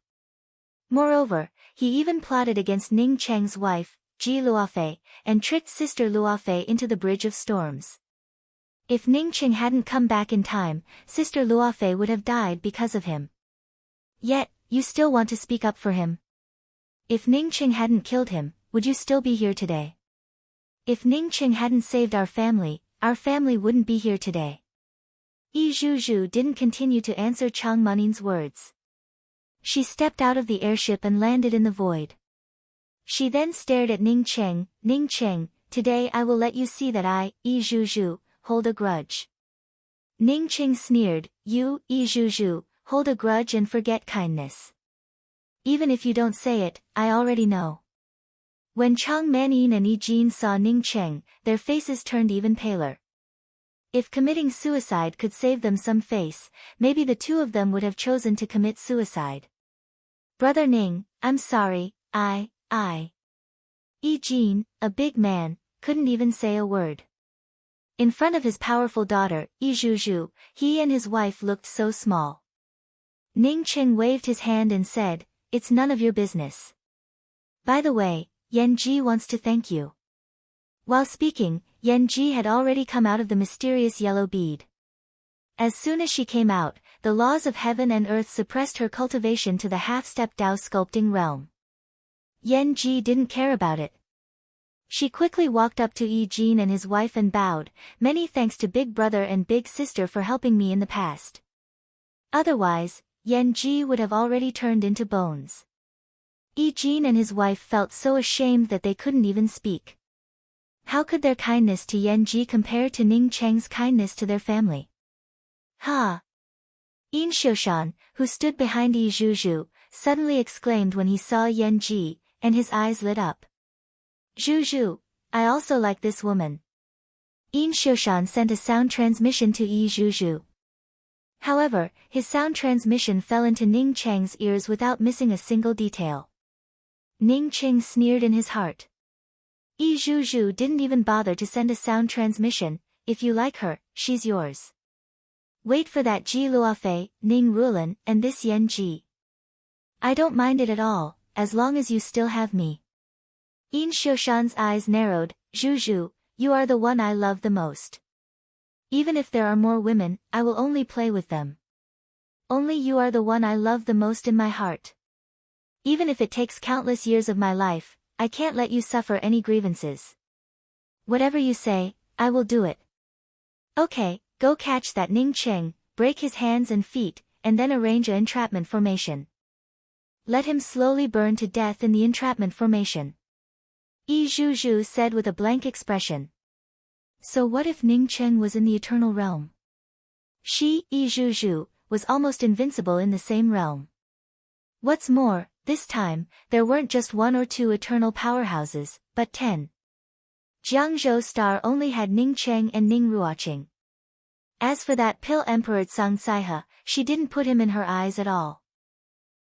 Moreover, he even plotted against Ning Cheng's wife, Ji Luofei, and tricked sister Luofei into the Bridge of Storms. If Ning Cheng hadn't come back in time, sister Luofei would have died because of him. Yet, you still want to speak up for him. If Ning Cheng hadn't killed him, would you still be here today? If Ning Cheng hadn't saved our family wouldn't be here today. Yi Zhu didn't continue to answer Chang Manin's words. She stepped out of the airship and landed in the void. She then stared at Ning Cheng. Ning Cheng, today I will let you see that I, Yi Zhu, hold a grudge. Ning Cheng sneered, you, Yi Zhu, hold a grudge and forget kindness. Even if you don't say it, I already know. When Chang Manin and Yi Jin saw Ning Cheng, their faces turned even paler. If committing suicide could save them some face, maybe the two of them would have chosen to commit suicide. Brother Ning, I'm sorry, Yi Jin, a big man, couldn't even say a word. In front of his powerful daughter, Yi Zhu, he and his wife looked so small. Ning Cheng waved his hand and said, it's none of your business. By the way, Yan Ji wants to thank you. While speaking, Yan Ji had already come out of the mysterious yellow bead. As soon as she came out, the laws of heaven and earth suppressed her cultivation to the half-step Dao sculpting realm. Yan Ji didn't care about it. She quickly walked up to Yi Jin and his wife and bowed, many thanks to Big Brother and Big Sister for helping me in the past. Otherwise, Yan Ji would have already turned into bones. Yi Jin and his wife felt so ashamed that they couldn't even speak. How could their kindness to Yan Ji compare to Ning Cheng's kindness to their family? Ha! Yin Xiushan, who stood behind Yi Zhu, suddenly exclaimed when he saw Yan Ji, and his eyes lit up. Zhu, I also like this woman. Yin Xiushan sent a sound transmission to Yi Zhu. However, his sound transmission fell into Ning Cheng's ears without missing a single detail. Ning Cheng sneered in his heart. Yi Zhu didn't even bother to send a sound transmission. If you like her, she's yours. Wait for that Ji Luofei, Ning Rulan, and this Yan Ji. I don't mind it at all, as long as you still have me. Yin Xiushan's eyes narrowed. Zhu, you are the one I love the most. Even if there are more women, I will only play with them. Only you are the one I love the most in my heart. Even if it takes countless years of my life, I can't let you suffer any grievances. Whatever you say, I will do it. Okay, go catch that Ning Cheng, break his hands and feet, and then arrange an entrapment formation. Let him slowly burn to death in the entrapment formation. Yi Zhu said with a blank expression. So what if Ning Cheng was in the eternal realm? She, Yi Zhu, was almost invincible in the same realm. What's more, this time, there weren't just 1 or 2 eternal powerhouses, but 10. Jiangzhou Star only had Ning Cheng and Ning Ruoqing. As for that pill Emperor Tsang Saihe, she didn't put him in her eyes at all.